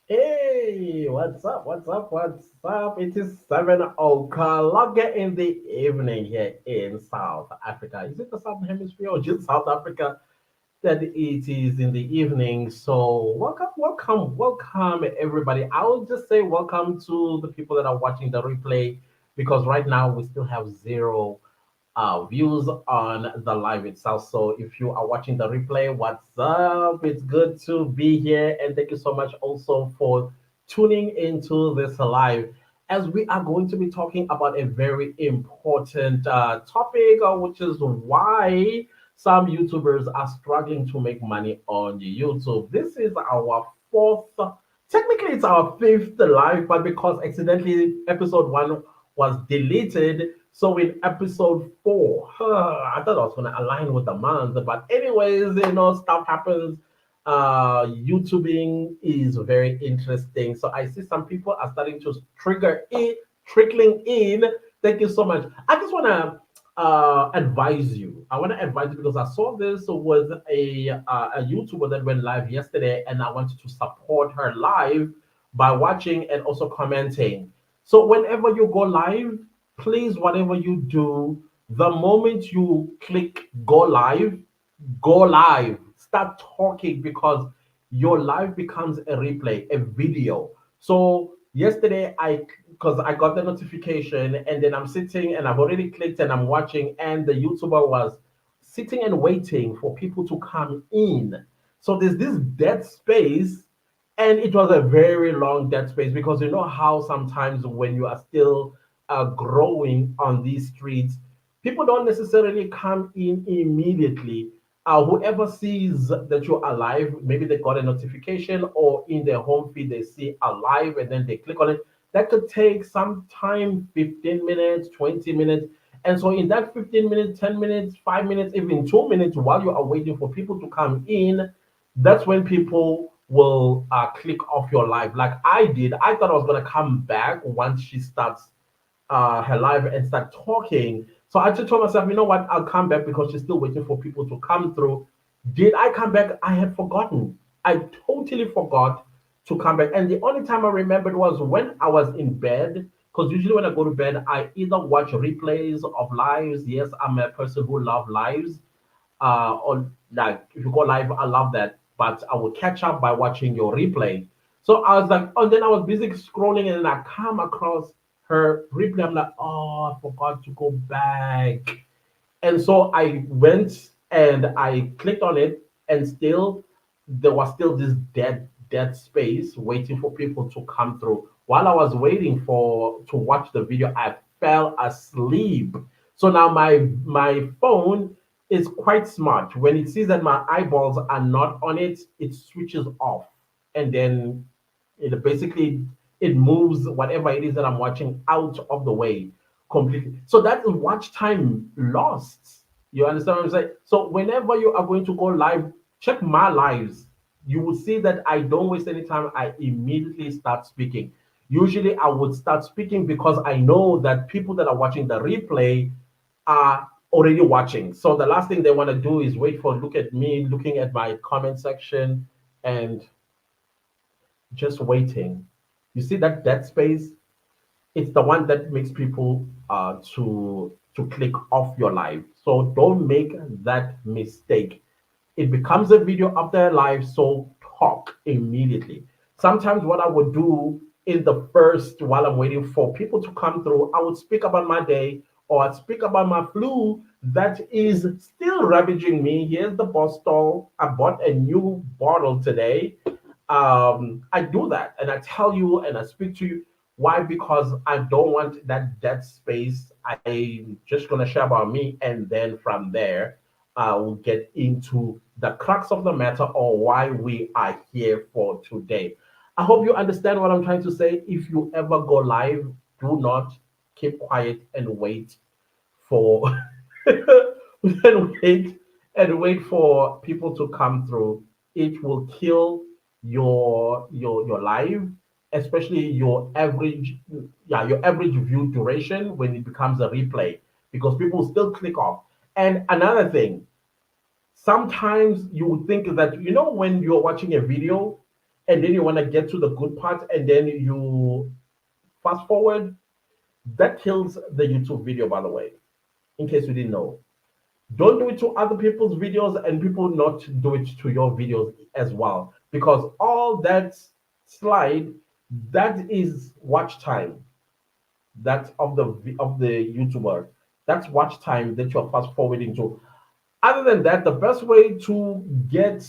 Hey, what's up? What's up? What's up? It is 7 o'clock in the evening here in South Africa. Is it the Southern Hemisphere or just South Africa that it is in the evening? So, welcome, everybody. I will just say welcome to the people that are watching the replay because right now we still have zero views on the live itself. So if you are watching the replay, what's up? It's good to be here. And thank you so much also for tuning into this live as we are going to be talking about a very important topic, which is why some YouTubers are struggling to make money on YouTube. This is our fourth, technically, it's our fifth live, but because accidentally episode one was deleted, so in episode four, I thought I was gonna align with the month, but anyways, stuff happens. YouTubing is very interesting. So I see some people are starting to trickling in. Thank you so much. I just wanna advise you. I want to advise you because I saw this with a YouTuber that went live yesterday, and I wanted to support her live by watching and also commenting. So whenever you go live, please, whatever you do, the moment you click go live, start talking because your live becomes a replay, a video. So yesterday, because I got the notification and then I'm sitting and I've already clicked and I'm watching, and the YouTuber was sitting and waiting for people to come in. So there's this dead space, and it was a very long dead space because you know how sometimes when you are still growing on these streets, people don't necessarily come in immediately. Whoever sees that you're alive, maybe they got a notification or in their home feed they see alive and then they click on it. That could take some time, 15 minutes, 20 minutes. And so in that 15 minutes, 10 minutes, 5 minutes, even 2 minutes, while you are waiting for people to come in, that's when people will click off your live. Like I did. I thought I was going to come back once she starts her live and start talking. So I just told myself, you know what, I'll come back because she's still waiting for people to come through. Did I come back? I had forgotten. I totally forgot to come back. And the only time I remembered was when I was in bed. Because usually when I go to bed, I either watch replays of lives. Yes, I'm a person who loves lives. On like if you go live, I love that. But I will catch up by watching your replay. So I was like, oh, then I was busy scrolling and then I come across her replay. I'm like, oh, I forgot to go back. And so I went and I clicked on it, and still there was still this dead space waiting for people to come through. While I was waiting for to watch the video, I fell asleep. So now my phone is quite smart. When it sees that my eyeballs are not on it, it switches off, and then it moves whatever it is that I'm watching out of the way completely. So that is watch time lost. You understand what I'm saying? So whenever you are going to go live, check my lives. You will see that I don't waste any time. I immediately start speaking. Usually I would start speaking because I know that people that are watching the replay are already watching. So the last thing they want to do is wait for look at me looking at my comment section and just waiting. You see that space? It's the one that makes people to click off your live. So don't make that mistake. It becomes a video of their life, so talk immediately. Sometimes what I would do in the first, while I'm waiting for people to come through, I would speak about my day or I'd speak about my flu that is still ravaging me. Here's the bottle. I bought a new bottle today. I do that and I tell you and I speak to you. Why? Because I don't want that dead space. I'm just gonna share about me, and then from there, we'll get into the crux of the matter or why we are here for today. I hope you understand what I'm trying to say. If you ever go live, do not keep quiet and wait for and wait for people to come through. It will kill your live, especially your average view duration when it becomes a replay because people still click off. And another thing, sometimes you would think that when you're watching a video and then you want to get to the good part, and then you fast forward, that kills the YouTube video, by the way, in case you didn't know. Don't do it to other people's videos, and people not do it to your videos as well, because all that slide, that is watch time. That's of the YouTuber. That's watch time that you're fast forwarding to. Other than that, the best way to get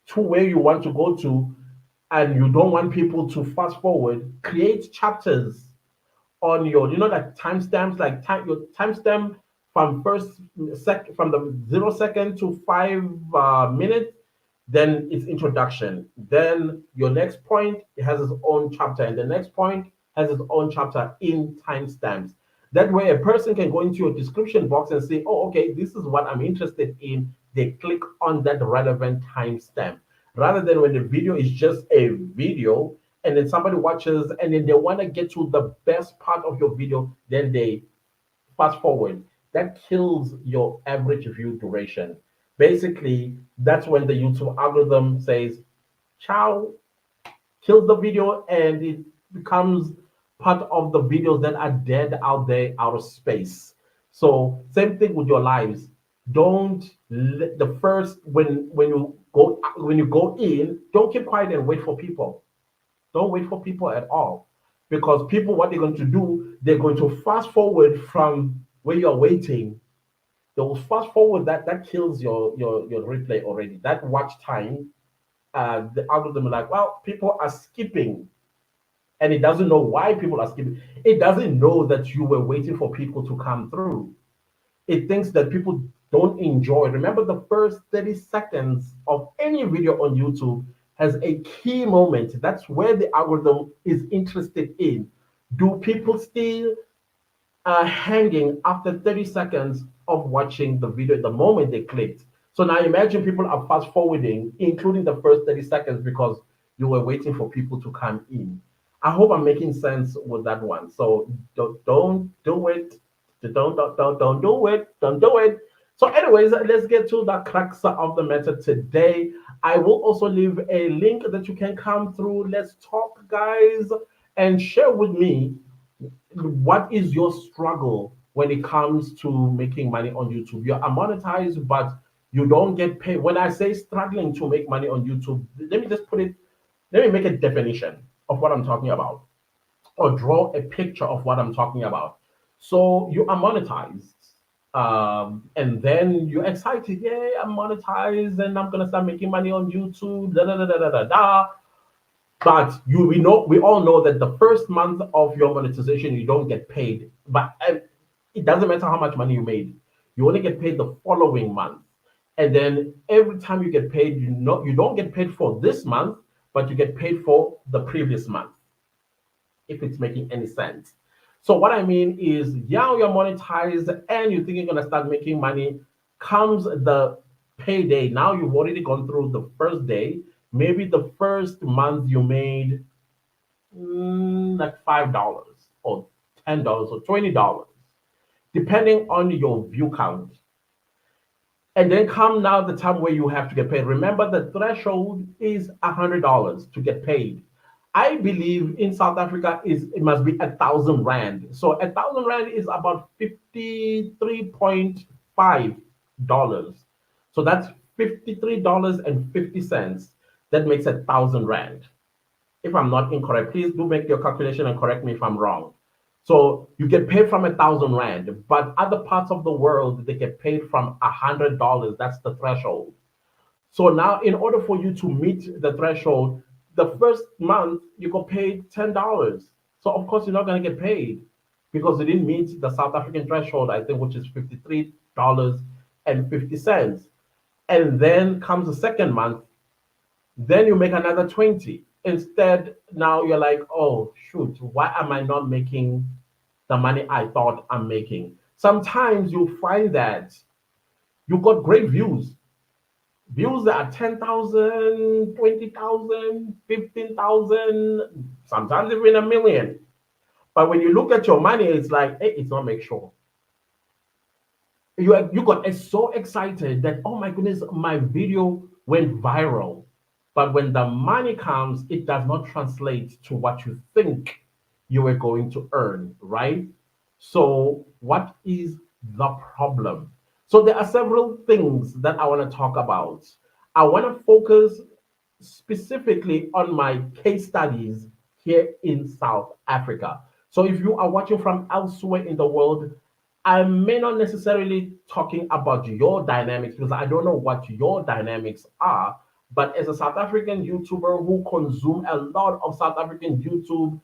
to where you want to go to, and you don't want people to fast forward, create chapters on your, like timestamps, like your timestamp from from the 0 second to 5 minutes. Then it's introduction. Then your next point, it has its own chapter, and the next point has its own chapter in timestamps. That way, a person can go into your description box and say, "Oh, okay, this is what I'm interested in." They click on that relevant timestamp, rather than when the video is just a video and then somebody watches and then they want to get to the best part of your video, then they fast forward. That kills your average view duration. Basically, that's when the YouTube algorithm says, ciao, kills the video, and it becomes part of the videos that are dead out there, out of space. So, same thing with your lives. Don't let the first when you go in, don't keep quiet and wait for people. Don't wait for people at all. Because people, what they're going to do, they're going to fast forward from where you're waiting. They will fast forward. That kills your replay already. That watch time, the algorithm is like, well, people are skipping, and it doesn't know why people are skipping. It doesn't know that you were waiting for people to come through. It thinks that people don't enjoy. Remember, the first 30 seconds of any video on YouTube has a key moment. That's where the algorithm is interested in. Do people still hanging after 30 seconds of watching the video the moment they clicked? So now imagine people are fast forwarding, including the first 30 seconds, because you were waiting for people to come in. I hope I'm making sense with that one. So don't do it. Don't do it. Don't do it. So, anyways, let's get to the crux of the matter today. I will also leave a link that you can come through. Let's talk, guys, and share with me what is your struggle when it comes to making money on YouTube. You're monetized, but you don't get paid. When I say struggling to make money on YouTube, let me just put it, let me make a definition of what I'm talking about, or draw a picture of what I'm talking about. So you are monetized, and then you're excited. Yeah, I'm monetized, and I'm gonna start making money on YouTube. Da da da da da da. Da. But we all know that the first month of your monetization, you don't get paid. But it doesn't matter how much money you made, you only get paid the following month. And then every time you get paid, you don't get paid for this month, but you get paid for the previous month, if it's making any sense. So what I mean is, yeah, you're monetized and you think you're gonna start making money. Comes the payday. Now you've already gone through the first day. Maybe the first month you made like $5 or $10 or $20, depending on your view count. And then come now the time where you have to get paid. Remember, the threshold is $100 to get paid. I believe in South Africa is it must be 1,000 rand. So 1,000 rand is about $53.5. So that's $53.50. That makes 1,000 rand. If I'm not incorrect, please do make your calculation and correct me if I'm wrong. So you get paid from 1,000 rand, but other parts of the world they get paid from $100. That's the threshold. So now, in order for you to meet the threshold, the first month you got paid $10. So of course you're not going to get paid because you didn't meet the South African threshold, I think, which is $53.50. And then comes the second month, then you make another 20. Instead, now you're like, oh shoot, why am I not making the money I thought I'm making? Sometimes you find that you got great views that are 10,000, 20,000, 15,000, sometimes even a million. But when you look at your money, it's like, hey, it's not make sure. You got so excited that, oh my goodness, my video went viral. But when the money comes, it does not translate to what you think you were going to earn, right? So, what is the problem? So, there are several things that I want to talk about. I want to focus specifically on my case studies here in South Africa. So, if you are watching from elsewhere in the world, I may not necessarily talking about your dynamics because I don't know what your dynamics are. But as a South African YouTuber who consume a lot of South African YouTube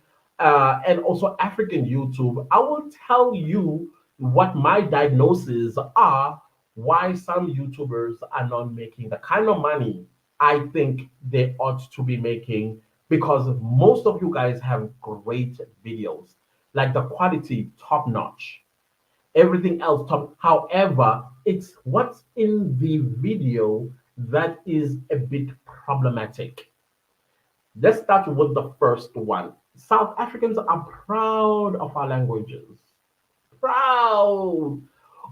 and also African YouTube, I will tell you what my diagnoses are, why some YouTubers are not making the kind of money I think they ought to be making, because most of you guys have great videos, like the quality top notch, everything else top. However, it's what's in the video that is a bit problematic. Let's start with the first one. South Africans are proud of our languages. Proud.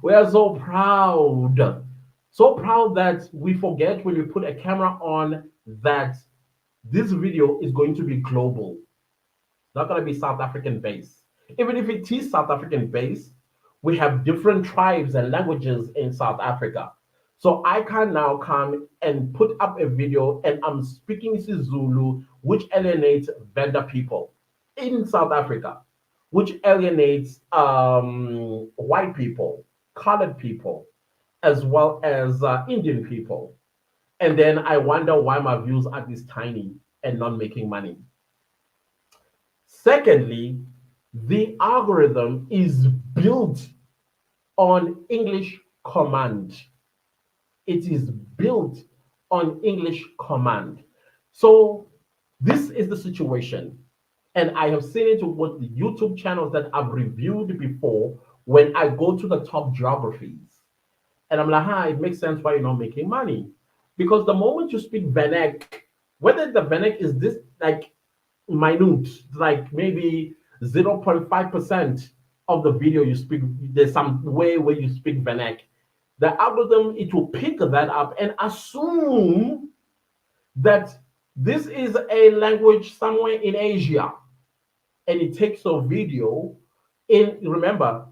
We are so proud. So proud that we forget when we put a camera on that this video is going to be global, not going to be South African based. Even if it is South African based, we have different tribes and languages in South Africa. So I can now come and put up a video and I'm speaking isiZulu, which alienates Venda people in South Africa, which alienates white people, colored people, as well as Indian people. And then I wonder why my views are this tiny and not making money. Secondly, the algorithm is built on English command. It is built on English command. So this is the situation. And I have seen it with the YouTube channels that I've reviewed before when I go to the top geographies. And I'm like, it makes sense why you're not making money. Because the moment you speak Venek, whether the Venek is this like minute, like maybe 0.5% of the video you speak, there's some way where you speak Venek, the algorithm, it will pick that up and assume that this is a language somewhere in Asia, and it takes a video in, remember,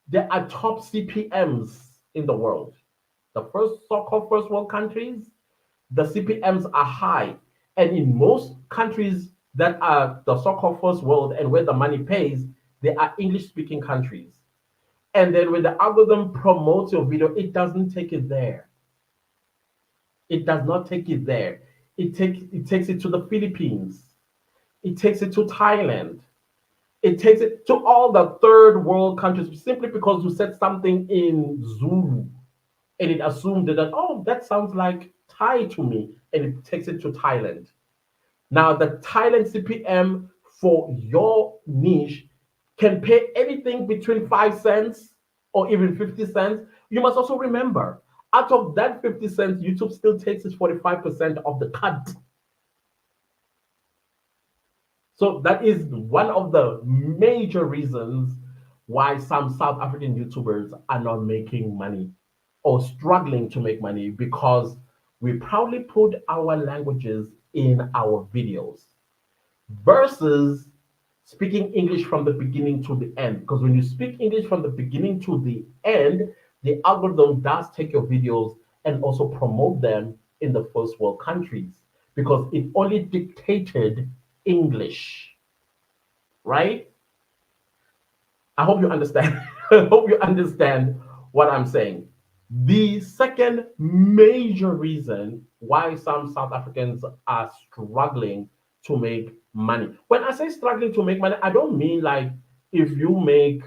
there are top CPMs in the world. The first so-called first world countries, the CPMs are high. And in most countries that are the so-called first world and where the money pays, they are English-speaking countries. And then when the algorithm promotes your video, it doesn't take it there. It does not take it there. It takes it to the Philippines. It takes it to Thailand. It takes it to all the third world countries simply because you said something in Zulu and it assumed that, oh, that sounds like Thai to me, and it takes it to Thailand. Now, the Thailand CPM for your niche can pay anything between 5 cents or even 50 cents. You must also remember, out of that 50 cents, YouTube still takes its 45% of the cut. So that is one of the major reasons why some South African YouTubers are not making money or struggling to make money, because we proudly put our languages in our videos versus speaking English from the beginning to the end. Because when you speak English from the beginning to the end, the algorithm does take your videos and also promote them in the first world countries because it only dictated English, right? I hope you understand. I hope you understand what I'm saying. The second major reason why some South Africans are struggling to make money. When I say struggling to make money, I don't mean like if you make,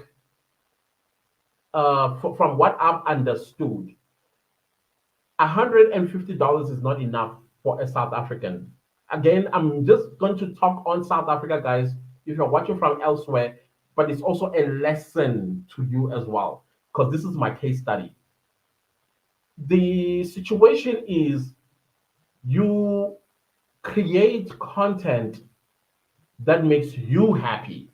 from what I've understood, $150 is not enough for a South African. Again, I'm just going to talk on South Africa, guys. If you're watching from elsewhere, but it's also a lesson to you as well, because this is my case study. The situation is you create content that makes you happy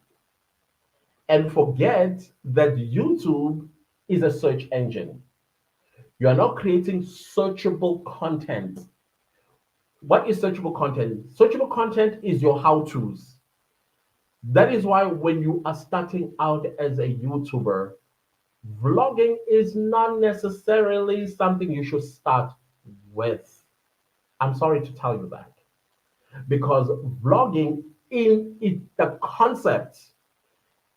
and forget that YouTube is a search engine. You are not creating searchable content. What is searchable content? Searchable content is your how-tos. That is why when you are starting out as a YouTuber, vlogging is not necessarily something you should start with. I'm sorry to tell you that because vlogging in it, the concept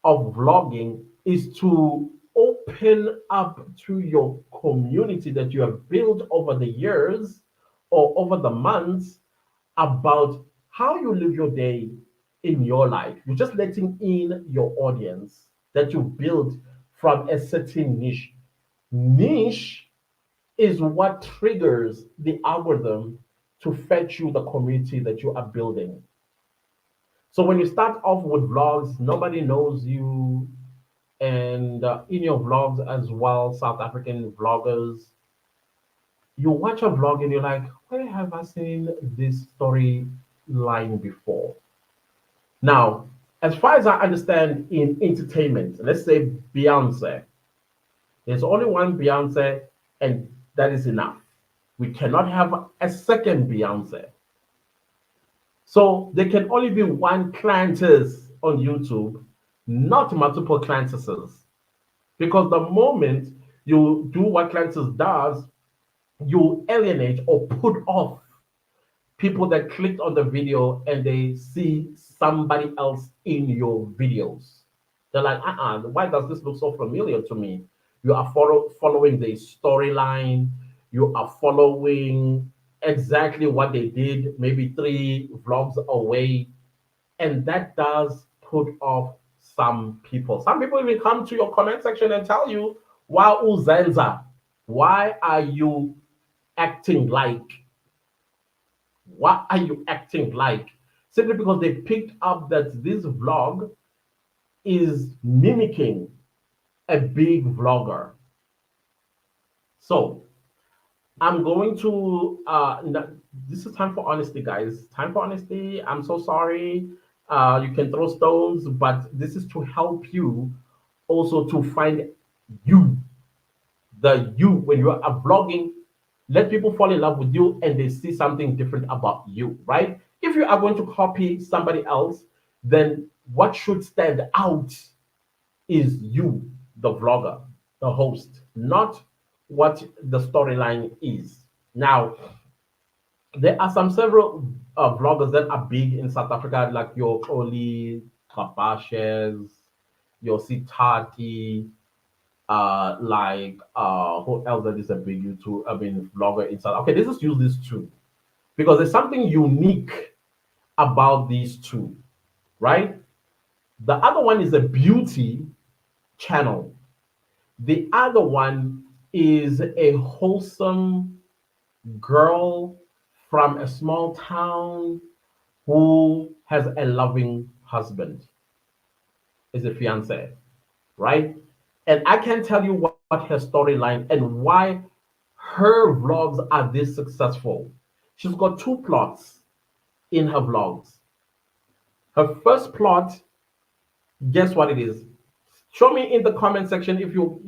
of vlogging is to open up to your community that you have built over the years or over the months about how you live your day in your life. You're just letting in your audience that you build from a certain niche. Niche is what triggers the algorithm to fetch you the community that you are building. So when you start off with vlogs, nobody knows you, and in your vlogs as well, South African vloggers, you watch a vlog and you're like, where have I seen this storyline before? Now, as far as I understand in entertainment, let's say Beyonce, there's only one Beyonce, and that is enough. We cannot have a second Beyonce. So there can only be one Clantis on YouTube, not multiple Clantises. Because the moment you do what Clantis does, you alienate or put off people that clicked on the video and they see somebody else in your videos. They're like, why does this look so familiar to me? You are following the storyline, you are following exactly what they did, maybe three vlogs away, and that does put off some people. Some people even come to your comment section and tell you, wow, Uzenza, why are you acting like? What are you acting like? Simply because they picked up that this vlog is mimicking a big vlogger. So I'm going to this is time for honesty, guys. Time for honesty. I'm so sorry. You can throw stones, but this is to help you also to find you, the you when you are vlogging. Let people fall in love with you and they see something different about you, right? If you are going to copy somebody else, then what should stand out is you, the vlogger, the host, not what the storyline is. Now, there are some several vloggers that are big in South Africa, like your Oli Kabashes, your Sitati, who else that is a big YouTube, I mean, vlogger in South. Okay, let's just use these two because there's something unique about these two, right? The other one is a beauty channel. The other one is a wholesome girl from a small town who has a loving husband, is a fiance, right? And I can tell you what her storyline and why her vlogs are this successful. She's got two plots in her vlogs. Her first plot, guess what it is? Show me in the comment section if you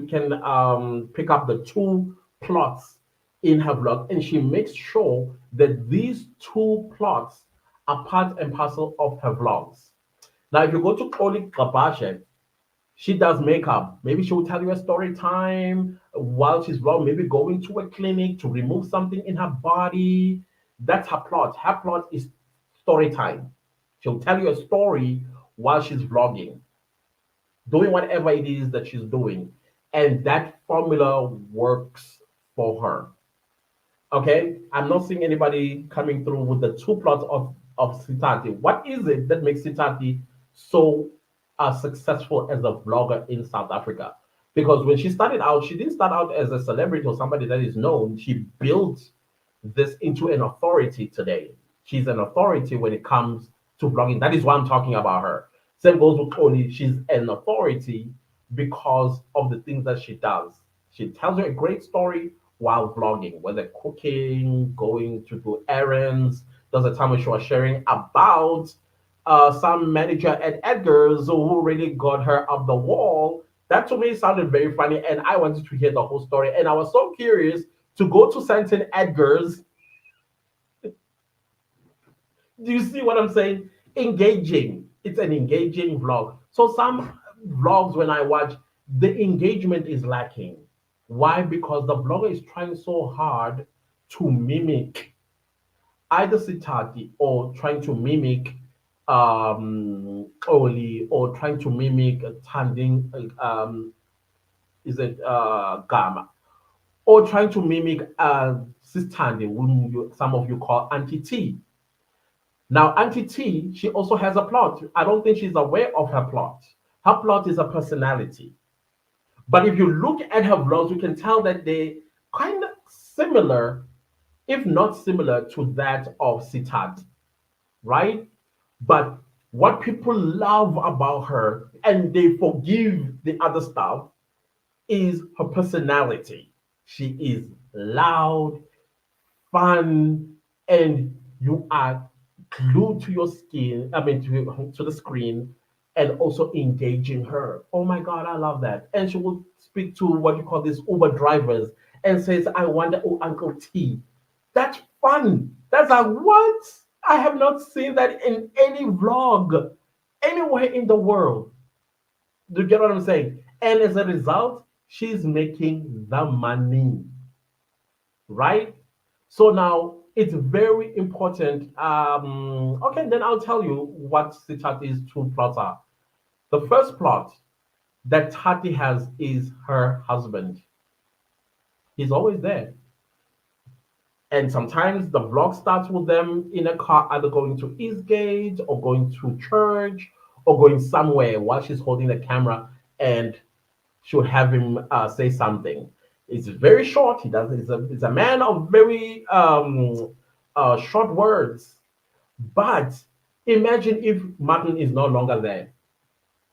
can pick up the two plots in her vlog, and she makes sure that these two plots are part and parcel of her vlogs. Now, if you go to Koli Kabashe, she does makeup. Maybe she will tell you a story time while she's vlogging, maybe going to a clinic to remove something in her body. That's her plot. Her plot is story time. She'll tell you a story while she's vlogging, doing whatever it is that she's doing. And that formula works for her. Okay, I'm not seeing anybody coming through with the two plots of Sitati. What is it that makes Sitati so successful as a vlogger in South Africa? Because when she started out, she didn't start out as a celebrity or somebody that is known. She built this into an authority today. She's an authority when it comes to vlogging. That is why I'm talking about her. Same goes with Tony. She's an authority because of the things that she does. She tells you a great story while vlogging, whether cooking, going to do errands. There's a time when she was sharing about some manager at Edgar's who really got her up the wall. That to me sounded very funny, and I wanted to hear the whole story. And I was so curious to go to Santon Edgar's Do you see what I'm saying? Engaging. It's an engaging vlog. So some vlogs when I watch, the engagement is lacking. Why? Because the vlogger is trying so hard to mimic either Sitati or trying to mimic Oli or trying to mimic Tanding is it Gamma or trying to mimic Sistandi, whom some of you call Auntie T. Now, Auntie T, she also has a plot. I don't think she's aware of her plot. Her plot is a personality. But if you look at her vlogs, you can tell that they kind of similar, if not similar, to that of Sitat, right? But what people love about her and they forgive the other stuff is her personality. She is loud, fun, and you are glued to your skin, I mean, to the screen, and also engaging her. Oh my God, I love that. And she will speak to what you call these Uber drivers and says, I wonder, oh, Uncle T. That's fun. That's like, what? I have not seen that in any vlog anywhere in the world. Do you get what I'm saying? And as a result, she's making the money, right? So now it's very important. Okay, then I'll tell you what Sitati's two plots are. The first plot that Tati has is her husband. He's always there. And sometimes the vlog starts with them in a car, either going to Eastgate or going to church or going somewhere while she's holding the camera and she'll have him say something. It's very short. He does. He's a man of very short words. But imagine if Martin is no longer there.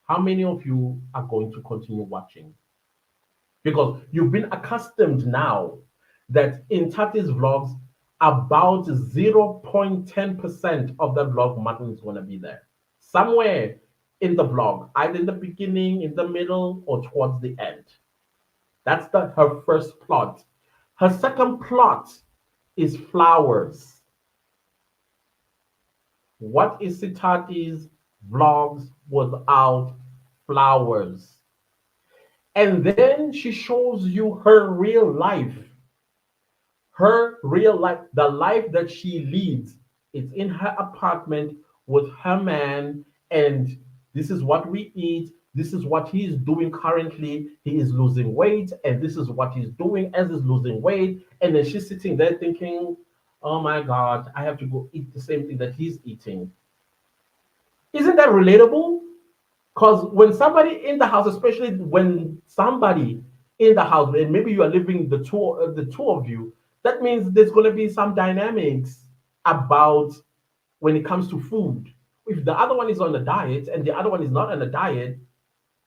How many of you are going to continue watching? Because you've been accustomed now that in Tati's vlogs, about 0.10% of the vlog, Martin is going to be there. Somewhere in the vlog, either in the beginning, in the middle, or towards the end. That's her first plot. Her second plot is flowers. What is Sitati's vlogs without flowers? And then she shows you her real life. Her real life, the life that she leads. It's in her apartment with her man, and this is what we eat. This is what he is doing currently. He is losing weight, and this is what he's doing as he's losing weight. And then she's sitting there thinking, oh my God, I have to go eat the same thing that he's eating. Isn't that relatable? Because when somebody in the house, especially when somebody in the house, and maybe you are living the two of you, that means there's going to be some dynamics about when it comes to food. If the other one is on a diet and the other one is not on a diet,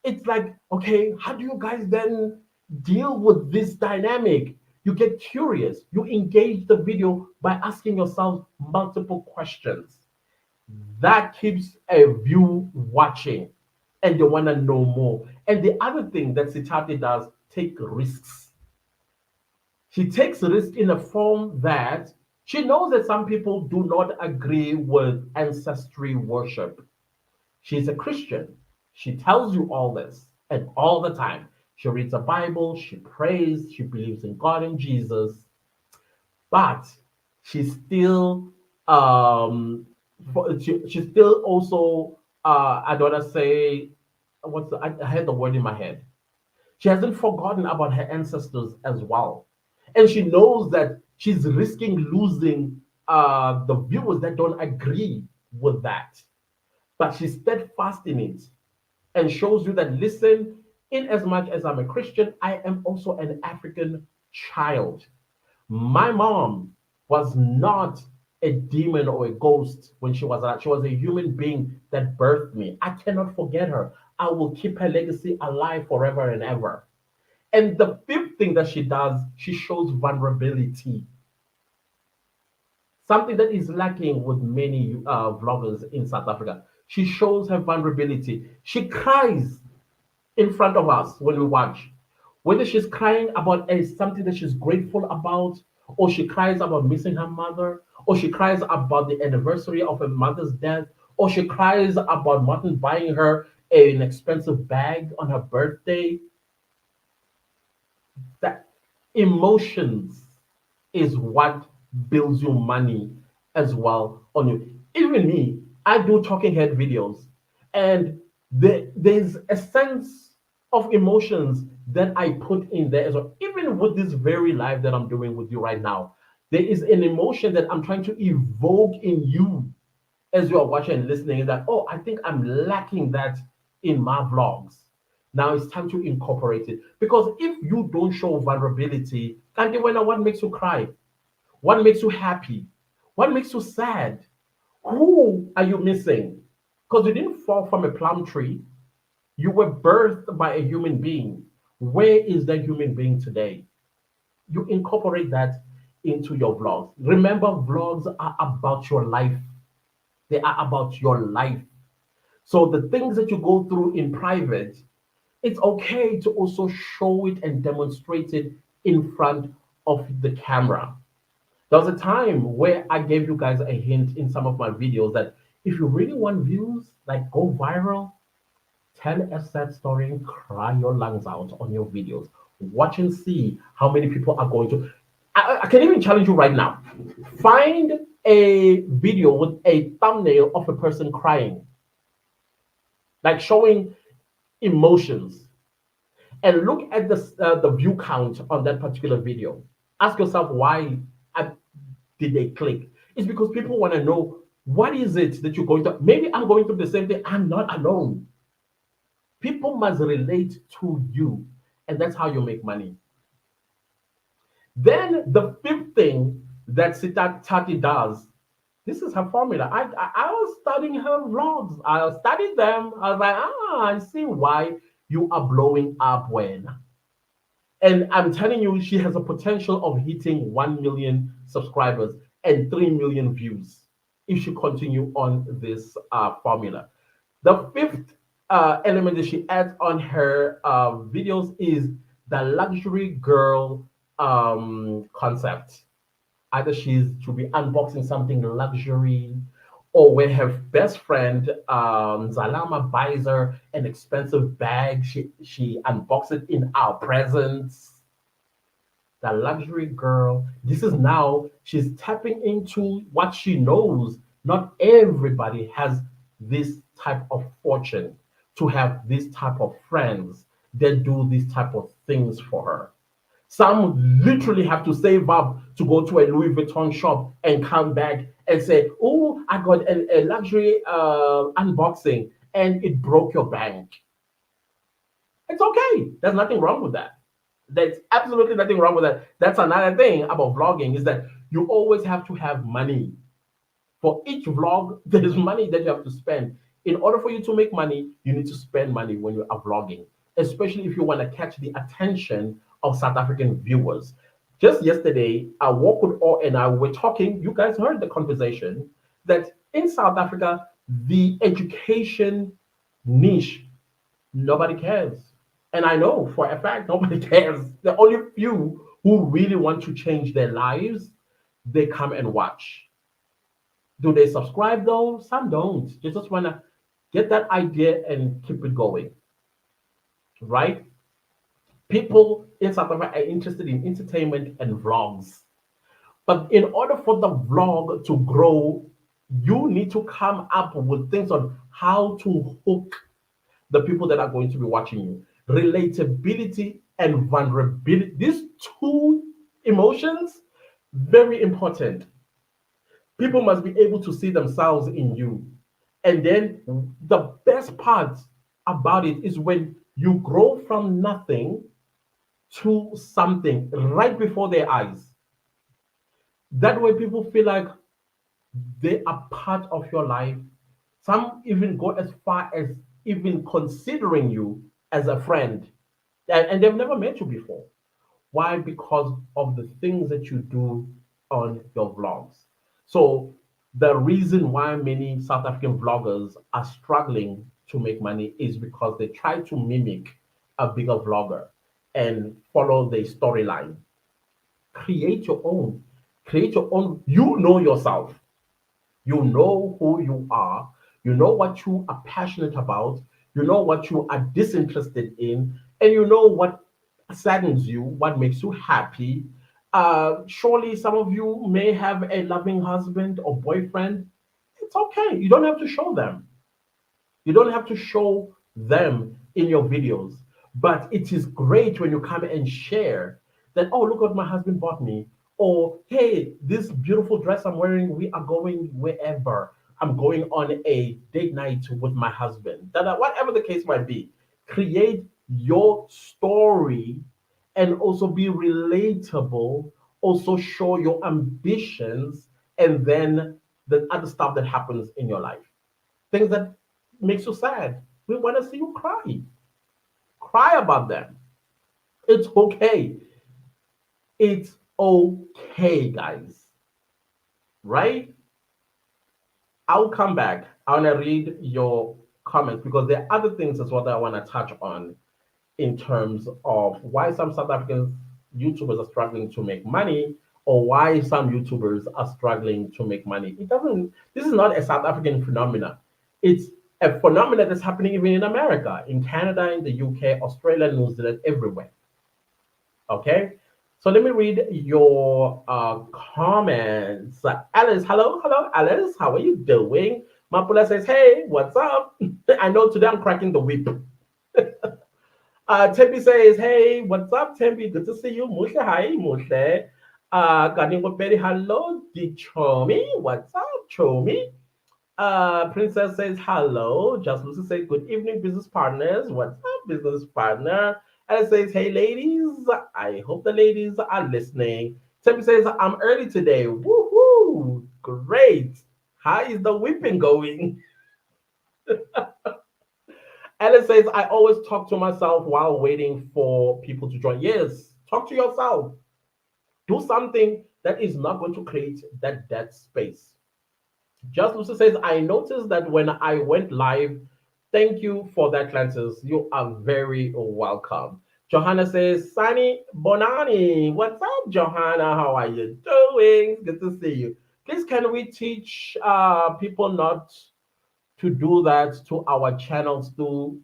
it's like, okay, how do you guys then deal with this dynamic? You get curious. You engage the video by asking yourself multiple questions. That keeps a view watching and they want to know more. And the other thing that Sitate does, take risks. She takes risk in a form that she knows that some people do not agree with ancestry worship. She's a Christian. She tells you all this and all the time. She reads the Bible, she prays, she believes in God and Jesus, but she's still she still also I don't want to say I had the word in my head. She hasn't forgotten about her ancestors as well. And she knows that she's risking losing the viewers that don't agree with that. But she's steadfast in it and shows you that, listen, in as much as I'm a Christian, I am also an African child. My mom was not a demon or a ghost when she was alive. She was a human being that birthed me. I cannot forget her. I will keep her legacy alive forever and ever. And the fifth thing that she does, she shows vulnerability. Something that is lacking with many vloggers in South Africa. She shows her vulnerability. She cries in front of us when we watch. Whether she's crying about something that she's grateful about, or she cries about missing her mother, or she cries about the anniversary of her mother's death, or she cries about Martin buying her an expensive bag on her birthday. That emotions is what builds you money as well on you. Even me, I do talking head videos, and there's a sense of emotions that I put in there as well. Even with this very live that I'm doing with you right now, there is an emotion that I'm trying to evoke in you as you are watching and listening. That, oh, I think I'm lacking that in my vlogs. Now it's time to incorporate it. Because if you don't show vulnerability, Kanti Wena, what makes you cry? What makes you happy? What makes you sad? Who are you missing? Because you didn't fall from a plum tree. You were birthed by a human being. Where is that human being today? You incorporate that into your vlogs. Remember, vlogs are about your life. They are about your life. So the things that you go through in private, it's okay to also show it and demonstrate it in front of the camera. There was a time where I gave you guys a hint in some of my videos that if you really want views, like go viral, tell a sad story and cry your lungs out on your videos. Watch and see how many people are going to. I can even challenge you right now. Find a video with a thumbnail of a person crying, like showing emotions, and look at the view count on that particular video. Ask yourself why uh, did they click? It's because people want to know what is it that you're going to. Maybe I'm going through the same thing. I'm not alone. People must relate to you, and that's how you make money. Then the fifth thing that Sita Tati does, this is her formula. I was studying her vlogs. I studied them. I was like, I see why you are blowing up when. And I'm telling you, she has a potential of hitting 1 million subscribers and 3 million views if she continue on this formula. The fifth element that she adds on her videos is the luxury girl concept. Either she's to be unboxing something luxury, or when her best friend Zalama buys her an expensive bag, she unboxes it in our presence. The luxury girl. This is now she's tapping into what she knows. Not everybody has this type of fortune to have this type of friends that do these type of things for her. Some literally have to save up to go to a Louis Vuitton shop and come back and say, "Oh, I got a luxury unboxing and it broke your bank." It's okay. There's nothing wrong with that. There's absolutely nothing wrong with that. That's another thing about vlogging is that you always have to have money. For each vlog, there is money that you have to spend. In order for you to make money, you need to spend money when you are vlogging, especially if you want to catch the attention of South African viewers. Just yesterday, Walk with O and I were talking. You guys heard the conversation that in South Africa, the education niche, nobody cares. And I know for a fact nobody cares. The only few who really want to change their lives, they come and watch. Do they subscribe though? Some don't. They just want to get that idea and keep it going, right? People in South Africa are interested in entertainment and vlogs. But in order for the vlog to grow, you need to come up with things on how to hook the people that are going to be watching you. Relatability and vulnerability. These two emotions, very important. People must be able to see themselves in you. And then the best part about it is when you grow from nothing to something right before their eyes. That way, people feel like they are part of your life. Some even go as far as even considering you as a friend, and they've never met you before. Why? Because of the things that you do on your vlogs. So the reason why many South African vloggers are struggling to make money is because they try to mimic a bigger vlogger and follow their storyline. Create your own. Create your own. You know yourself. You know who you are. You know what you are passionate about. You know what you are disinterested in. And you know what saddens you, what makes you happy. Surely some of you may have a loving husband or boyfriend. It's okay. You don't have to show them. You don't have to show them in your videos, but it is great when you come and share that, oh, look what my husband bought me. Or, hey, this beautiful dress I'm wearing, we are going wherever. I'm going on a date night with my husband. Whatever the case might be, create your story and also be relatable. Also, show your ambitions and then the other stuff that happens in your life, things that makes you sad. We want to see you cry. Cry about them. It's okay. It's okay, guys. Right? I'll come back. I want to read your comments because there are other things as well that I want to touch on in terms of why some South African YouTubers are struggling to make money or why some YouTubers are struggling to make money. This is not a South African phenomenon. It's a phenomenon that's happening even in America, in Canada, in the UK, Australia, New Zealand, everywhere. Okay? So let me read your comments. Alice, hello, Alice. How are you doing? Mapula says, hey, what's up? I know today I'm cracking the whip. Tempi says, hey, what's up, Tempi? Good to see you. Mushe, hi, Mushe. Kaningo Betty, hello, the Chomi. What's up, Chomi? Princess says, hello. Just Lucy says, good evening, business partners. What's up, business partner? And it says, hey, ladies. I hope the ladies are listening. Tempi says, I'm early today. Woohoo! Great. How is the whipping going? Ellen says, I always talk to myself while waiting for people to join. Yes, talk to yourself. Do something that is not going to create that dead space. Just Lucy says, I noticed that when I went live, thank you for that, Clancis. You are very welcome. Johanna says, Sunny Bonani, what's up, Johanna? How are you doing? Good to see you. Please, can we teach people not to do that to our channels too?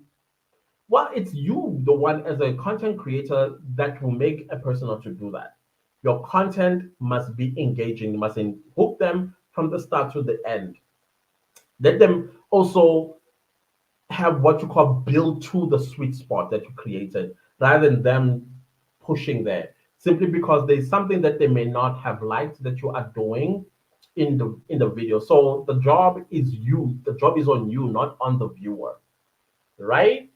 Well, it's you, the one as a content creator, that will make a person not to do that. Your content must be engaging, you must hook them from the start to the end. Let them also have what you call build to the sweet spot that you created rather than them pushing there simply because there's something that they may not have liked that you are doing in the video. So the job is on you, not on the viewer, right?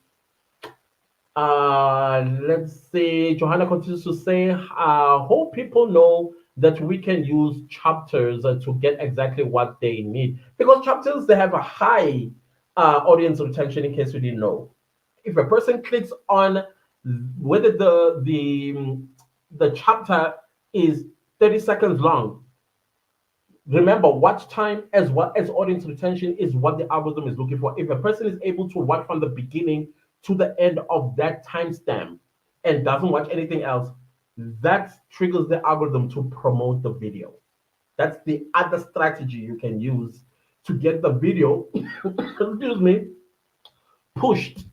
Let's see. Johanna continues to say, hope people know that we can use chapters to get exactly what they need. Because chapters, they have a high audience retention, in case you didn't know. If a person clicks on whether the chapter is 30 seconds long, remember, watch time as well as audience retention is what the algorithm is looking for. If a person is able to watch from the beginning to the end of that timestamp and doesn't watch anything else, that triggers the algorithm to promote the video. That's the other strategy you can use to get the video, excuse me, pushed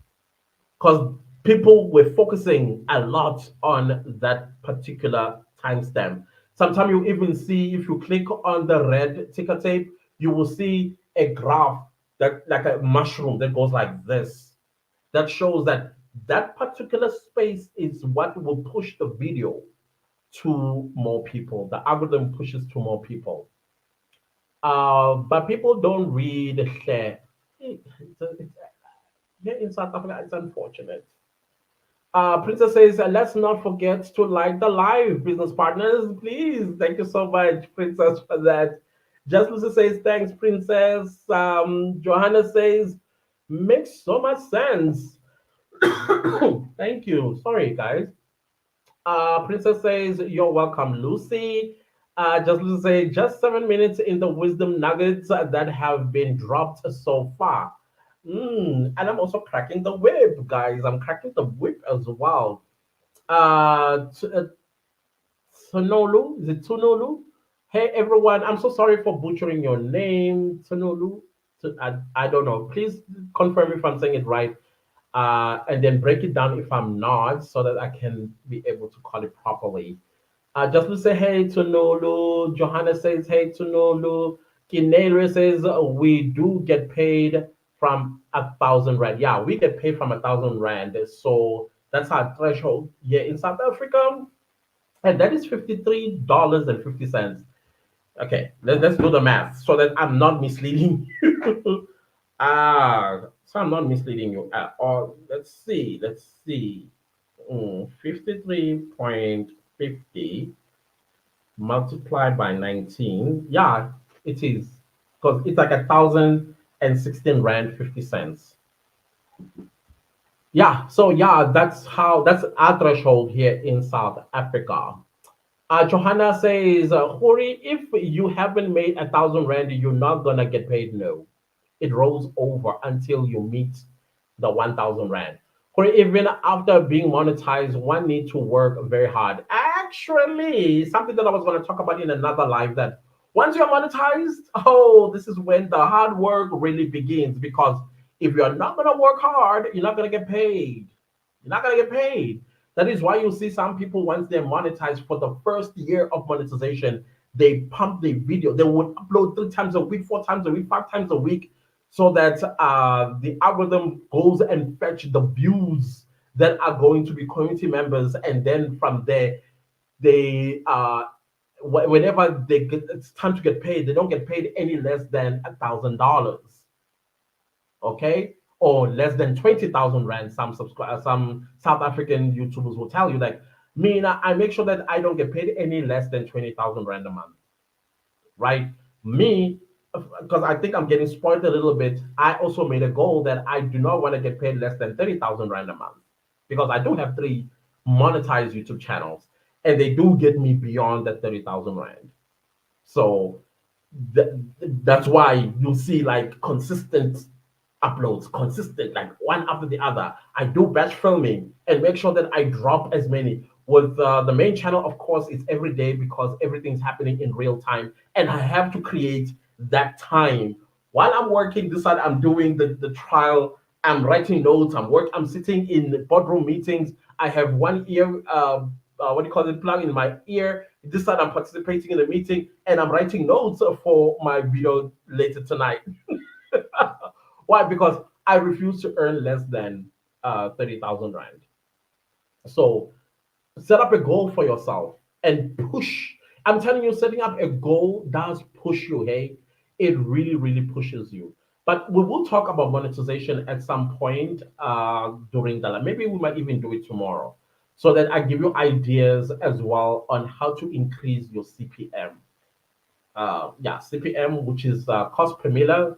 because people were focusing a lot on that particular timestamp. Sometimes you even see, if you click on the red ticker tape, you will see a graph that like a mushroom that goes like this. That shows that that particular space is what will push the video to more people. The algorithm pushes to more people. But people don't read share. Here in South Africa, it's unfortunate. Princess says, let's not forget to like the live, business partners, please. Thank you so much, Princess, for that. Just Lucy says, thanks, Princess. Johanna says, makes so much sense. Thank you. Sorry, guys. Princess says, you're welcome, Lucy. Just Lucy says, just 7 minutes in the wisdom nuggets that have been dropped so far. And I'm also cracking the whip, guys. I'm cracking the whip as well. Uh, t- uh, Tunolu. Is it Tunolu? Hey everyone, I'm so sorry for butchering your name, Tunolu. I don't know. Please confirm if I'm saying it right, and then break it down if I'm not, so that I can be able to call it properly. Just to say hey to Nolu. Johanna says hey to Nolu. Kinere says we do get paid from 1,000 rand. Yeah, we get paid from 1,000 rand. So that's our threshold here in South Africa. And that is $53.50. Okay, let's do the math so that I'm not misleading you. So I'm not misleading you at all. Let's see. 53.50 multiplied by 19. Yeah, it is. Because it's like 1,016 rand 50 cents. Yeah, so yeah, that's our threshold here in South Africa. Johanna says, Hori, if you haven't made 1,000 rand, you're not gonna get paid. No, it rolls over until you meet the 1,000 rand. Or even after being monetized, one need to work very hard. Actually, something that I was going to talk about in another live, that once you're monetized, oh, this is when the hard work really begins. Because if you're not going to work hard, you're not going to get paid. You're not going to get paid. That is why you see some people, once they're monetized for the first year of monetization, they pump the video. They would upload 3 times a week, 4 times a week, 5 times a week, so that the algorithm goes and fetch the views that are going to be community members, and then from there they whenever they get, it's time to get paid, they don't get paid any less than $1,000, okay, or less than 20,000 rand. Some South African YouTubers will tell you, like me, I make sure that I don't get paid any less than 20,000 rand a month, right? Me, because I think I'm getting spoiled a little bit, I also made a goal that I do not want to get paid less than 30,000 rand a month, because I do have 3 monetized YouTube channels, and they do get me beyond that 30,000 rand. So th- that's why you see like consistent uploads, consistent, like one after the other. I do batch filming and make sure that I drop as many. With the main channel, of course, it's every day because everything's happening in real time, and I have to create that time while I'm working. This side, I'm doing the trial. I'm writing notes. I'm sitting in boardroom meetings. I have one ear, what do you call it, plug in my ear. This side, I'm participating in the meeting, and I'm writing notes for my video later tonight. Why? Because I refuse to earn less than 30,000 rand. So set up a goal for yourself and push. I'm telling you, setting up a goal does push you. Hey, it really, really pushes you. But we will talk about monetization at some point during the, maybe we might even do it tomorrow, so that I give you ideas as well on how to increase your CPM. Yeah, CPM, which is cost per mille,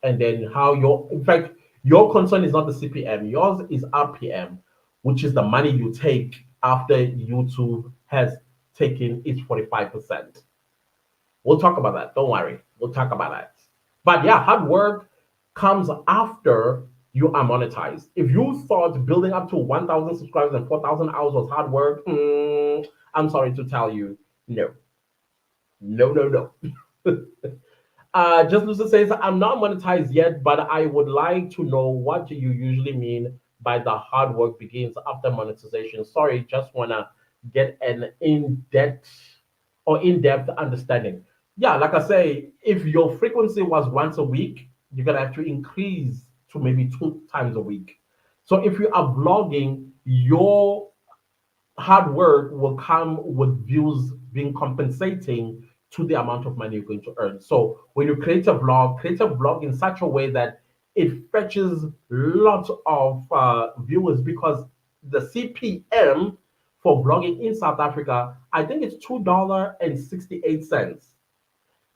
and then how your, in fact, your concern is not the CPM, yours is RPM, which is the money you take after YouTube has taken its 45%. We'll talk about that, don't worry, we'll talk about that. But yeah, hard work comes after you are monetized. If you thought building up to 1,000 subscribers and 4,000 hours was hard work, I'm sorry to tell you, no, no, no, no. Just Lucy says, I'm not monetized yet, but I would like to know what you usually mean by the hard work begins after monetization. Sorry, just want to get an in-depth understanding. Yeah, like I say, if your frequency was once a week, you're going to have to increase to maybe 2 times a week. So if you are vlogging, your hard work will come with views being compensating to the amount of money you're going to earn. So when you create a vlog in such a way that it fetches lots of viewers, because the CPM for vlogging in South Africa, I think it's $2.68.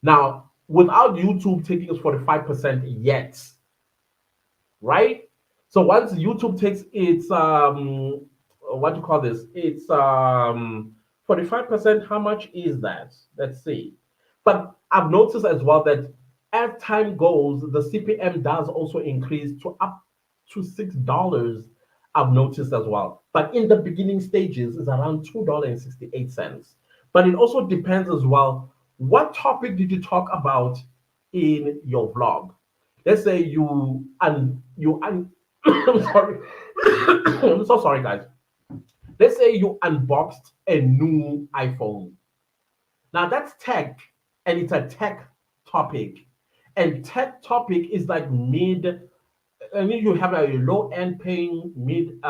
Now, without YouTube taking us 45% yet, right? So once YouTube takes its what do you call this? It's 45%. How much is that? Let's see. But I've noticed as well that as time goes, the CPM does also increase to up to $6. I've noticed as well. But in the beginning stages, it's around $2.68. But it also depends as well. What topic did you talk about in your vlog? Let's say I'm sorry. I'm so sorry, guys. Let's say you unboxed a new iPhone. Now that's tech, and it's a tech topic. And tech topic is like mid. I mean, you have a low end paying, mid,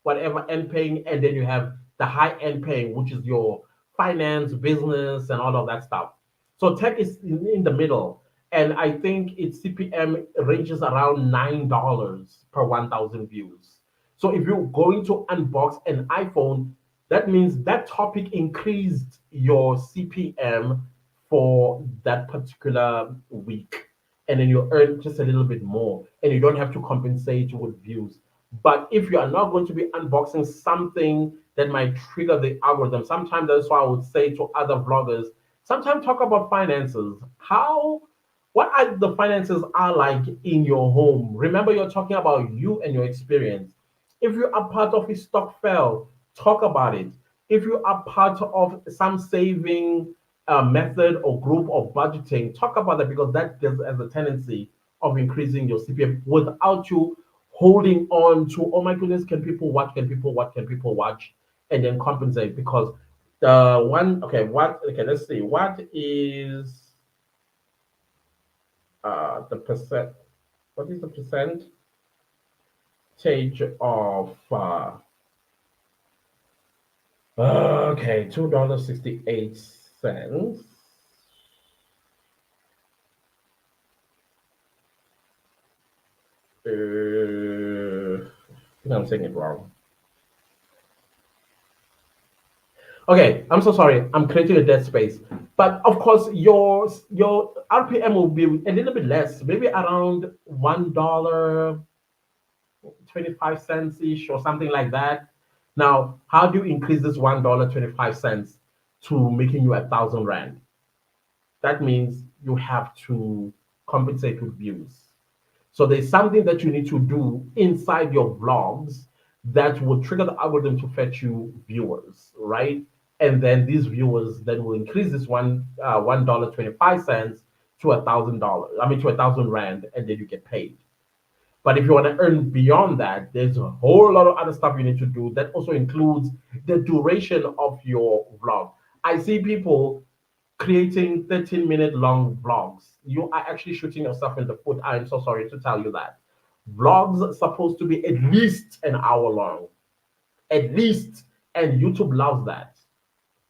whatever end paying, and then you have the high end paying, which is your finance, business, and all of that stuff. So tech is in the middle, and I think its CPM ranges around $9 per 1,000 views. So if you're going to unbox an iPhone, that means that topic increased your CPM for that particular week, and then you earn just a little bit more, and you don't have to compensate with views. But if you are not going to be unboxing something that might trigger the algorithm, sometimes that's why I would say to other vloggers, sometimes talk about finances. What are the finances are like in your home? Remember, you're talking about you and your experience. If you are part of a stock fail, talk about it. If you are part of some saving method or group of budgeting, talk about that, because that has a tendency of increasing your CPM without you holding on to, oh my goodness, can people watch? Can people watch? Can people watch? And then compensate, because the one, okay, let's see, what is the percent? What is the percentage of okay, $2.68. I think I'm saying it wrong. Okay, I'm so sorry. I'm creating a dead space. But of course, your RPM will be a little bit less, maybe around $1.25 ish or something like that. Now, how do you increase this $1.25 to making you 1,000 rand? That means you have to compensate with views. So there's something that you need to do inside your vlogs that will trigger the algorithm to fetch you viewers, right? And then these viewers then will increase this $1.25 to $1,000. I mean to 1,000 rand, and then you get paid. But if you want to earn beyond that, there's a whole lot of other stuff you need to do. That also includes the duration of your vlog. I see people creating 13-minute long vlogs. You are actually shooting yourself in the foot. I'm so sorry to tell you that. Vlogs are supposed to be at least an hour long. At least. And YouTube loves that.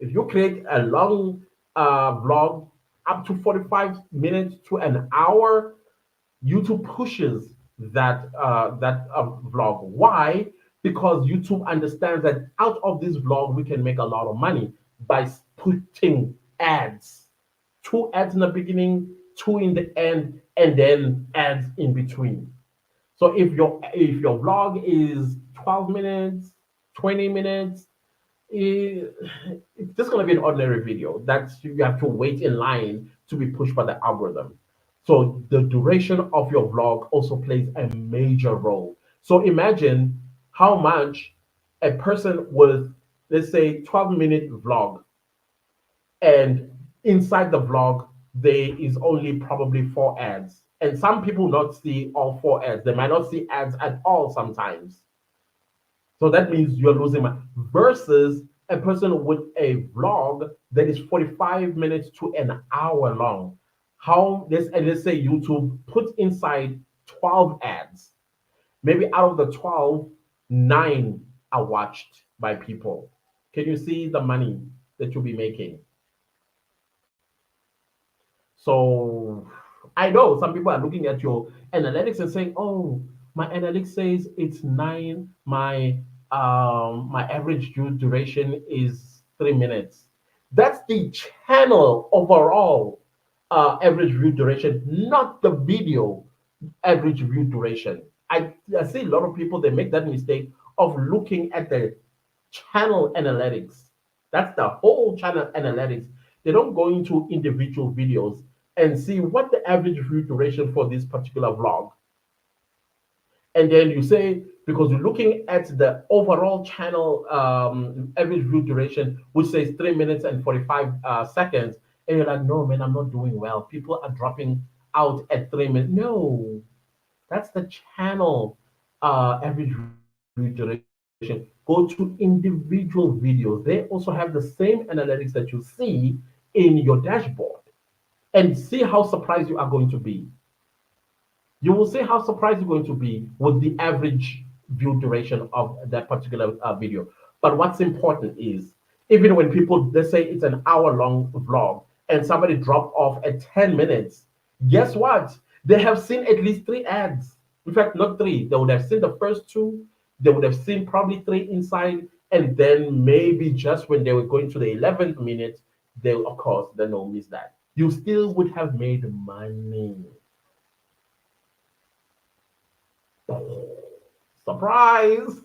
If you create a long vlog up to 45 minutes to an hour, YouTube pushes that vlog. Why? Because YouTube understands that out of this vlog we can make a lot of money by putting ads, two ads in the beginning, two in the end, and then ads in between. So if your vlog is 12 minutes, 20 minutes, it's just going to be an ordinary video that you have to wait in line to be pushed by the algorithm. So the duration of your vlog also plays a major role. So imagine how much a person with, let's say, 12-minute vlog, and inside the vlog there is only probably four ads, and some people not see all four ads. They might not see ads at all sometimes. So that means you're losing money versus a person with a vlog that is 45 minutes to an hour long. How this, and let's say YouTube puts inside 12 ads. Maybe out of the 12, nine are watched by people. Can you see the money that you'll be making? So I know some people are looking at your analytics and saying, "Oh, my analytics says it's nine. My average view duration is 3 minutes." That's the channel overall average view duration, not the video average view duration. I see a lot of people, they make that mistake of looking at the channel analytics. That's the whole channel analytics. They don't go into individual videos and see what the average view duration for this particular vlog. And then you say, because you're looking at the overall channel average view duration, which says 3 minutes and 45 seconds, and you're like, no, man, I'm not doing well. People are dropping out at 3 minutes. No, that's the channel average view duration. Go to individual videos. They also have the same analytics that you see in your dashboard, and see how surprised you are going to be. You will see how surprised you're going to be with the average view duration of that particular video. But what's important is, even when people, let's say it's an hour long vlog and somebody drop off at 10 minutes, guess what? They have seen at least three ads. In fact, not three. They would have seen the first two, they would have seen probably three inside, and then maybe just when they were going to the 11th minute, they, of course, then they'll miss that. You still would have made money. Surprise!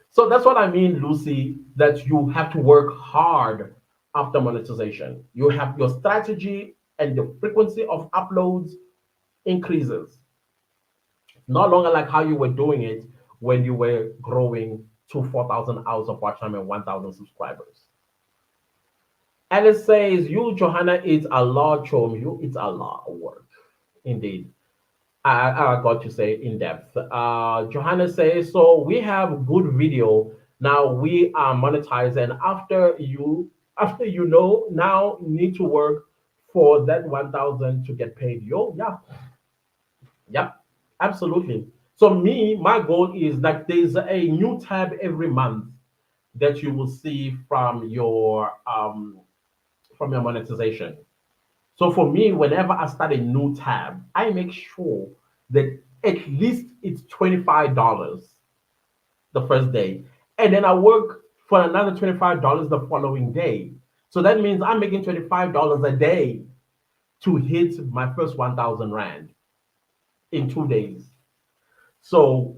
So that's what I mean, Lucy, that you have to work hard after monetization. You have your strategy and the frequency of uploads increases. No longer like how you were doing it when you were growing to 4,000 hours of watch time and 1,000 subscribers. Alice says, you, Johanna, it's a lot, Chom. You, it's a lot of work. Indeed. I got to say in depth. Johanna says, so we have good video. Now we are monetized, and after you know, now need to work for that 1,000 to get paid. Yo, yeah, yep, absolutely. So me, my goal is like there's a new tab every month that you will see from your monetization. So for me, whenever I start a new tab, I make sure that at least it's $25 the first day. And then I work for another $25 the following day. So that means I'm making $25 a day to hit my first 1,000 Rand in 2 days. So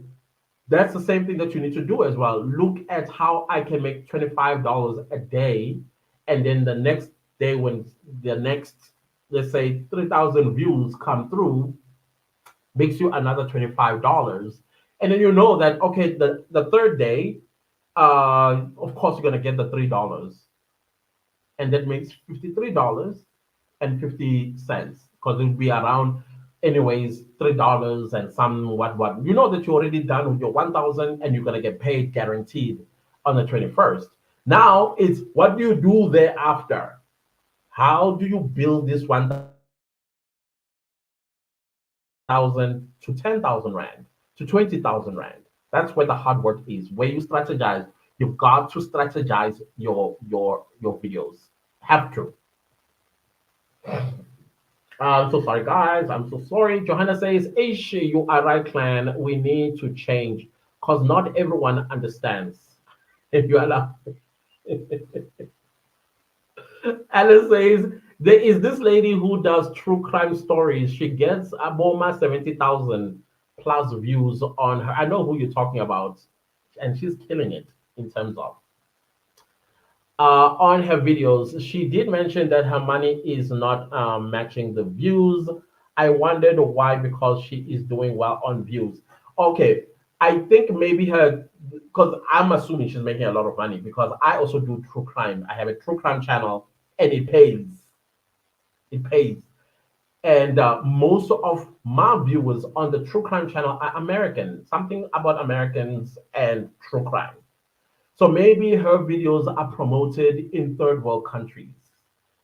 that's the same thing that you need to do as well. Look at how I can make $25 a day. And then the next day, when the next, let's say, 3,000 views come through, makes you another $25. And then you know that, okay, the third day, of course, you're going to get the $3. And that makes $53.50 because it'll be around, anyways, $3 and some what. You know that you're already done with your 1,000 and you're going to get paid guaranteed on the 21st. Now it's what do you do thereafter? How do you build this 1,000 to 10,000 Rand to 20,000 Rand? That's where the hard work is, where you strategize. You've got to strategize your videos. Have to. I'm so sorry, guys. I'm so sorry. Johanna says, Ish, you are right, clan. We need to change because not everyone understands. If you allow. Alice says, there is this lady who does true crime stories. She gets about 70,000 plus views on her. I know who you're talking about, and she's killing it in terms of on her videos. She did mention that her money is not matching the views. I wondered why, because she is doing well on views. Okay, I think maybe her, because I'm assuming she's making a lot of money because I also do true crime. I have a true crime channel and it pays. It pays. And most of my viewers on the true crime channel are American, something about Americans and true crime. So maybe her videos are promoted in third world countries.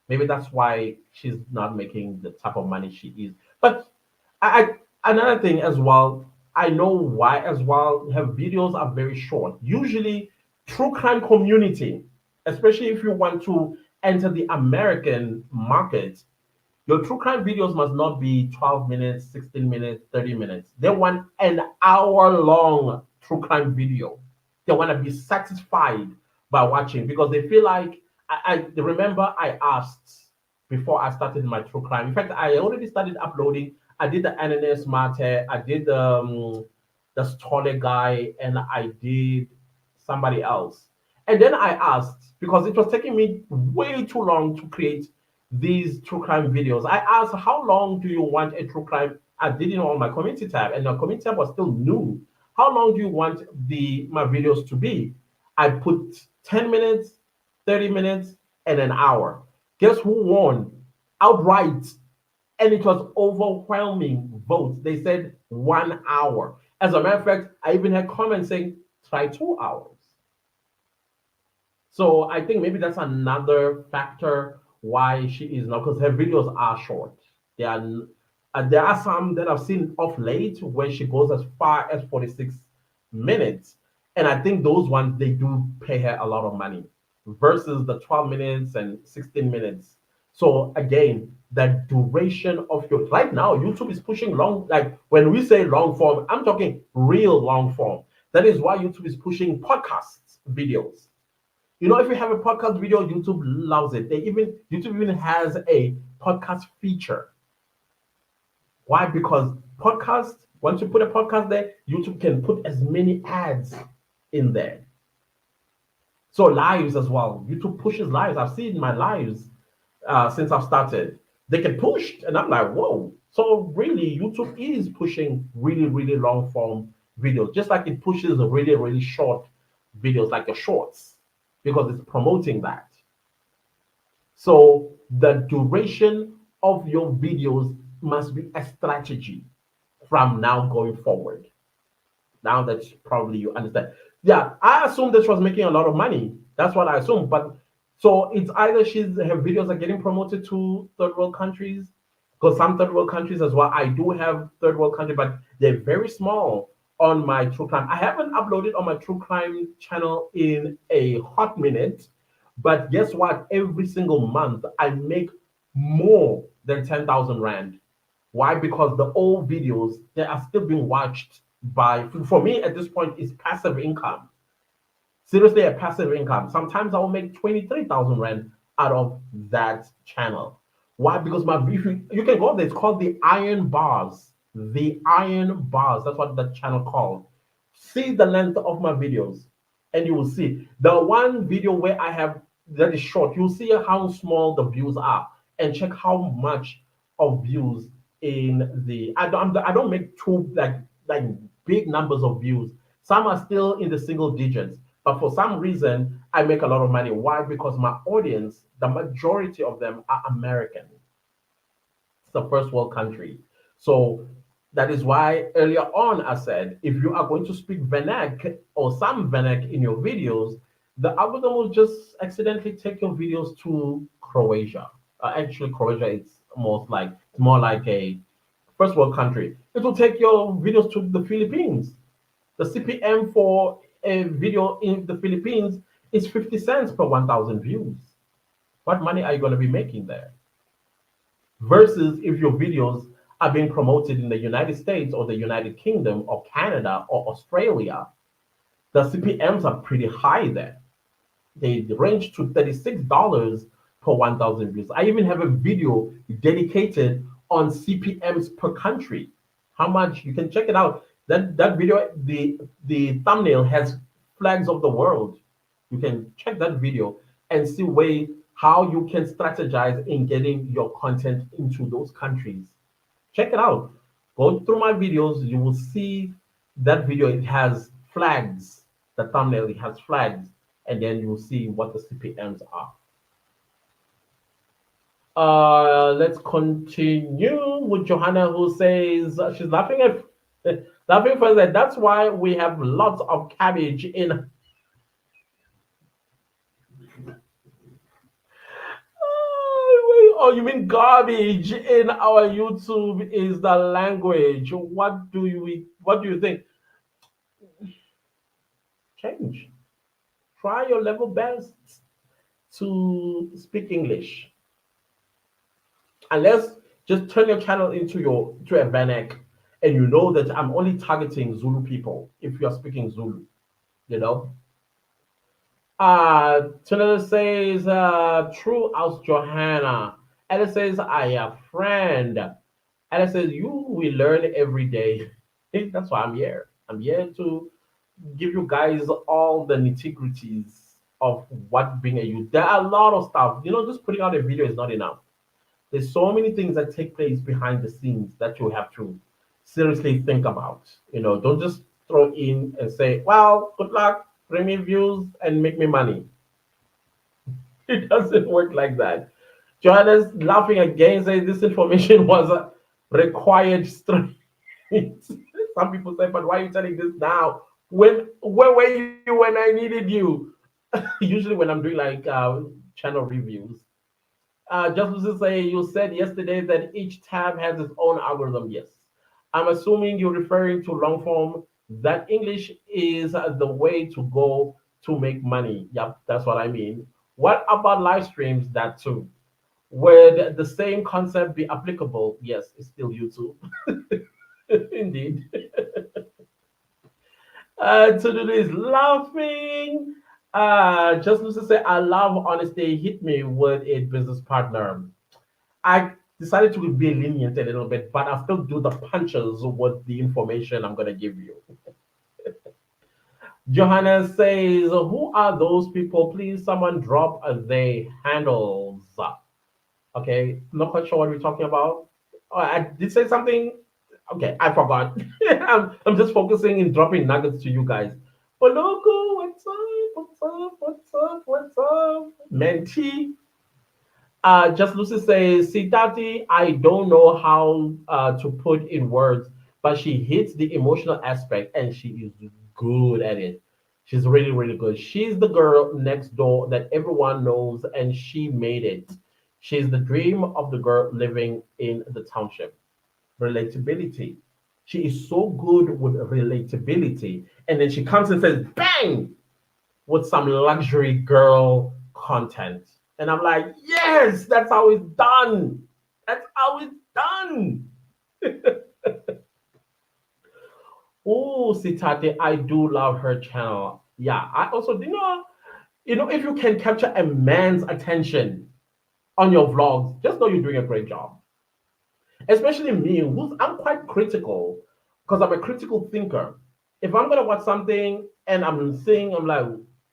Maybe that's why she's not making the type of money she is. But another thing as well, I know why as well. Her videos are very short. Usually, true crime community, especially if you want to enter the American market, your true crime videos must not be 12 minutes, 16 minutes, 30 minutes. They want an hour long true crime video. They want to be satisfied by watching because they feel like I remember I asked before I started my true crime. In fact, I already started uploading. I did the Ananas Mate, I did the Stolle guy, and I did somebody else. And then I asked, because it was taking me way too long to create these true crime videos. I asked, how long do you want a true crime I did it on my community tab, and the community tab was still new. How long do you want my videos to be? I put 10 minutes, 30 minutes, and an hour. Guess who won? Outright. And it was overwhelming votes. They said 1 hour. As a matter of fact, I even had comments saying, try 2 hours. So I think maybe that's another factor why she is now, because her videos are short. They are, there are some that I've seen off late where she goes as far as 46 minutes. And I think those ones, they do pay her a lot of money versus the 12 minutes and 16 minutes. So again, the duration of your, right now, YouTube is pushing long, like when we say long form, I'm talking real long form. That is why YouTube is pushing podcasts videos. You know, if you have a podcast video, YouTube loves it. YouTube even has a podcast feature. Why? Because podcast, once you put a podcast there, YouTube can put as many ads in there. So lives as well. YouTube pushes lives. I've seen my lives since I've started. They get pushed, and I'm like, whoa. So really, YouTube is pushing really, really long form videos, just like it pushes a really, really short videos, like your shorts, because it's promoting that. So the duration of your videos must be a strategy from now going forward. Now that probably you understand. Yeah, I assume that she was making a lot of money. That's what I assume. But so it's either her videos are getting promoted to third world countries, because some third world countries as well. I do have third world country, but they're very small on my true crime. I haven't uploaded on my true crime channel in a hot minute, but guess what? Every single month I make more than 10,000 rand. Why? Because the old videos, they are still being watched by, for me at this point, is passive income. Seriously, a passive income. Sometimes I will make 23,000 rand out of that channel. Why? Because you can go there, it's called the Iron Bars. The Iron Bars, that's what that channel called. See the length of my videos, and you will see the one video where I have that is short. You'll see how small the views are, and check how much of views in the. I don't make too like big numbers of views. Some are still in the single digits, but for some reason I make a lot of money. Why? Because my audience, the majority of them are American. It's the first world country. So that is why earlier on I said, if you are going to speak Venek or some Venek in your videos, the algorithm will just accidentally take your videos to Croatia. Actually, Croatia is more like a first world country. It will take your videos to the Philippines. The CPM for a video in the Philippines is 50 cents per 1,000 views. What money are you going to be making there? Versus if your videos are being promoted in the United States or the United Kingdom or Canada or Australia, the CPMs are pretty high there. They range to $36 per 1,000 views. I even have a video dedicated on CPMs per country. How much? You can check it out. That video, the thumbnail has flags of the world. You can check that video and see how you can strategize in getting your content into those countries. Check it out. Go through my videos. You will see that video. It has flags. The thumbnail, it has flags, and then you will see what the CPMs are. Let's continue with Johanna, who says she's laughing laughing for that. That's why we have lots of cabbage in. Oh, you mean garbage in our YouTube is the language? What do you think? Change. Try your level best to speak English. Unless just turn your channel to a Vanek, and you know that I'm only targeting Zulu people if you're speaking Zulu, you know. Tuna says, true aus Johanna. Ella says, I am friend. Ella says, you will learn every day. That's why I'm here. I'm here to give you guys all the nitty-gritties of what being a youth. There are a lot of stuff. You know, just putting out a video is not enough. There's so many things that take place behind the scenes that you have to seriously think about. Don't just throw in and say, well, good luck, bring me views and make me money. It doesn't work like that. Johanna's laughing again, saying this information was required straight. Some people say, but why are you telling this now? Where were you when I needed you? Usually when I'm doing like channel reviews. Just to say, you said yesterday that each tab has its own algorithm. Yes. I'm assuming you're referring to long form, that English is the way to go to make money. Yep, that's what I mean. What about live streams? That too. Would the same concept be applicable? Yes, it's still YouTube. Indeed. Today is laughing. Just to say, I love honesty. Hit me with a business partner. I decided to be lenient a little bit, but I still do the punches with the information I'm gonna give you. Johanna says, "Who are those people? Please, someone drop their handles." Okay, I'm not quite sure what we're talking about. Oh, I did say something. Okay, I forgot. I'm just focusing in dropping nuggets to you guys. Oloko, what's up? What's up? What's up? What's up? Menti. Just Lucy says, see, Tati, I don't know how to put in words, but she hits the emotional aspect and she is good at it. She's really, really good. She's the girl next door that everyone knows, and she made it. She's the dream of the girl living in the township. Relatability. She is so good with relatability. And then she comes and says, bang, with some luxury girl content. And I'm like, yes, that's how it's done. That's how it's done. Oh, Sitate, I do love her channel. Yeah, I also, if you can capture a man's attention on your vlogs, just know you're doing a great job. Especially me, who's I'm quite critical because I'm a critical thinker. If I'm gonna watch something and I'm seeing, I'm like,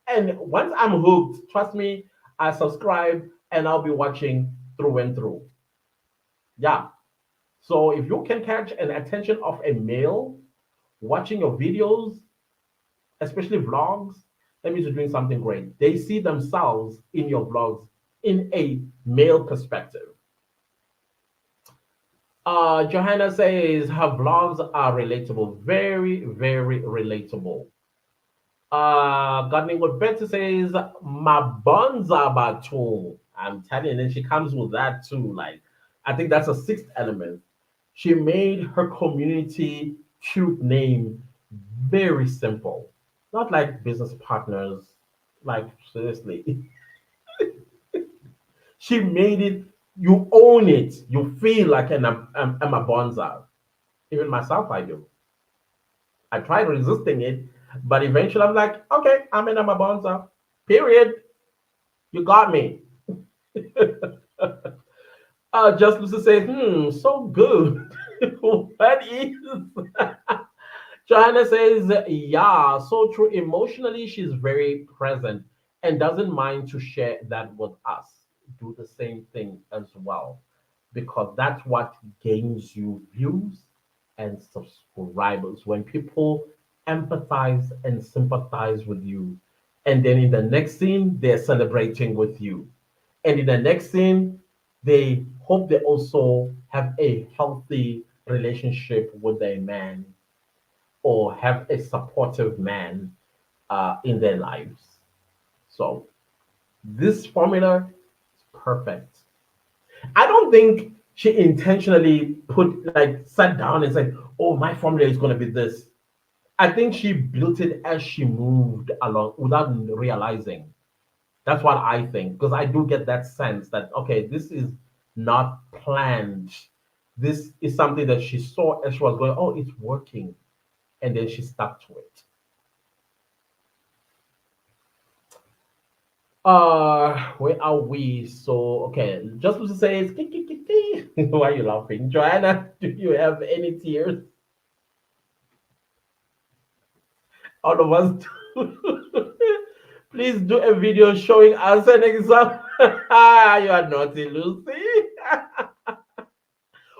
and once I'm hooked, trust me, I subscribe and I'll be watching through and through. Yeah. So if you can catch an attention of a male watching your videos, especially vlogs, that means you're doing something great. They see themselves in your vlogs in a male perspective. Johanna says her vlogs are relatable, very, very relatable. Gardening with Betty says Mabonza Batu. I'm telling you, and then she comes with that too. Like, I think that's a sixth element. She made her community cute name very simple, not like business partners. Like, seriously, she made it. You own it. You feel like an Amabonza. Even myself, I do. I tried resisting it, but eventually I'm like, okay, I'm in Amabonza. Period. You got me. Just Lucy says, so good. What is? Johanna says, yeah, so true. Emotionally, she's very present and doesn't mind to share that with us. Do the same thing as well, because that's what gains you views and subscribers. When people empathize and sympathize with you, and then in the next scene, they're celebrating with you. And in the next scene, they hope they also have a healthy relationship with their man or have a supportive man in their lives. So this formula is perfect. I don't think she intentionally put like sat down and said, "Oh, my formula is going to be this." I think she built it as she moved along without realizing. That's what I think because I do get that sense that okay, this is not planned. This is something that she saw as she was going. Oh, it's working, and then she stuck to it. Where are we? So okay, just to say, why are you laughing, Joanna? Do you have any tears? All of us do. Please do a video showing us an example. You are naughty, Lucy.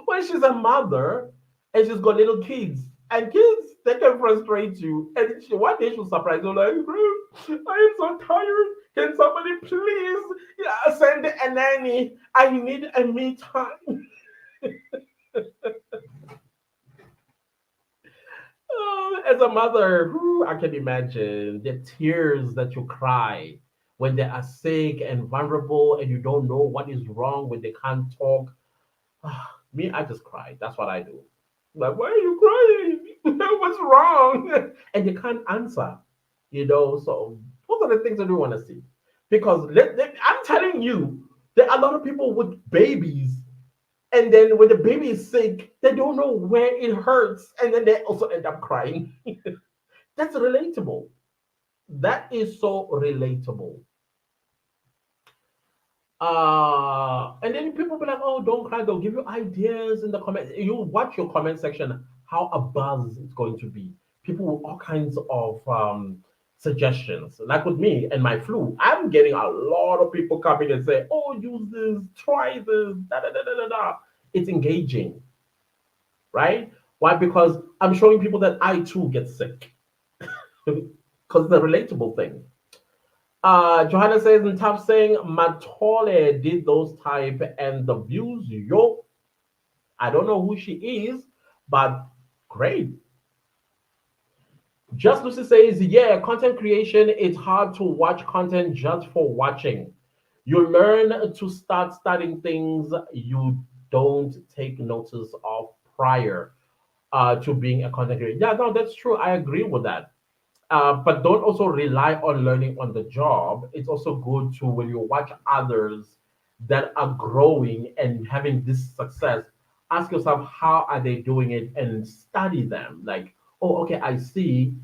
Well, she's a mother. and she's got little kids. And kids, they can frustrate you. And one day she'll surprise you, like, I am so tired. Can somebody please send a nanny? I need a me time. As a mother, I can imagine the tears that you cry when they are sick and vulnerable and you don't know what is wrong when they can't talk. Me, I just cry. That's what I do. Like, why are you crying? What's wrong? And you can't answer, So, those are the things that we want to see. Because I'm telling you, there are a lot of people with babies, and then when the baby is sick, they don't know where it hurts, and then they also end up crying. That's relatable. That is so relatable. And then people be like, "Oh, don't cry." They'll give you ideas in the comments. You watch your comment section, how a buzz it's going to be. People with all kinds of suggestions. Like with me and my flu, I'm getting a lot of people coming and say, "Oh, use this, try this, da da da da da da." It's engaging, right? Why? Because I'm showing people that I too get sick, because it's a relatable thing. Johanna says in top saying Matole did those type and the views, yo. I don't know who she is, but great. Just Lucy says, yeah, content creation, it's hard to watch content just for watching. You learn to start studying things you don't take notice of prior to being a content creator. Yeah, no, that's true. I agree with that. But don't also rely on learning on the job. It's also good to when you watch others that are growing and having this success, ask yourself how are they doing it and study them. Like, oh, okay, I see.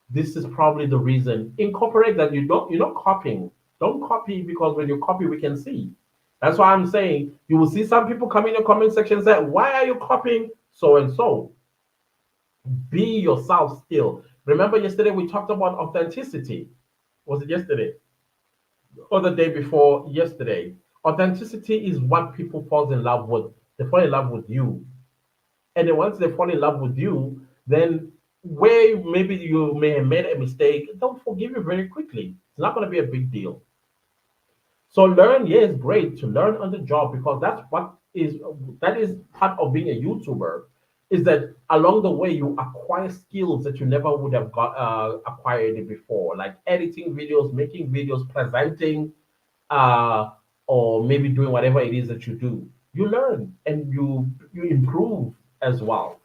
This is probably the reason. Incorporate that you're not copying. Don't copy because when you copy, we can see. That's why I'm saying you will see some people come in the comment section and say, why are you copying so and so? Be yourself still. Remember yesterday we talked about authenticity. Was it yesterday or the day before yesterday? Authenticity is what people fall in love with. They fall in love with you. And then once they fall in love with you, then where maybe you may have made a mistake, they'll forgive you very quickly. It's not going to be a big deal. So learn, yeah, it's great to learn on the job because that is part of being a YouTuber. Is that along the way you acquire skills that you never would have got acquired it before, like editing videos, making videos, presenting, uh, or maybe doing whatever it is that you do. You learn and you improve as well.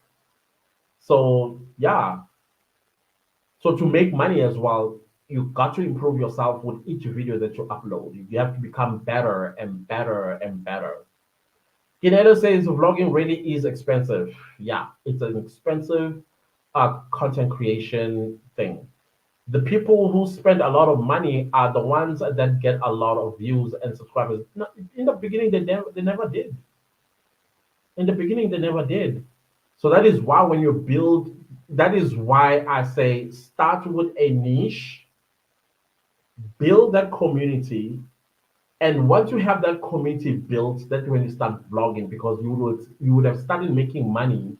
So yeah, so to make money as well, you got to improve yourself with each video that you upload. You have to become better and better and better. Kineto says vlogging really is expensive. Yeah, it's an expensive content creation thing. The people who spend a lot of money are the ones that get a lot of views and subscribers. No, in the beginning, they never did. In the beginning, they never did. So that is why when you build, that is why I say start with a niche, build that community, and once you have that community built, that's when you start vlogging because you would have started making money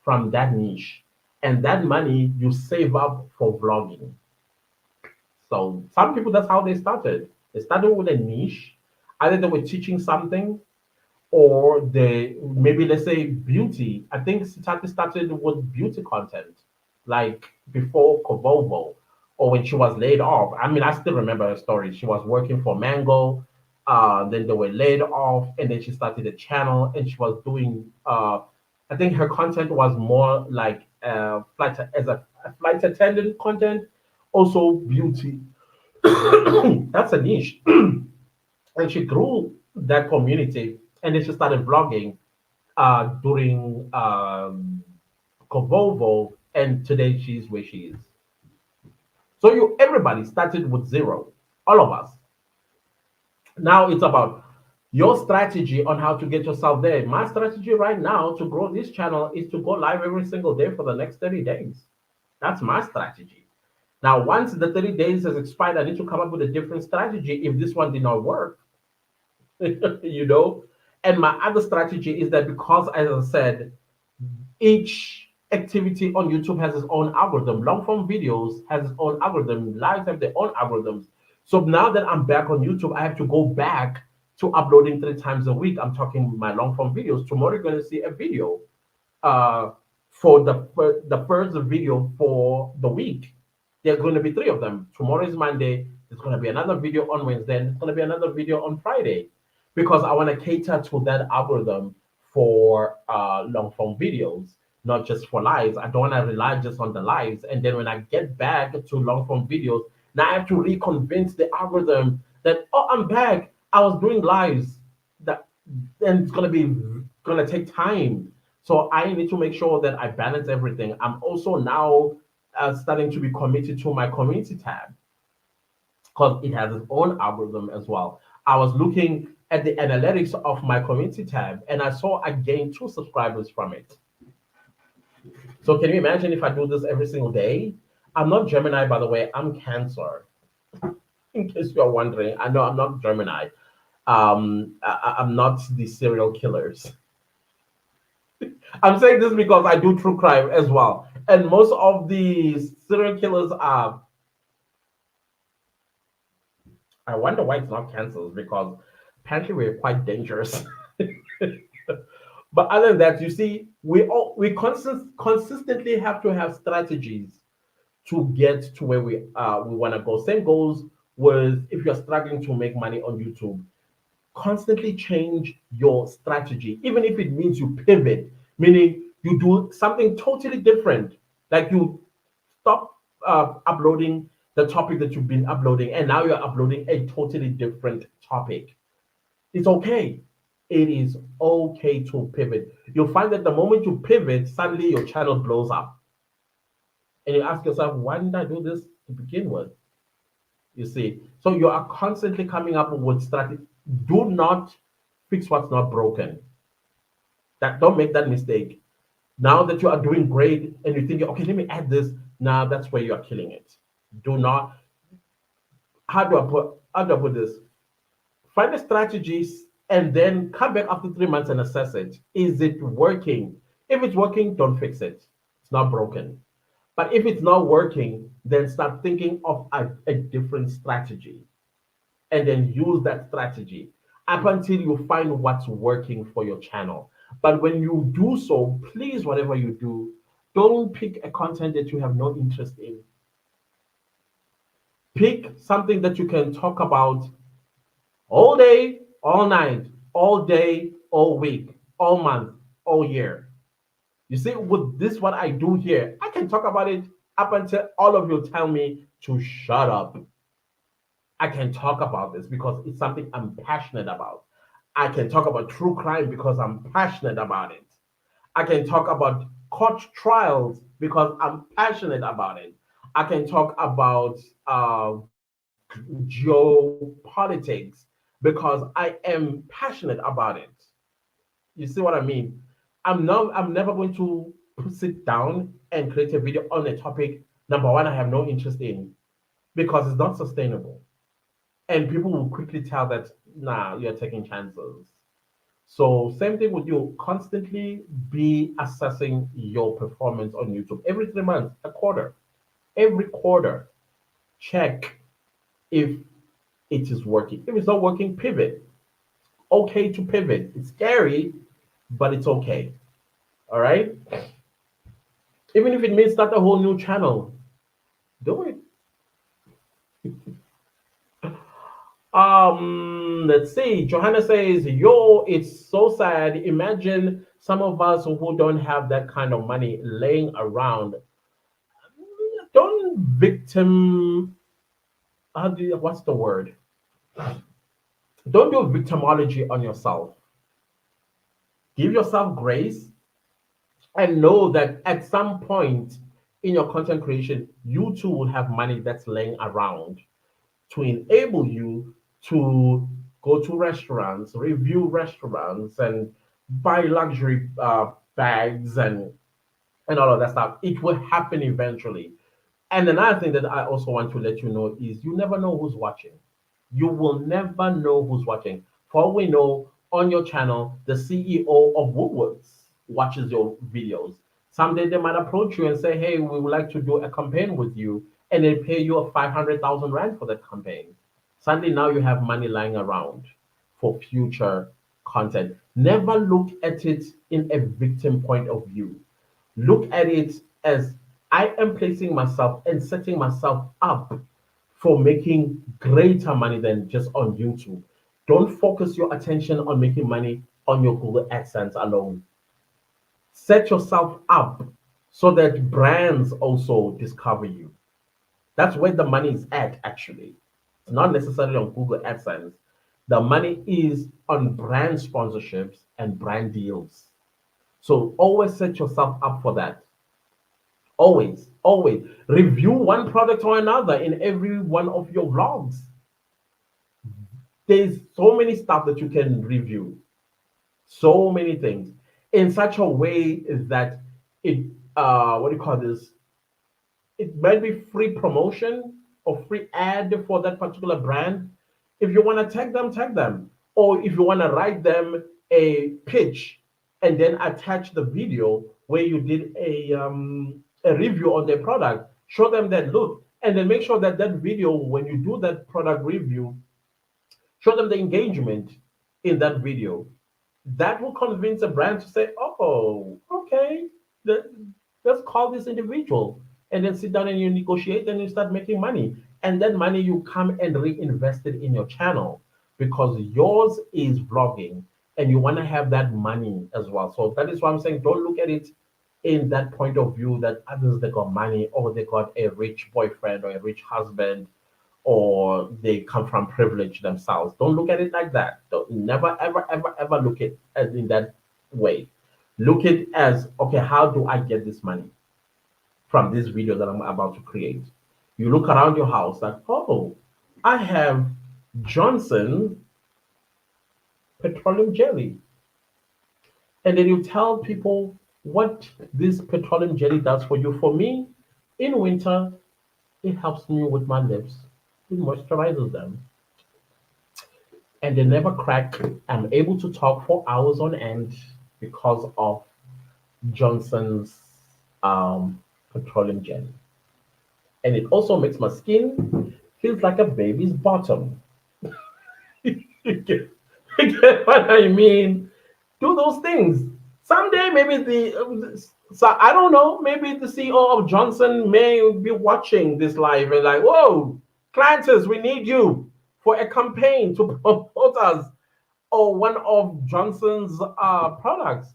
from that niche, and that money you save up for vlogging. So some people that's how they started. They started with a niche, either they were teaching something or they maybe let's say beauty. I think Sitati started with beauty content, like before Kovovo, or when she was laid off. I mean, I still remember her story. She was working for Mango, then they were laid off, and then she started a channel, and she was doing. I think her content was more like a flight attendant content, also beauty. That's a niche, and she grew that community, and then she started vlogging during Kovovo, and today she's where she is. So you everybody started with zero, all of us. Now it's about your strategy on how to get yourself there. My strategy right now to grow this channel is to go live every single day for the next 30 days. That's my strategy. Now, once the 30 days has expired, I need to come up with a different strategy if this one did not work. you know. And my other strategy is that because, as I said, Each activity on YouTube has its own algorithm. Long form videos has its own algorithm. Lives have their own algorithms. So now that I'm back on YouTube, I have to go back to uploading 3 times a week. I'm talking my long form videos. Tomorrow you're going to see a video uh, for the first video for the week. There are going to be 3 of them. Tomorrow is Monday. There's going to be another video on Wednesday, and there's going to be another video on Friday, because I want to cater to that algorithm for long form videos, not just for lives. I don't want to rely just on the lives. And then when I get back to long form videos, now I have to reconvince the algorithm that, oh, I'm back. I was doing lives. That then it's gonna take time. So I need to make sure that I balance everything. I'm also now starting to be committed to my community tab, because it has its own algorithm as well. I was looking at the analytics of my community tab, and I saw I gained 2 subscribers from it. So can you imagine if I do this every single day? I'm not Gemini, by the way. I'm Cancer. In case you're wondering, I know I'm not Gemini. I'm not the serial killers. I'm saying this because I do true crime as well, and most of the serial killers are. I wonder why it's not cancers, because apparently we're quite dangerous. But other than that, you see, consistently have to have strategies to get to where we want to go. Same goes with if you're struggling to make money on YouTube. Constantly change your strategy, even if it means you pivot, meaning you do something totally different. Like you stop uploading the topic that you've been uploading, and now you're uploading a totally different topic. It's okay. It is okay to pivot. You'll find that the moment you pivot, suddenly your channel blows up. And you ask yourself, why didn't I do this to begin with? You see, so you are constantly coming up with strategy. Do not fix what's not broken. That don't make that mistake. Now that you are doing great and you think, okay, let me add this. Now that's where you are killing it. Do not. How do I put this? Find the strategies and then come back after 3 months and assess it. Is it working? If it's working, don't fix it. It's not broken. But if it's not working, then start thinking of a different strategy, and then use that strategy up until you find what's working for your channel. But when you do so, please, whatever you do, don't pick a content that you have no interest in. Pick something that you can talk about all day, all night, all day, all week, all month, all year. You see, with this, what I do here, I can talk about it up until all of you tell me to shut up. I can talk about this because it's something I'm passionate about. I can talk about true crime because I'm passionate about it. I can talk about court trials because I'm passionate about it. I can talk about geopolitics because I am passionate about it. You see what I mean? I'm never going to sit down and create a video on a topic, number one, I have no interest in, because it's not sustainable. And people will quickly tell that, nah, you're taking chances. So same thing with you. Constantly be assessing your performance on YouTube every 3 months, a quarter. Every quarter, check if it is working. If it's not working, pivot. Okay to pivot. It's scary, but it's okay. All right. Even if it means start a whole new channel, do it. Let's see. Johanna says, "Yo, it's so sad. Imagine some of us who don't have that kind of money laying around. Don't victim. What's the word? Don't do victimology on yourself. Give yourself grace and know that at some point in your content creation, you too will have money that's laying around to enable you to go to restaurants, review restaurants, and buy luxury bags and all of that stuff. It will happen eventually. And another thing that I also want to let you know is you never know who's watching. You will never know who's watching. For all we know, on your channel, the CEO of Woolworths watches your videos. Someday they might approach you and say, "Hey, we would like to do a campaign with you," and they pay you a 500,000 rand for that campaign. Suddenly, now you have money lying around for future content. Never look at it in a victim point of view. Look at it as I am placing myself and setting myself up for making greater money than just on YouTube. Don't focus your attention on making money on your Google AdSense alone. Set yourself up so that brands also discover you. That's where the money is at, actually. It's not necessarily on Google AdSense. The money is on brand sponsorships and brand deals. So always set yourself up for that. Always, always. Review one product or another in every one of your vlogs. There's so many stuff that you can review, so many things in such a way that it, what do you call this? It might be free promotion or free ad for that particular brand. If you want to tag them, tag them. Or if you want to write them a pitch and then attach the video where you did a review on their product, show them that look, and then make sure that that video, when you do that product review, show them the engagement in that video. That will convince a brand to say, "Oh, okay, let's call this individual," and then sit down and you negotiate and you start making money. And that money you come and reinvest it in your channel because yours is vlogging and you want to have that money as well. So that is why I'm saying don't look at it in that point of view that others they got money or they got a rich boyfriend or a rich husband or they come from privilege themselves. Don't look at it like that. Don't never ever ever ever look at it in that way. Look at it as okay, how do I get this money from this video that I'm about to create? You look around your house like, oh, I have Johnson petroleum jelly. And then you tell people what this petroleum jelly does for you. For me, in winter, it helps me with my lips. It moisturizes them. And they never crack. I'm able to talk for hours on end because of Johnson's petroleum jelly. And it also makes my skin feels like a baby's bottom. you, get, you get what I mean? Do those things. Someday, maybe so I don't know, maybe the CEO of Johnson may be watching this live and like, whoa, clients, we need you for a campaign to promote us or one of Johnson's products.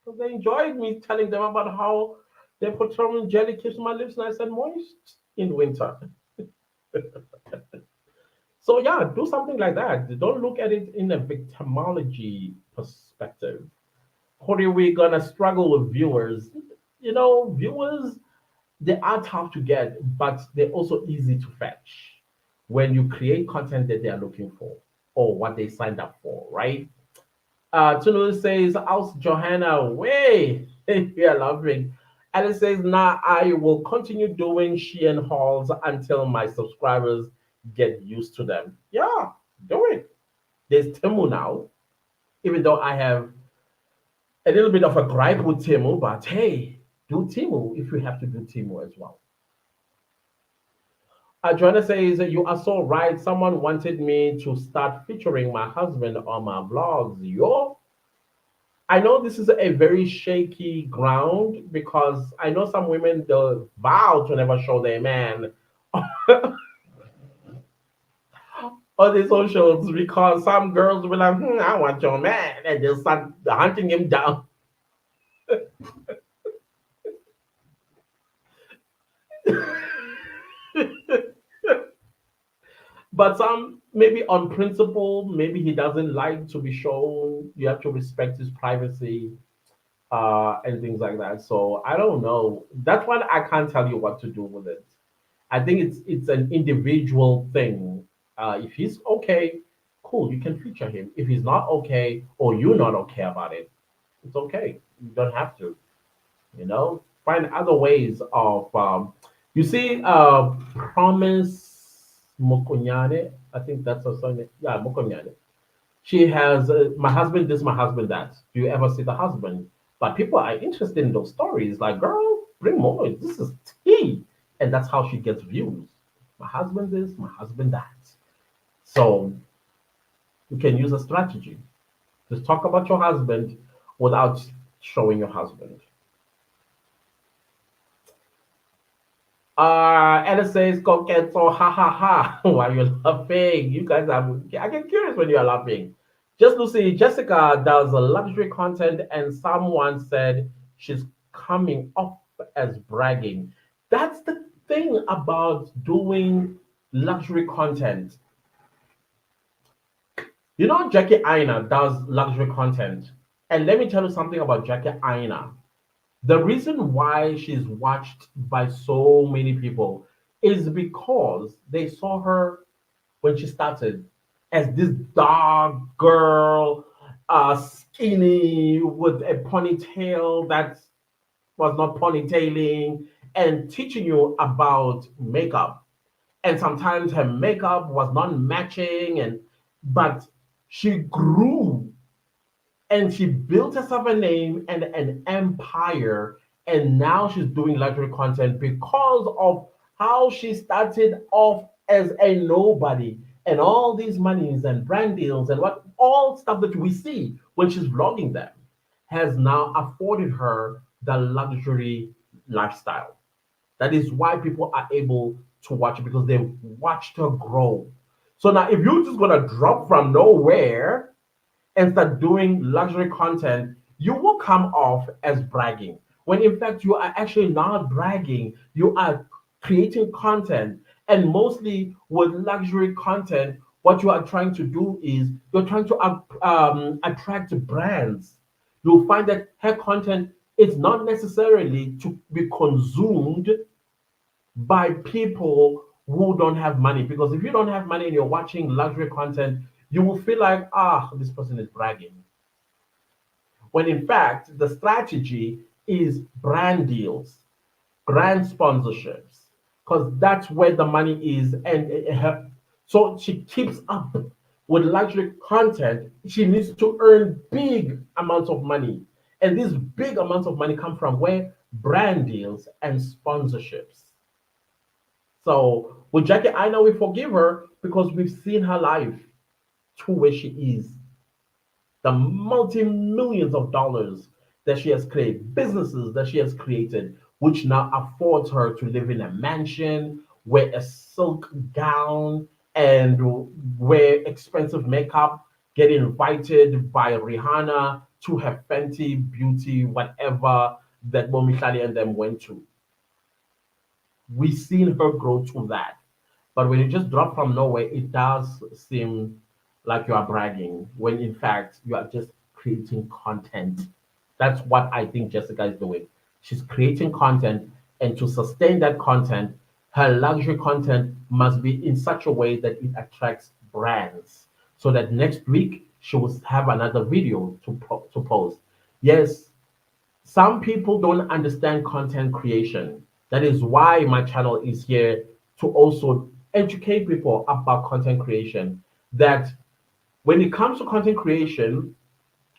So they enjoyed me telling them about how their petroleum jelly keeps my lips nice and moist in winter. So yeah, do something like that. Don't look at it in a victimology perspective. How are we gonna struggle with viewers? You know, viewers they are tough to get, but they're also easy to fetch when you create content that they are looking for or what they signed up for, right? Tunu says, "Aus Johanna, way we are laughing." And it says, "Now I will continue doing Shein hauls until my subscribers get used to them." Yeah, do it. There's Timu now, even though I have a little bit of a gripe with Timu, but hey, do Timu if you have to do Timu as well. Joanna says, "You are so right. Someone wanted me to start featuring my husband on my vlogs. Yo, I know this is a very shaky ground because I know some women they vow to never show their man on their socials because some girls will be like, I want your man, and they'll start hunting him down. But some maybe on principle, maybe he doesn't like to be shown. You have to respect his privacy and things like that. So I don't know. That's why I can't tell you what to do with it. I think it's an individual thing. If he's okay, cool, you can feature him. If he's not okay or you're not okay about it, it's okay. You don't have to. Find other ways of. You see, Promise Mokonyane. I think that's her surname. Yeah, Mokonyane. She has my husband this, my husband that. Do you ever see the husband? But people are interested in those stories. Like, girl, bring more. This is tea. And that's how she gets views. My husband this, my husband that. So you can use a strategy. Just talk about your husband without showing your husband. And it says coquette, so ha ha ha. Why are you laughing? You guys are, I get curious when you are laughing. Just Lucy, Jessica does a luxury content, and someone said she's coming off as bragging. That's the thing about doing luxury content. You know, Jackie Aina does luxury content. And let me tell you something about Jackie Aina. The reason why she's watched by so many people is because they saw her when she started as this dark girl, skinny with a ponytail that was not ponytailing, and teaching you about makeup. And sometimes her makeup was not matching, and but she grew and she built herself a name and an empire, and now she's doing luxury content because of how she started off as a nobody, and all these monies and brand deals and what all stuff that we see when she's vlogging them has now afforded her the luxury lifestyle. That is why people are able to watch it, because they've watched her grow. So now if you're just gonna drop from nowhere and start doing luxury content, you will come off as bragging. When in fact, you are actually not bragging, you are creating content. And mostly with luxury content, what you are trying to do is you're trying to attract brands. You'll find that her content is not necessarily to be consumed by people who don't have money. Because if you don't have money and you're watching luxury content, you will feel like, this person is bragging. When in fact, the strategy is brand deals, brand sponsorships, because that's where the money is. And so she keeps up with luxury content. She needs to earn big amounts of money. And these big amounts of money come from where? Brand deals and sponsorships. So with Jackie, I know we forgive her because we've seen her life to where she is, the multi millions of dollars that she has created, businesses that she has created, which now affords her to live in a mansion, wear a silk gown, and wear expensive makeup, get invited by Rihanna to her Fenty Beauty, whatever that Mommy Shadi and them went to. We've seen her grow to that. But when you just drop from nowhere, it does seem like you are bragging, when in fact you are just creating content. That's what I think Jessica is doing. She's creating content, and to sustain that content, her luxury content must be in such a way that it attracts brands, so that next week she will have another video to post. Yes, some people don't understand content creation. That is why my channel is here, to also educate people about content creation. That when it comes to content creation,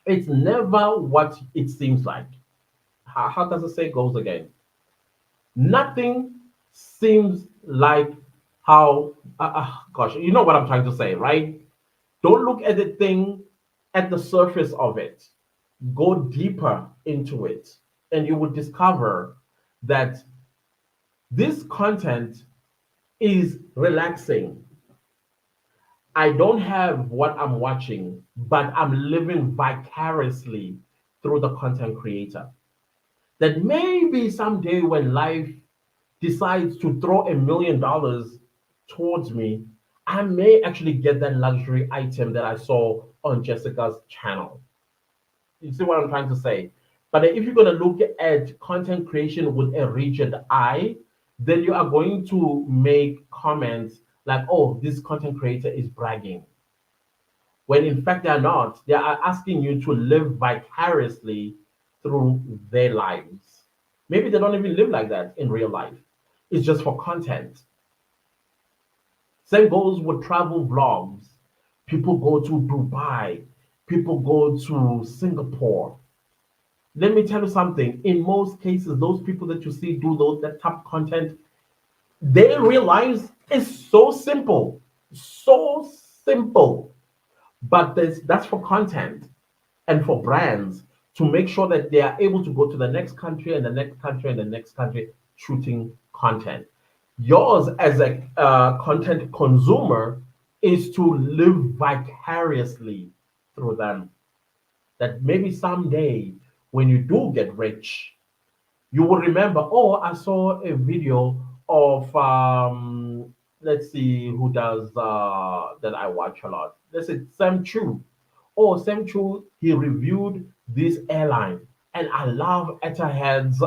it's never what it seems like. How does it say goes again? Nothing seems like how, gosh, you know what I'm trying to say, right? Don't look at the thing at the surface of it. Go deeper into it, and you will discover that this content is relaxing. I don't have what I'm watching, but I'm living vicariously through the content creator. That maybe someday when life decides to throw $1 million towards me, I may actually get that luxury item that I saw on Jessica's channel. You see what I'm trying to say? But if you're going to look at content creation with a rigid eye, then you are going to make comments like, oh, this content creator is bragging. When in fact they are not. They are asking you to live vicariously through their lives. Maybe they don't even live like that in real life. It's just for content. Same goes with travel vlogs. People go to Dubai, people go to Singapore, Let me tell you something. In most cases, those people that you see do that type of content, they realize it's so simple, so simple. But that's for content and for brands to make sure that they are able to go to the next country and the next country and the next country shooting content. Yours as a content consumer is to live vicariously through them. That maybe someday when you do get rich, you will remember, oh, I saw a video of let's see who does that I watch a lot. Let's say Sam Chu. Oh, Sam Chu, he reviewed this airline, and I love Etihad's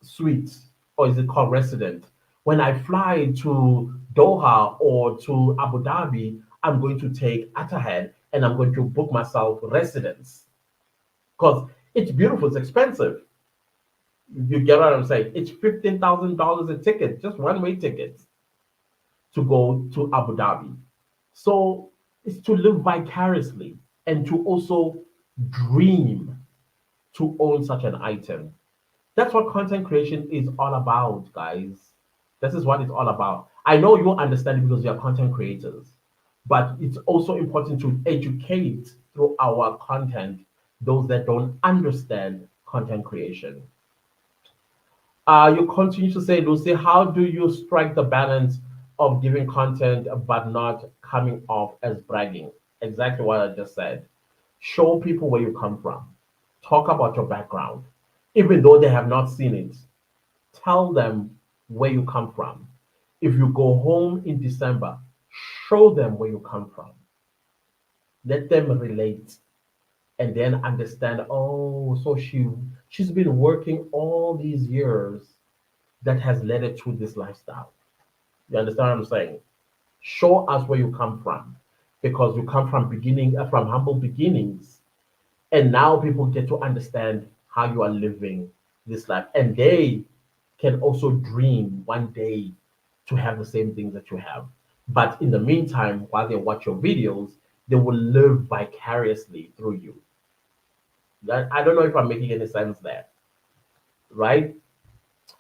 suite, or is it called resident? When I fly to Doha or to Abu Dhabi, I'm going to take Etihad and I'm going to book myself residence because it's beautiful, it's expensive. You get what I'm saying? It's $15,000 a ticket, just one way ticket to go to Abu Dhabi. So it's to live vicariously and to also dream to own such an item. That's what content creation is all about, guys. This is what it's all about. I know you understand it because you're content creators, but it's also important to educate through our content those that don't understand content creation. You continue to say, Lucy, how do you strike the balance of giving content but not coming off as bragging? Exactly what I just said. Show people where you come from. Talk about your background. Even though they have not seen it, tell them where you come from. If you go home in December, show them where you come from. Let them relate and then understand, oh, so she's been working all these years that has led her to this lifestyle. You understand what I'm saying? Show us where you come from, because you come from from humble beginnings, and now people get to understand how you are living this life, and they can also dream one day to have the same things that you have. But in the meantime, while they watch your videos, they will live vicariously through you. I don't know if I'm making any sense there, right?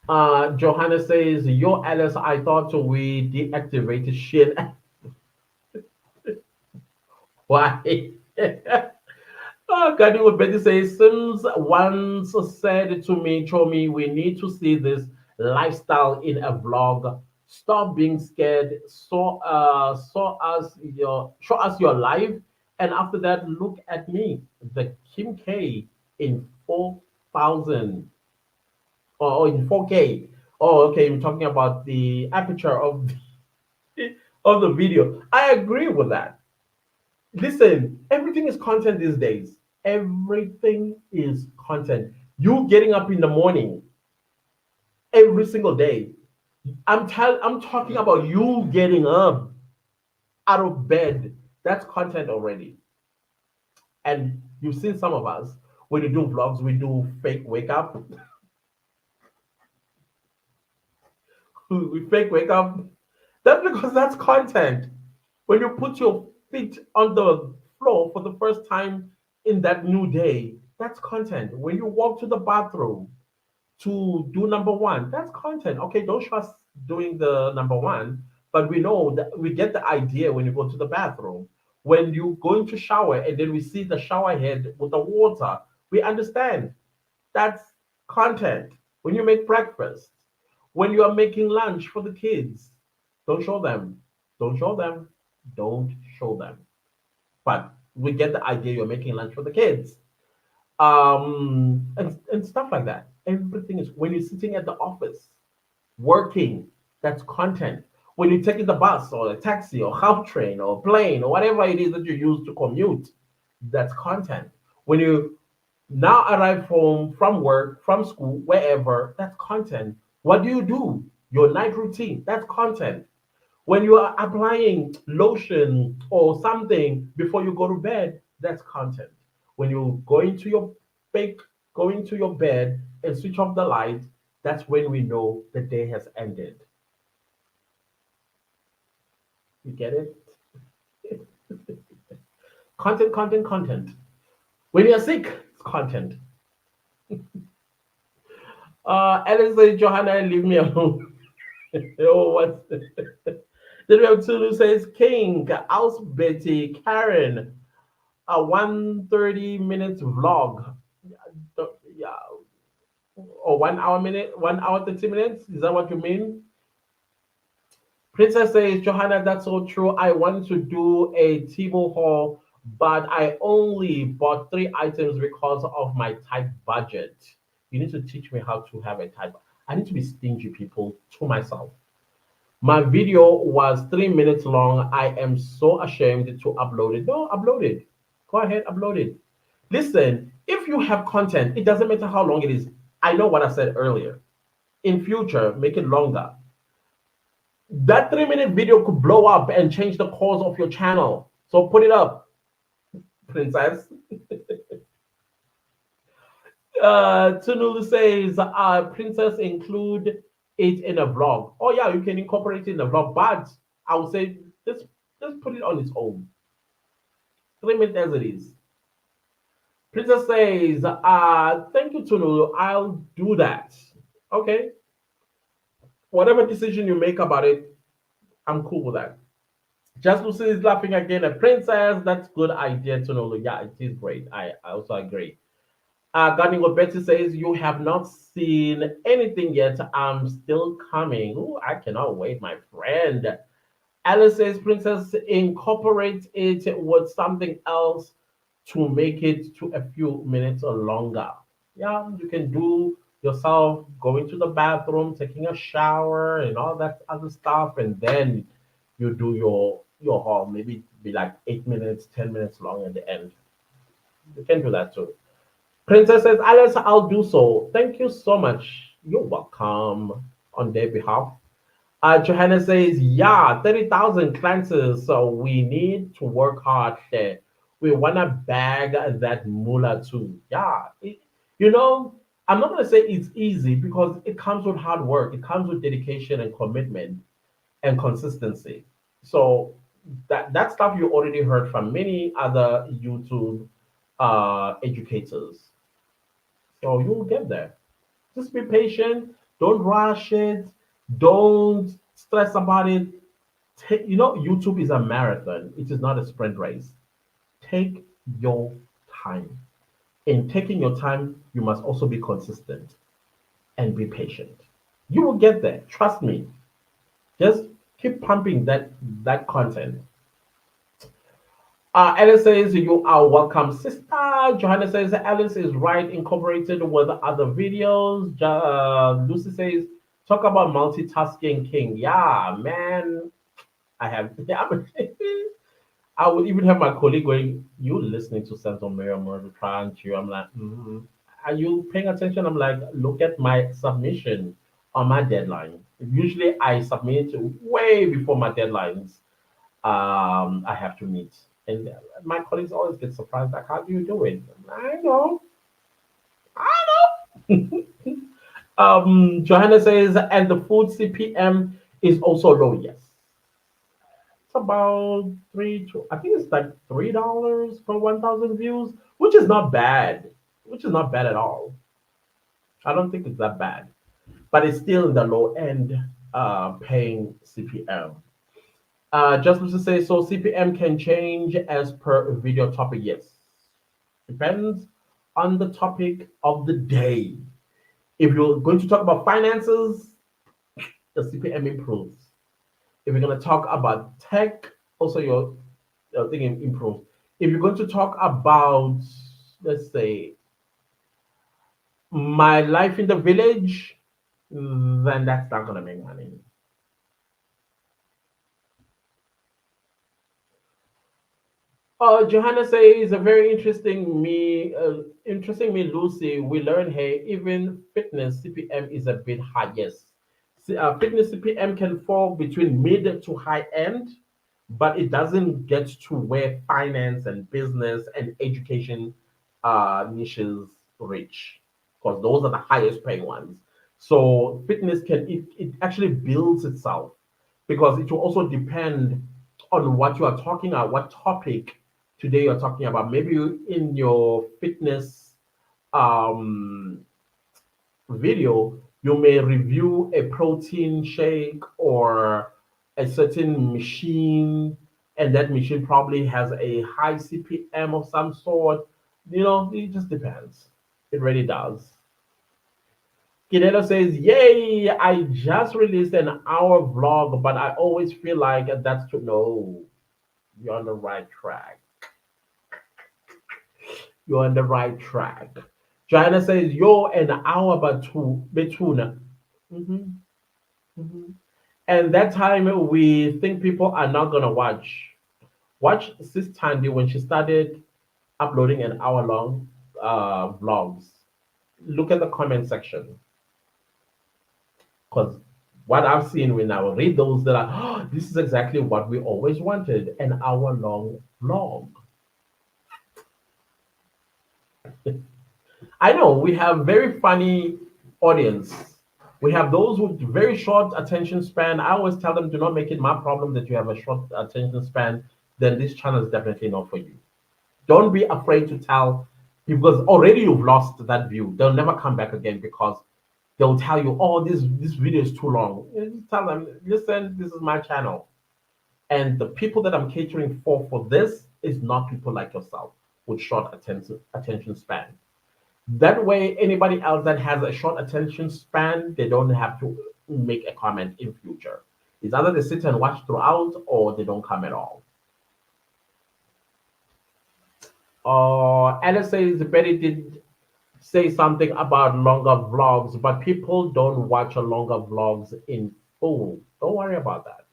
Johanna says, Yo, Alice, I thought we deactivated shit. Why? Oh, Gadi would better say, Sims once said to me, Chomi, we need to see this lifestyle in a vlog. Stop being scared. Show us your life. And after that, look at me, the Kim K in 4,000 or in 4K. Oh, okay. You're talking about the aperture of of the video. I agree with that. Listen, everything is content these days. Everything is content. You getting up in the morning every single day. I'm talking about you getting up out of bed. That's content already. And you've seen some of us when you do vlogs, we do fake wake up. We fake wake up. That's because that's content. When you put your feet on the floor for the first time in that new day, that's content. When you walk to the bathroom to do number one, that's content. Okay, don't show us doing the number one, but we know that we get the idea when you go to the bathroom. When you go into shower and then we see the shower head with the water, we understand that's content. When you make breakfast, when you are making lunch for the kids, don't show them. Don't show them. Don't show them. But we get the idea you're making lunch for the kids. And stuff like that. Everything is when you're sitting at the office working, that's content. When you're taking the bus or a taxi or house train or plane or whatever it is that you use to commute, that's content. When you now arrive home from work, from school, wherever, that's content. What do you do? Your night routine, that's content. When you are applying lotion or something before you go to bed, that's content. When you go into your fake, go into your bed and switch off the light, that's when we know the day has ended. You get it? Content, content, content. When you're sick, it's content. Alice says, Johanna, leave me alone. Oh, what? Then we have Tulu says, King, House Betty, Karen, a 130 minutes vlog. Yeah, or 1 hour minute, 1 hour 30 minutes. Is that what you mean? Princess says, Johanna, that's so true. I wanted to do a Table haul, but I only bought 3 items because of my tight budget. You need to teach me how to have a tight. I need to be stingy, people, to myself. My video was 3 minutes long. I am so ashamed to upload it. No, upload it. Go ahead, upload it. Listen, if you have content, it doesn't matter how long it is. I know what I said earlier. In future, make it longer. That 3 minute video could blow up and change the course of your channel. So put it up, princess. Tunulu says, princess, include it in a vlog. Oh yeah, you can incorporate it in a vlog, but I would say just put it on its own. 3 minutes as it is. Princess says, thank you, Tunulu. I'll do that. Okay. Whatever decision you make about it, I'm cool with that. Just Lucy is laughing again. A princess. That's good idea, Tunulu. Yeah, it is great. I also agree. Ganingo Betty says, you have not seen anything yet. I'm still coming. Ooh, I cannot wait, my friend. Alice says, Princess, incorporate it with something else to make it to a few minutes or longer. Yeah, you can do yourself going to the bathroom, taking a shower, and all that other stuff, and then you do your haul. Maybe be like 8 minutes, 10 minutes long at the end. You can do that too. Princess says, Alice, I'll do so. Thank you so much. You're welcome on their behalf. Johanna says, yeah, 30,000 cleanses. So we need to work hard there. We want to bag that moolah too. Yeah. You know, I'm not going to say it's easy because it comes with hard work, it comes with dedication and commitment and consistency. So that stuff you already heard from many other YouTube educators. So you'll get there. Just be patient. Don't rush it. Don't stress about it. YouTube is a marathon. It is not a sprint race. Take your time. In taking your time, you must also be consistent and be patient. You will get there. Trust me. Just keep pumping that content. Alice says you are welcome, sister. Johanna says Alice is right, incorporated with other videos. Lucy says talk about multitasking, king. Yeah, man. I have. Yeah, I would even have my colleague going, "You listening to Santo Mario Murder trying to?" I'm like, "Are you paying attention?" I'm like, "Look at my submission on my deadline. Usually, I submit way before my deadlines. I have to meet." And my colleagues always get surprised, like, how do you do it? I know, I know. Johanna says, and the food CPM is also low. Yes, it's about I think it's like $3 per 1,000 views, which is not bad. Which is not bad at all. I don't think it's that bad, but it's still in the low end paying CPM. Just to say, so CPM can change as per video topic. Yes, depends on the topic of the day. If you're going to talk about finances, the CPM improves. If you're going to talk about tech, also your thing improves. If you're going to talk about, let's say, my life in the village, then that's not going to make money. Johanna says a very interesting me, Lucy. We learn here even fitness CPM is a bit high. Yes, fitness CPM can fall between mid to high end, but it doesn't get to where finance and business and education niches reach, because those are the highest paying ones. So fitness it actually builds itself because it will also depend on what you are talking about, what topic today you're talking about. Maybe in your fitness um, video, you may review a protein shake or a certain machine, and that machine probably has a high CPM of some sort. It just depends. It really does. Kinelo says, "Yay! I just released an hour vlog, but I always feel like that's too." No, you're on the right track. You're on the right track. Joanna says, "Yo, an hour but two betuna." hmm hmm And that time we think people are not gonna watch. Watch Sis Tandy when she started uploading an hour long vlogs. Look at the comment section, because what I've seen when I read those, that are, oh, this is exactly what we always wanted, an hour long vlog. I know we have very funny audience. We have those with very short attention span. I always tell them, do not make it my problem that you have a short attention span. Then this channel is definitely not for you. Don't be afraid to tell people, because already you've lost that view. They'll never come back again because they'll tell you, oh, this video is too long. You just tell them, listen, this is my channel. And the people that I'm catering for this is not people like yourself with short attention span. That way, anybody else that has a short attention span, they don't have to make a comment in future. It's either they sit and watch throughout or they don't come at all. Alice says Betty did say something about longer vlogs, but people don't watch a longer vlogs in full. Don't worry about that.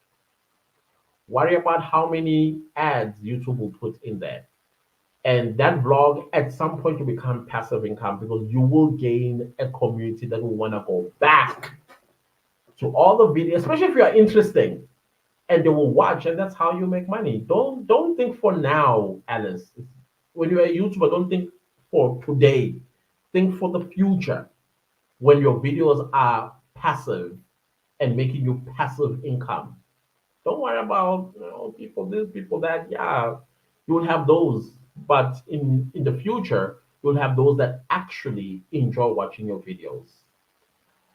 Worry about how many ads YouTube will put in there. And that vlog at some point will become passive income because you will gain a community that will want to go back to all the videos, especially if you are interesting, and they will watch, and that's how you make money. Don't think for now, Alice. When you're a YouTuber, don't think for today. Think for the future when your videos are passive and making you passive income. Don't worry about people this, people that. Yeah, you'll have those, but in the future, you'll have those that actually enjoy watching your videos.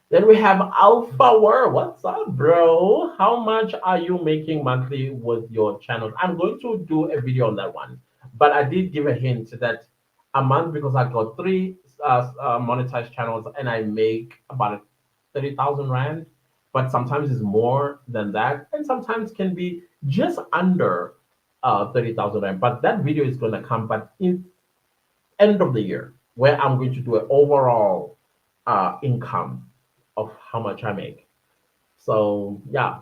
Then we have Alpha World. What's up, bro? How much are you making monthly with your channel? I'm going to do a video on that one, but I did give a hint that a month, because I got three monetized channels and I make about 30,000 rand. But sometimes it's more than that, and sometimes can be just under 30,000 rand. But that video is going to come, but in end of the year, where I'm going to do an overall income of how much I make. So yeah,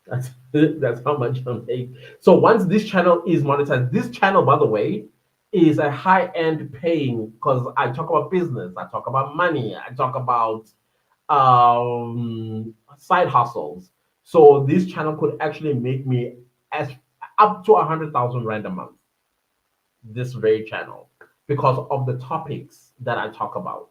that's that's how much I make. So once this channel is monetized, this channel, by the way, is a high-end paying, because I talk about business, I talk about money, I talk about side hustles. So this channel could actually make me as up to 100,000 rand a month. This very channel, because of the topics that I talk about.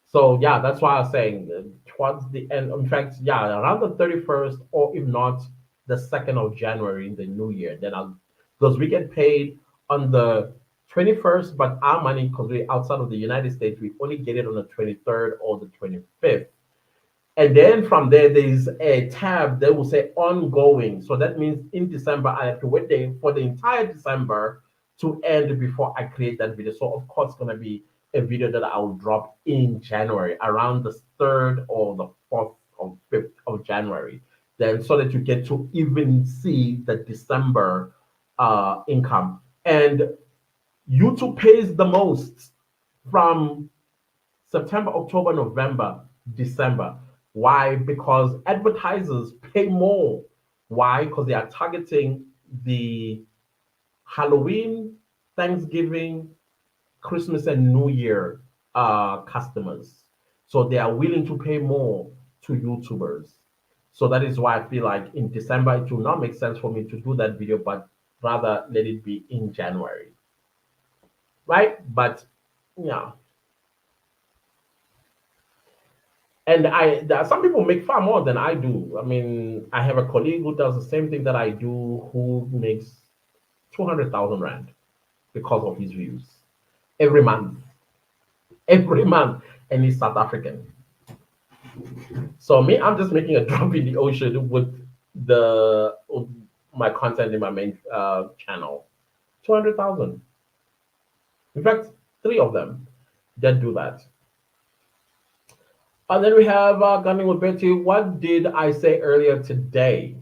So yeah, that's why I was saying towards the end. In fact, yeah, around the 31st, or if not the 2nd of January in the new year, then I'll, because we get paid on the 21st, but our money, because we're outside of the United States, we only get it on the 23rd or the 25th. And then from there, there's a tab that will say ongoing. So that means in December, I have to wait there for the entire December to end before I create that video. So of course, it's gonna be a video that I will drop in January, around the 3rd or the 4th or 5th of January. Then so that you get to even see the December income. And YouTube pays the most from September, October, November, December. Why? Because advertisers pay more. Why? Because they are targeting the Halloween, Thanksgiving, Christmas, and New Year customers. So they are willing to pay more to YouTubers. So that is why I feel like in December it will not make sense for me to do that video, but rather let it be in January. Right? But yeah. And there are some people make far more than I do. I mean, I have a colleague who does the same thing that I do, who makes 200,000 rand because of his views. every month, every month, and he's South African. So me, I'm just making a drop in the ocean with the my content in my main channel. 200,000. In fact, three of them that do that. And then we have Gunning with Betty. What did I say earlier today?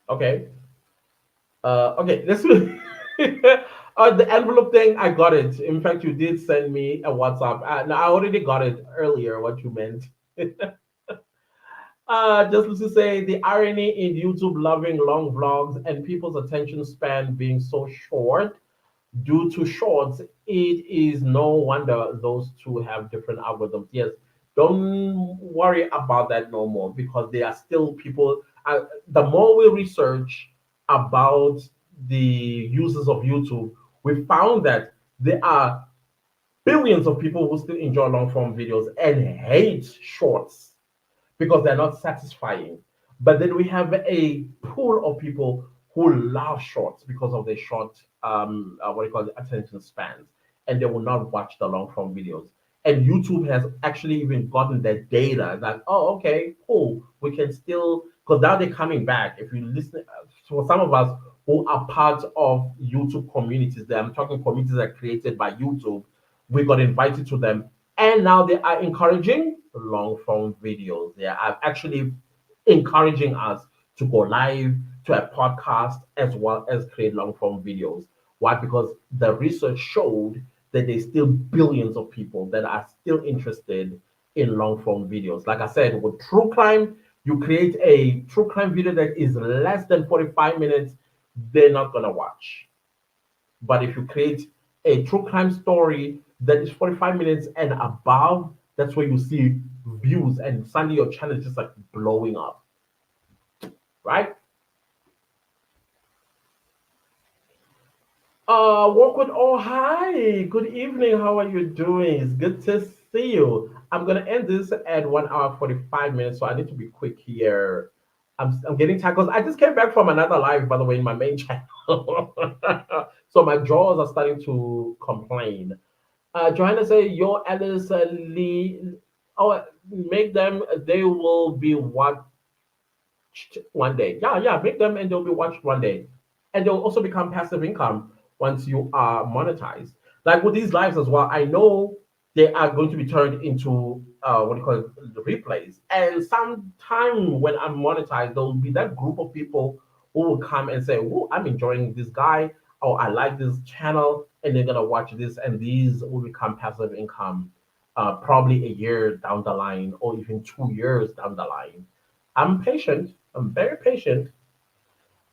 Okay. Okay. This the envelope thing. I got it. In fact, you did send me a WhatsApp. No, I already got it earlier. What you meant. Just to say the irony in YouTube loving long vlogs and people's attention span being so short due to shorts, it is no wonder those two have different algorithms. Yes, don't worry about that no more because they are still people. The more we research about the users of YouTube, we found that there are billions of people who still enjoy long form videos and hate shorts because they're not satisfying. But then we have a pool of people who love shorts because of their short, what do you call it, attention spans, and they will not watch the long form videos. And YouTube has actually even gotten that data that, oh, okay, cool, we can still, because now they're coming back. If you listen, for some of us who are part of YouTube communities, that I'm talking communities that are created by YouTube, we got invited to them and now they are encouraging long form videos. They are actually encouraging us to go live to a podcast as well as create long form videos. Why? Because the research showed that there's still billions of people that are still interested in long form videos. Like I said, with true crime, you create a true crime video that is less than 45 minutes, they're not going to watch. But if you create a true crime story that is 45 minutes and above, that's where you see views and suddenly your channel is just like blowing up, right? Work with oh hi, good evening. How are you doing? It's good to see you. I'm gonna end this at 1 hour 45 minutes, so I need to be quick here. I'm getting tired because I just came back from another live, by the way, in my main channel. So my jaws are starting to complain. Johanna say your Alice Lee. Oh, make them. They will be watched one day. Yeah, yeah. Make them and they'll be watched one day, and they'll also become passive income once you are monetized. Like with these lives as well, I know they are going to be turned into what do you call it, the replays. And sometime when I'm monetized, there will be that group of people who will come and say, "Oh, I'm enjoying this guy," or "I like this channel," and they're gonna watch this, and these will become passive income, probably a year down the line, or even 2 years down the line. I'm patient. I'm very patient.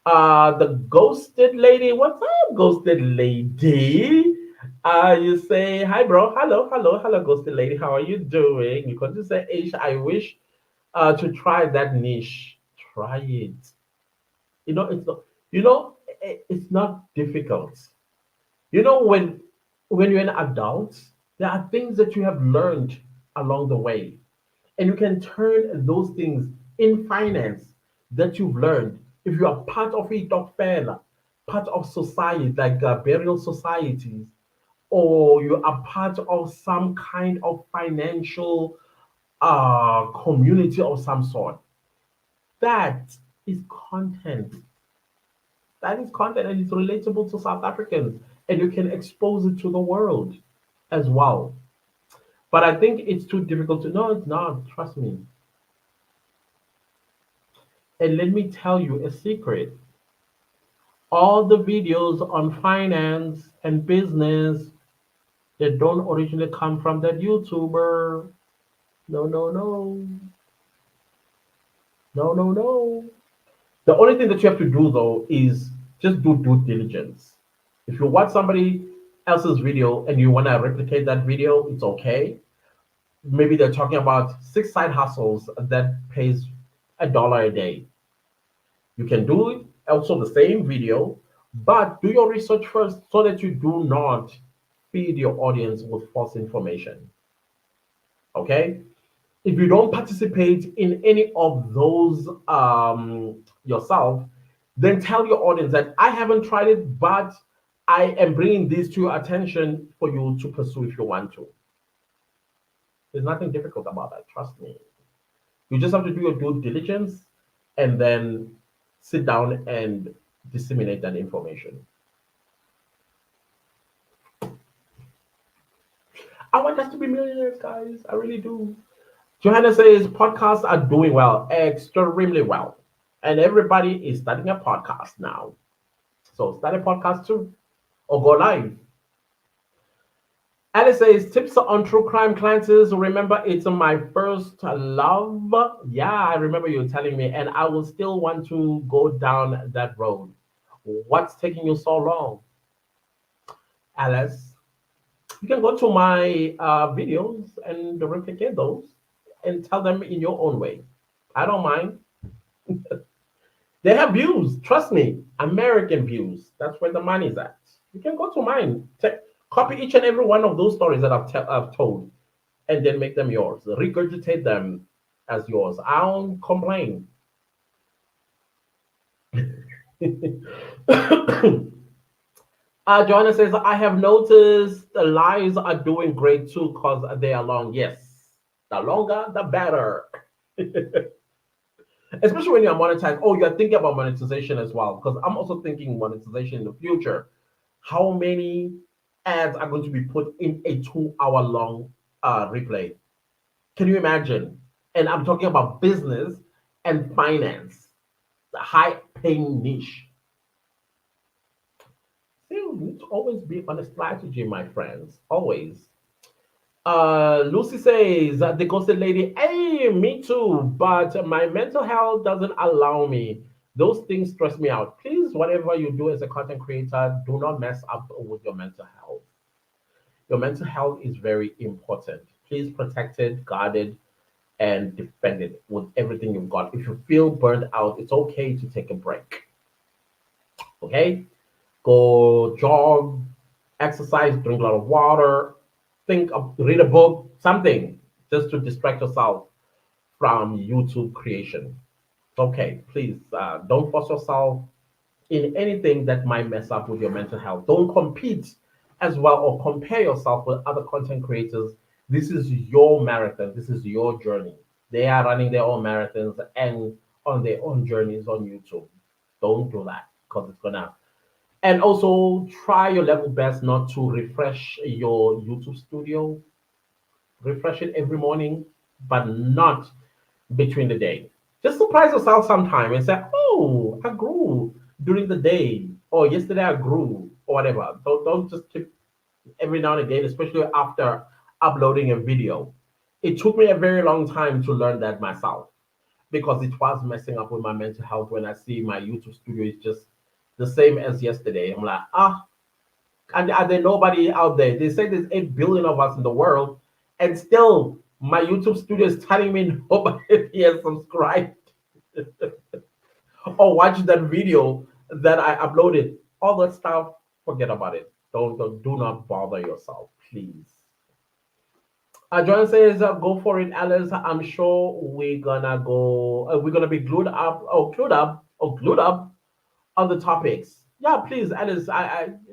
The ghosted lady. What's up, ghosted lady? You say hi, bro. Hello, hello, hello, ghosted lady. How are you doing? You can just say, Ish, I wish to try that niche. Try it. You know, it's not. You know, it's not difficult. You know, when you're an adult, there are things that you have learned along the way, and you can turn those things in finance that you've learned. If you are part of a dog fair, part of society like burial societies, or you are part of some kind of financial community of some sort, that is content. That is content and it's relatable to South Africans, and you can expose it to the world as well. But I think it's too difficult to. No, it's not. Trust me. And let me tell you a secret. All the videos on finance and business, they don't originally come from that YouTuber. No, no, no. No, no, no. The only thing that you have to do though is just do due diligence. If you watch somebody else's video and you want to replicate that video, it's okay. Maybe they're talking about six side hustles that pays $1 a day. You can do it also the same video, but do your research first so that you do not feed your audience with false information. Okay? If you don't participate in any of those yourself, then tell your audience that I haven't tried it, but I am bringing this to your attention for you to pursue if you want to. There's nothing difficult about that. Trust me. You just have to do your due diligence and then sit down and disseminate that information. I want us to be millionaires, guys. I really do. Johanna says podcasts are doing well, extremely well. And everybody is starting a podcast now. So start a podcast too, or go live. Alice says tips on true crime classes. Remember, it's my first love. Yeah, I remember you telling me, and I will still want to go down that road. What's taking you so long, Alice? You can go to my videos and replicate those and tell them in your own way. I don't mind. They have views. Trust me, American views. That's where the money's at. You can go to mine. Copy each and every one of those stories that I've told, and then make them yours. Regurgitate them as yours. I don't complain. Joanna says, I have noticed the lives are doing great too because they are long. Yes, the longer, the better. Especially when you're monetized. Oh, you're thinking about monetization as well. Because I'm also thinking monetization in the future. How many ads are going to be put in a 2 hour long replay? Can you imagine? And I'm talking about business and finance, the high paying niche. See, you need to always be on a strategy, my friends. Always. Lucy says, the ghosted lady, hey, me too, but my mental health doesn't allow me. Those things stress me out. Please, whatever you do as a content creator, do not mess up with your mental health. Your mental health is very important. Please protect it, guard it, and defend it with everything you've got. If you feel burned out, it's okay to take a break. Okay? Go jog, exercise, drink a lot of water, read a book, something just to distract yourself from YouTube creation. Okay, please don't force yourself in anything that might mess up with your mental health. Don't compete as well or compare yourself with other content creators. This is your marathon, this is your journey. They are running their own marathons and on their own journeys on YouTube. Don't do that because it's gonna. And also try your level best not to refresh your YouTube studio. Refresh it every morning, but not between the day. Just surprise yourself sometime and say, "Oh, I grew during the day," or "Yesterday I grew," or whatever. Don't just keep every now and again, especially after uploading a video. It took me a very long time to learn that myself because it was messing up with my mental health when I see my YouTube studio is just the same as yesterday. I'm like, and are there nobody out there? They say there's 8 billion of us in the world, and still my YouTube studio is telling me nobody has subscribed or watched that video that I uploaded. All that stuff, forget about it. Do not bother yourself, please. John says, "Go for it, Alice. I'm sure we're gonna go. We're gonna be glued up on the topics." Yeah, please, Alice.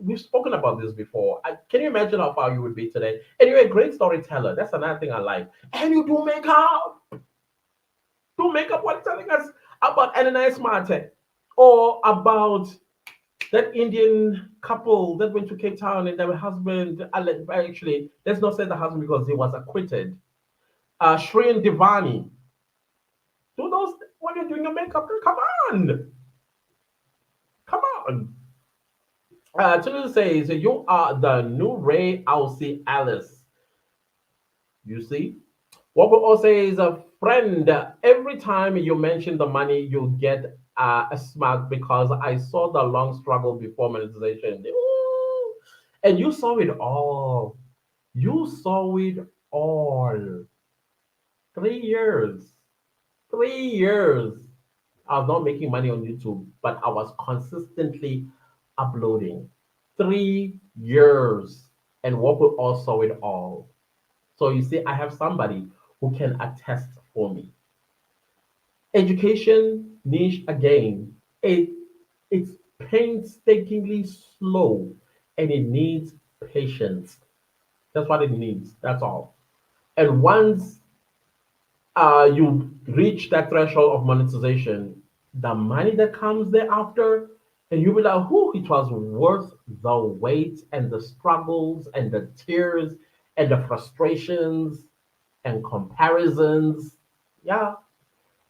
We've spoken about this before. Can you imagine how far you would be today? And you're a great storyteller. That's another thing I like. And you do makeup. Do makeup while telling us about Ananias Marte or about that Indian couple that went to Cape Town and their husband. Actually, let's not say the husband because he was acquitted. Shreen Divani. Do those when you're doing your makeup. Come on. Come on. Tulu says, you are the new Ray Aussie Alice. You see? What we all say is a friend. Every time you mention the money, you get a smack because I saw the long struggle before monetization. Ooh. And you saw it all. You saw it all. 3 years. 3 years. I was not making money on YouTube, but I was consistently uploading. 3 years. And what will also it all. So you see, I have somebody who can attest for me. Education niche again. It's painstakingly slow. and it needs patience. That's what it needs. That's all. And once you reach that threshold of monetization, the money that comes thereafter, and you'll be like, who it was worth the wait and the struggles and the tears and the frustrations and comparisons. Yeah,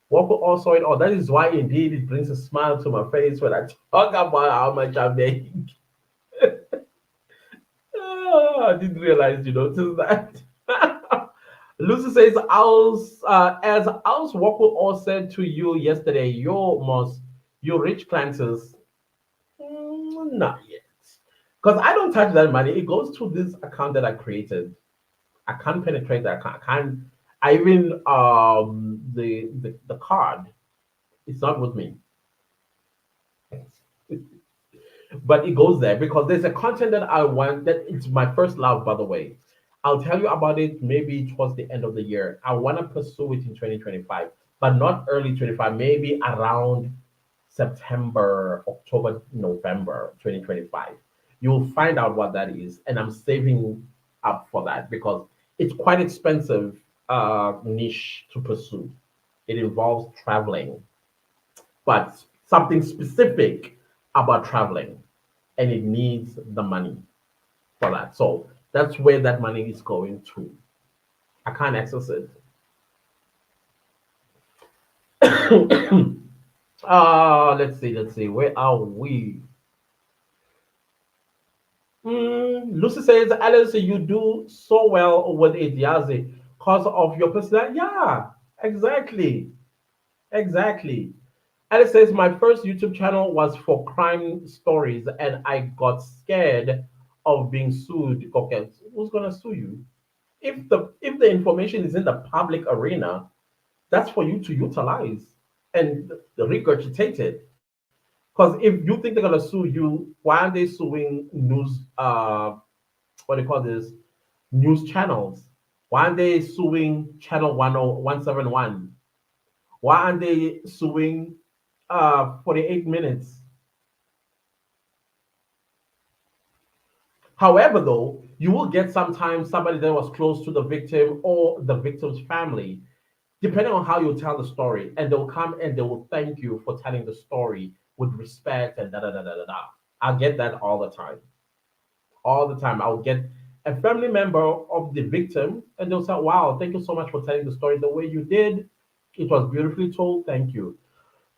what could also it all. That is why indeed it brings a smile to my face when I talk about how much I make. I didn't realize you noticed that. Lucy says, as Als Walker all said to you yesterday, you rich planters. Not yet. Because I don't touch that money. It goes to this account that I created. I can't penetrate that account. I can't, I even, the card, it's not with me. But it goes there because there's a content that I want that it's my first love, by the way. I'll tell you about it maybe towards the end of the year. I want to pursue it in 2025, but not early 25, maybe around September, October, November 2025. You'll find out what that is. And I'm saving up for that because it's quite expensive niche to pursue. It involves traveling, but something specific about traveling, and it needs the money for that. So that's where that money is going to. I can't access it. Let's see. Where are we? Lucy says, Alice, you do so well with it, Yazi, because of your personality. Yeah, exactly. Exactly. Alice says, my first YouTube channel was for crime stories, and I got scared of being sued. Okay, who's gonna sue you? If the information is in the public arena, that's for you to utilize and regurgitate it. Because if you think they're gonna sue you, why are they suing news? What do you call this? News channels. Why aren't they suing channel 10171? Why aren't they suing 48 minutes? However, though, you will get sometimes somebody that was close to the victim or the victim's family, depending on how you tell the story, and they'll come and they will thank you for telling the story with respect and da da da da da da. I get that all the time. All the time. I'll get a family member of the victim and they'll say, wow, thank you so much for telling the story the way you did. It was beautifully told. Thank you.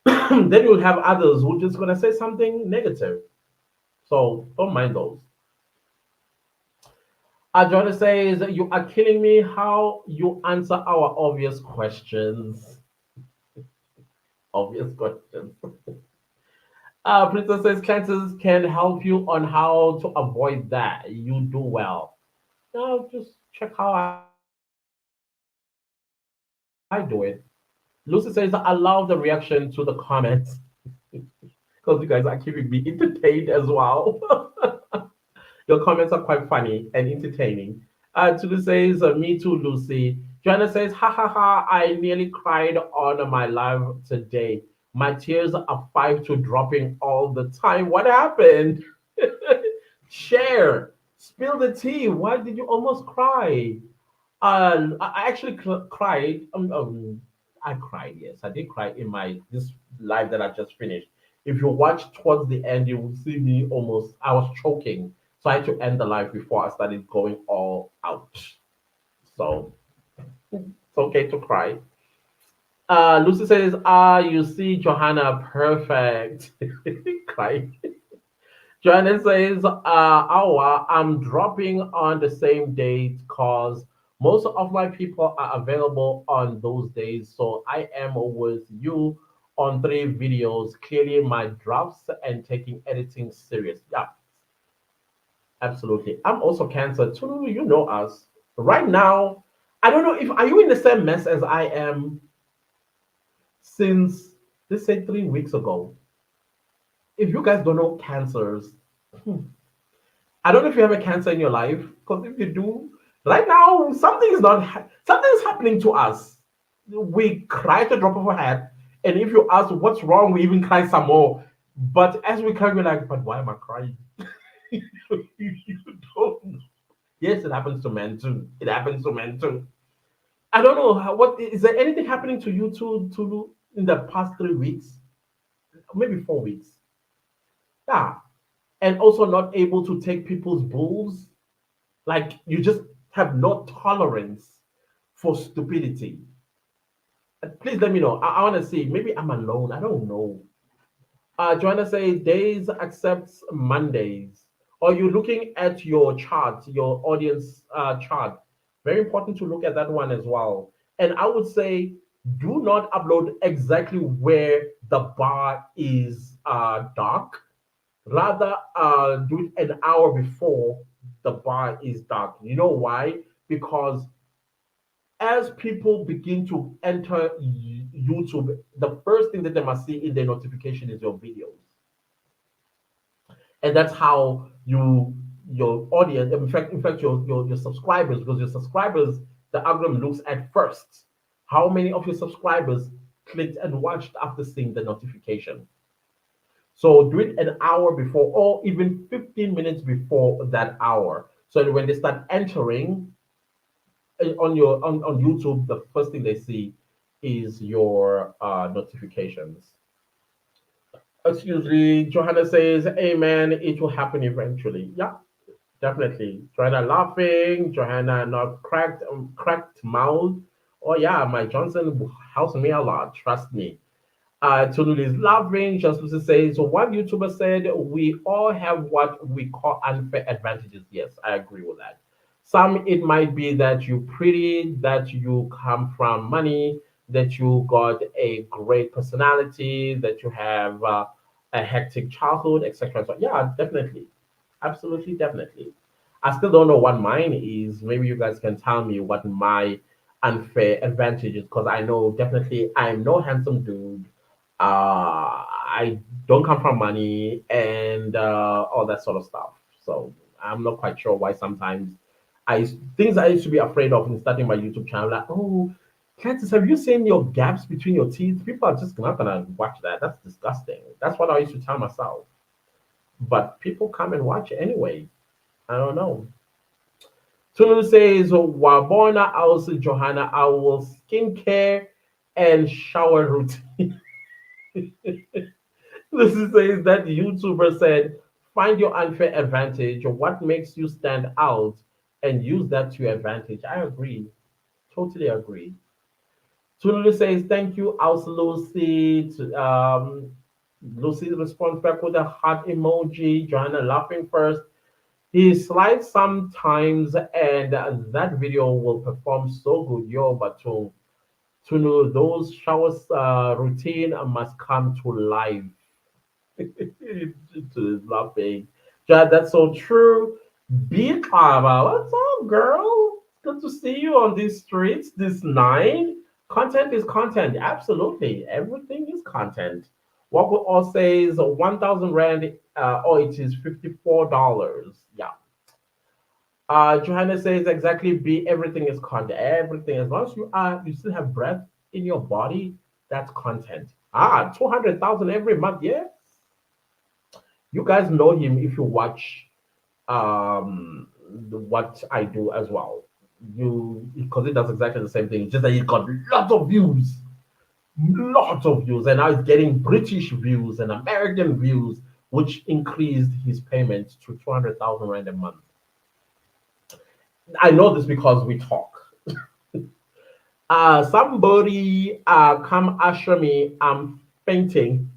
Then you'll have others who are just going to say something negative. So don't mind those. Johnny says, you are killing me. How you answer our obvious questions? Obvious questions. Princess says, classes can help you on how to avoid that. You do well. No, just check how I do it. Lucy says, I love the reaction to the comments because you guys are keeping me entertained as well. Your comments are quite funny and entertaining. Tulu says, me too, Lucy. Joanna says, ha ha ha, I nearly cried on my live today. My tears are five to dropping all the time. What happened? Share. Spill the tea. Why did you almost cry? I actually cried. I cried. Yes, I did cry in my this live that I just finished. If you watch towards the end, you will see me almost. I was choking, so I had to end the live before I started going all out. So it's okay to cry. Lucy says, you see Johanna perfect. Cry. Joanna says, I'm dropping on the same date because most of my people are available on those days. So I am with you on 3 videos, clearly my drafts and taking editing serious. Yeah, absolutely. I'm also cancer. Too, you know us. Right now, I don't know if are you in the same mess as I am since let's say 3 weeks ago. If you guys don't know cancers, I don't know if you have a cancer in your life, because if you do, right now something is not something is happening to us. We cry at the drop of a hat, and if you ask what's wrong, we even cry some more. But as we cry, we're like, but why am I crying? You don't know. Yes, it happens to men too. It happens to men too. I don't know what is there anything happening to you to in the past 3 weeks, maybe 4 weeks. Yeah, and also not able to take people's bulls. Like you just have no tolerance for stupidity. Please let me know. I want to see. Maybe I'm alone. I don't know. Joanna says days accepts Mondays. Or you're looking at your chart, your audience chart. Very important to look at that one as well. And I would say do not upload exactly where the bar is dark. Rather, do it an hour before the bar is dark. You know why? Because as people begin to enter YouTube, the first thing that they must see in their notification is your videos, and that's how your audience, in fact, your subscribers, because your subscribers, the algorithm looks at first how many of your subscribers clicked and watched after seeing the notification. So do it an hour before, or even 15 minutes before that hour, so that when they start entering on YouTube, the first thing they see is your notifications. Excuse me, Johanna says, Amen, it will happen eventually. Yeah, definitely. Johanna laughing, Johanna not cracked mouth. Oh yeah, my Johnson helps me a lot, trust me. Tolu is laughing. Just to say, so one YouTuber said, we all have what we call unfair advantages. Yes, I agree with that. Some, it might be that you're pretty, that you come from money, that you got a great personality, that you have a hectic childhood, etc. So, yeah, definitely. Absolutely, definitely. I still don't know what mine is. Maybe you guys can tell me what my unfair advantage is, because I know definitely I'm no handsome dude. I don't come from money and all that sort of stuff. So I'm not quite sure why sometimes things I used to be afraid of in starting my YouTube channel, like, oh, Candace, have you seen your gaps between your teeth? People are just not gonna watch that. That's disgusting. That's what I used to tell myself. But people come and watch anyway. I don't know. Tunu says, Wabona also Johanna, our skincare and shower routine. Lucy says that YouTuber said, find your unfair advantage, what makes you stand out, and use that to your advantage. I agree. Totally agree. Tunu says, thank you, also Lucy. Lucy responds back with a heart emoji. Johanna laughing first. He slides sometimes, and that video will perform so good. Yo, but to know those showers routine must come to life. To laughing. Yeah, that's so true. Be clever. What's up, girl? Good to see you on these streets this night. Content is content. Absolutely. Everything is content. What we all say is 1,000 Rand, or it is $54. Yeah. Johanna says exactly B, everything is content. Everything, as long as you still have breath in your body, that's content. 200,000 every month. Yes. You guys know him if you watch what I do as well. You, because it does exactly the same thing. It's just that he got lots of views, and now he's getting British views and American views, which increased his payment to 200,000 Rand a month. I know this because we talk. Somebody come usher me. I'm fainting.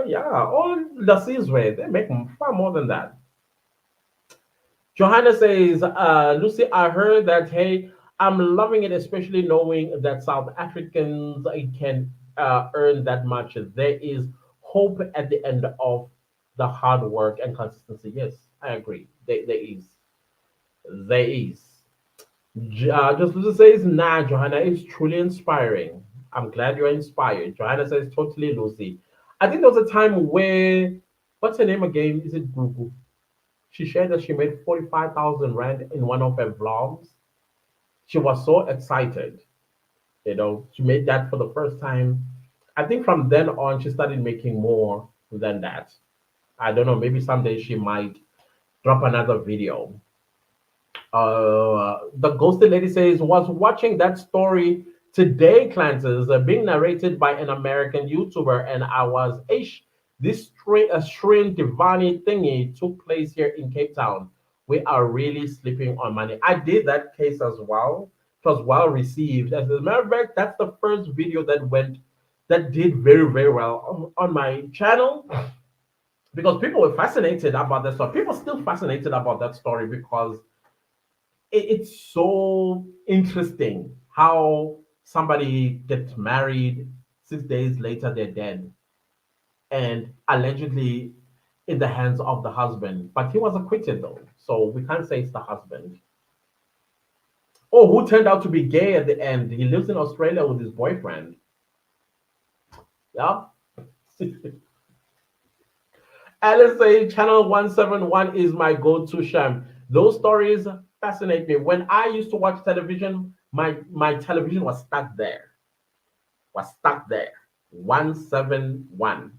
Yeah, all the seas way they make far more than that. Johanna says, Lucy, I heard that. Hey, I'm loving it, especially knowing that South Africans can earn that much. There is hope at the end of the hard work and consistency. Yes, I agree. There is. There is. Just to say, nah, Johanna, it's truly inspiring. I'm glad you're inspired. Johanna says, totally, Lucy. I think there was a time where, what's her name again? Is it Gugu? She shared that she made 45,000 Rand in one of her vlogs. She was so excited. She made that for the first time. I think from then on, she started making more than that. I don't know. Maybe someday she might drop another video. The ghosted lady says was watching that story today, Clances, being narrated by an American YouTuber, and I was ish. This Shrine Divani thingy took place here in Cape Town. We are really sleeping on money. I did that case as well. It was well received. As a matter of fact, that's the first video that did very, very well on my channel because people were fascinated about that story. People still fascinated about that story because it's so interesting how somebody gets married 6 days later they're dead and allegedly in the hands of the husband, but he was acquitted though, so we can't say it's the husband. Oh, who turned out to be gay at the end? He lives in Australia with his boyfriend. Yeah. Alice say channel 171 is my go-to sham. Those stories fascinate me. When I used to watch television, my television was stuck there. Was stuck there. 171.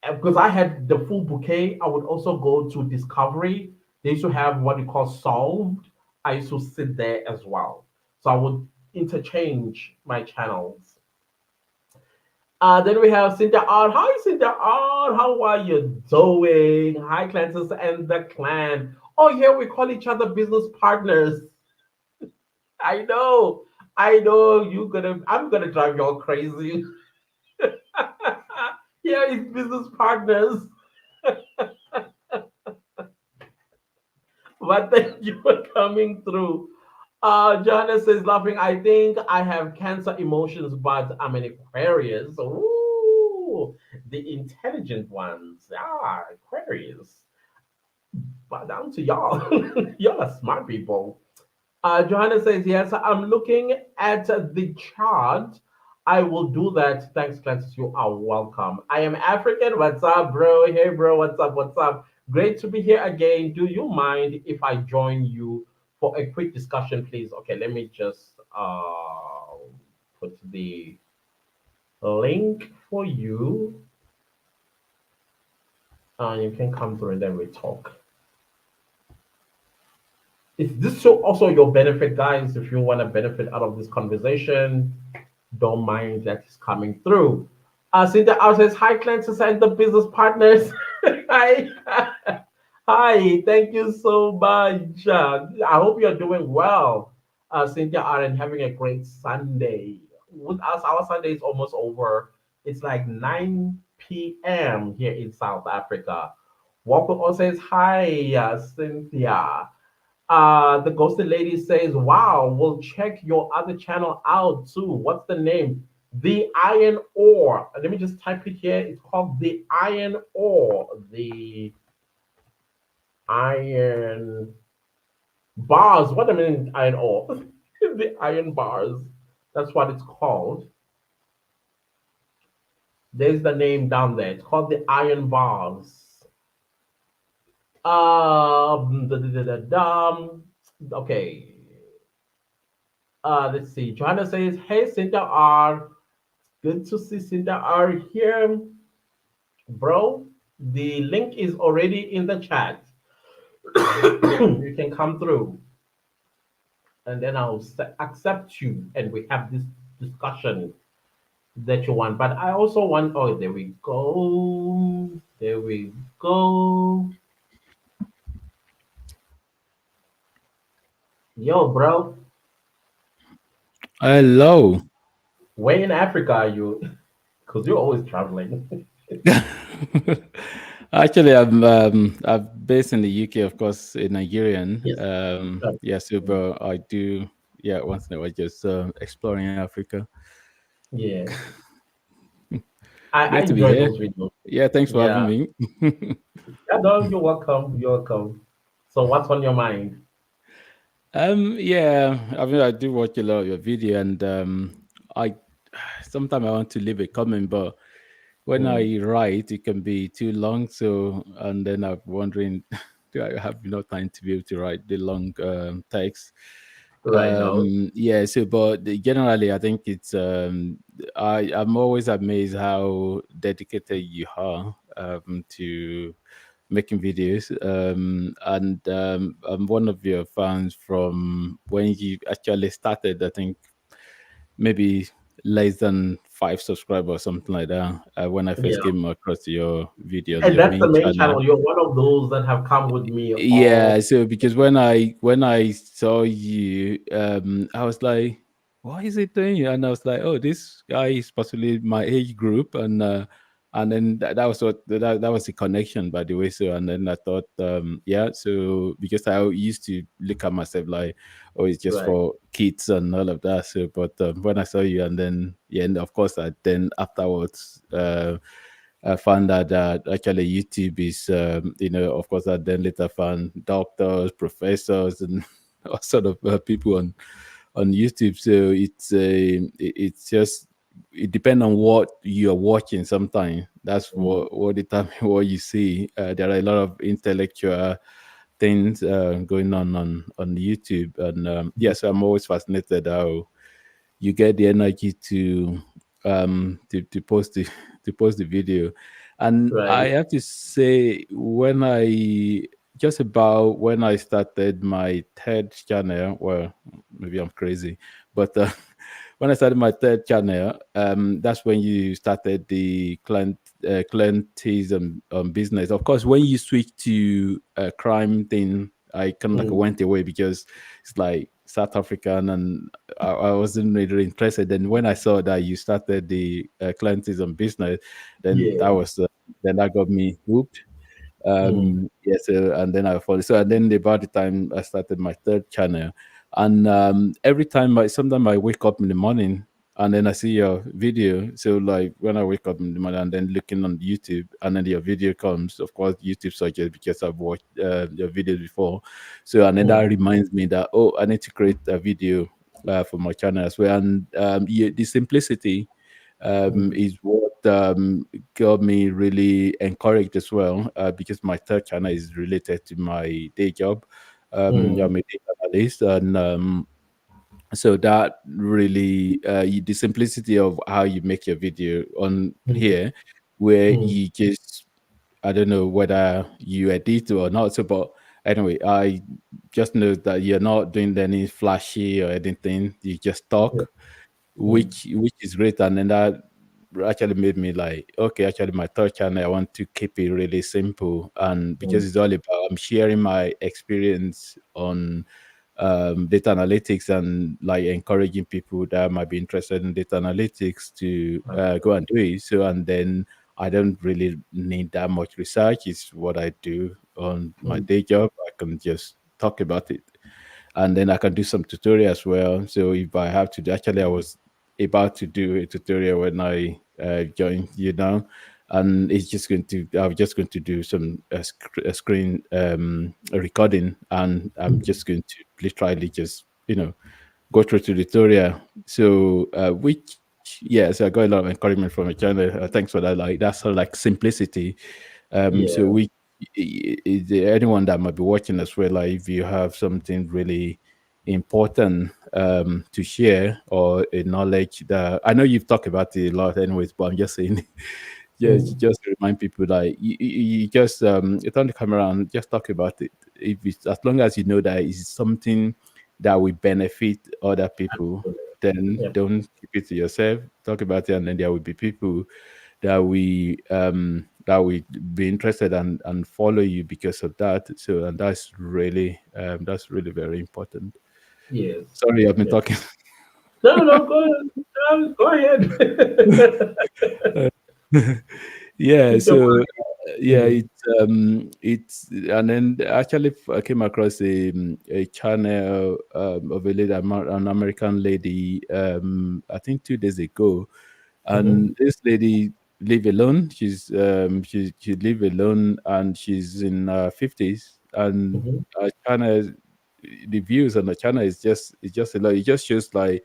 And because I had the full bouquet, I would also go to Discovery. They used to have what you call solved. I used to sit there as well. So I would interchange my channels. Then we have Cynthia R. Hi, Cynthia R. How are you doing? Hi, Clances and the clan. Oh, here we call each other business partners. I know. I know I'm gonna drive you all crazy. Here is business partners. But thank you for coming through. Johanna says, laughing, I think I have cancer emotions, but I'm an Aquarius. Ooh, the intelligent ones. Ah, Aquarius. But down to y'all. Y'all are smart people. Johanna says, yes, I'm looking at the chart. I will do that. Thanks, Clancy. You are welcome. I am African. What's up, bro? Hey, bro. What's up? What's up? Great to be here again. Do you mind if I join you for a quick discussion, please? Okay, let me just put the link for you. You can come through and then we talk. Is this so also your benefit, guys? If you want to benefit out of this conversation, don't mind that it's coming through. Cynthia out says, hi, Clancy and the business partners. Hi. Hi, thank you so much. I hope you're doing well, Cynthia R, and having a great Sunday. With us, our Sunday is almost over. It's like 9 p.m. here in South Africa. Walker also says, hi, Cynthia. The ghosted lady says, wow, we'll check your other channel out too. What's the name? The Iron Ore. Let me just type it here. It's called The Iron Ore. The Iron Bars. What do I mean, Iron Ore? The Iron Bars. That's what it's called. There's the name down there. It's called The Iron Bars. Okay. Let's see. Joanna says, hey, Cynthia R. Good to see Cynthia R here. Bro, the link is already in the chat. You can come through. And then I'll accept you. And we have this discussion that you want. But I also want, oh, there we go. There we go. Yo, bro. Hello. Where in Africa are you? Because you're always traveling. Actually, I'm based in the UK, of course, a Nigerian. Yes. Yeah, so but I do, yeah, once in a while just exploring Africa. Yeah. I Great to be enjoy here. those videos. Yeah, thanks for having Yeah. me. Yeah, no, you're welcome. You're welcome. So what's on your mind? Yeah, I mean, I do watch a lot of your video, and I sometimes I want to leave a comment, but when Hmm. I write, it can be too long. So, and then I'm wondering, do I have enough time to be able to write the long text? Right now. Yeah. So, but generally, I think it's I'm always amazed how dedicated you are. to making videos. And I'm one of your fans from when you actually started. I think maybe less than 5 subscribers or something like that. When I first Yeah. came across your video on And your that's the main main channel. channel. You're one of those that have come with me all. Yeah, so because when I saw you, I was like, "What is it doing?" And I was like, "Oh, this guy is possibly my age group," and then that was that was the connection, by the way. So and then I thought, yeah, so because I used to look at myself like, "Oh, it's just Right. for kids and all of that." So, but when I saw you, and then yeah, and of course, I then afterwards. I found out that actually YouTube is, of course, I then later found doctors, professors, and all sort of people on YouTube. So it's just it depends on what you're watching. Sometimes that's Mhm. what determine what you see. There are a lot of intellectual things going on YouTube, and yes, I'm always fascinated how you get the energy to post the to post the video. And I Right. have to say, when I started my third channel, well, maybe I'm crazy, but when I started my third channel, that's when you started the clientism business. Of course, when you switch to a crime thing, I kind of like Mm. went away because it's like South African, and I wasn't really interested. And when I saw that you started the clientism business, then Yeah. then that got me hooked. Mm. Yeah, so and then I followed. So and then about the time I started my third channel, and every time sometimes I wake up in the morning and then I see your video. So like when I wake up in the morning and then looking on YouTube and then your video comes, of course YouTube suggests because I've watched your videos before. So and then that Mm. reminds me that, oh, I need to create a video for my channel as well. And yeah, the simplicity Mm. is what got me really encouraged as well, because my third channel is related to my day job. Mm. I'm a data analyst, and so that really the simplicity of how you make your video on Mm. here, where Mm. you just, I don't know whether you edit or not. So, but anyway, I just know that you're not doing any flashy or anything. You just Yeah. talk, Mm. which is great. And then that actually made me like, okay, actually my third channel, I want to keep it really simple, and because Mm. it's all about I'm sharing my experience on data analytics, and like encouraging people that might be interested in data analytics to go and do it. So and then I don't really need that much research. It's what I do on my Mm. day job. I can just talk about it, and then I can do some tutorial as well. So if I have to, actually, I was about to do a tutorial when I joined, and it's just going to, I'm just going to do some a screen recording, and I'm Mm. just going to literally just, go through to the tutorial. So, which, yes, I got a lot of encouragement from the channel. Thanks for that. Like, that's sort of like simplicity. So Yeah. anyone that might be watching as well, like if you have something really important to share, or a knowledge that I know you've talked about it a lot, anyways, but I'm just saying, Mm. just to remind people, like you just you turn the camera and just talk about it. If it's, as long as you know that it's something that will benefit other people, then Yeah. don't keep it to yourself. Talk about it, and then there will be people that we be interested and follow you because of that. So and that's really very important. Yes. Sorry, I've been Yes. talking. No, no, go ahead. Go ahead. Yeah, Keep your so yeah, mind. it's and then actually I came across a channel of a lady, an American lady, I think 2 days ago, Mm-hmm. and this lady live alone. She live alone, and she's in 50s, and Mm-hmm. her channel, the views on the channel is just a lot. It just shows like,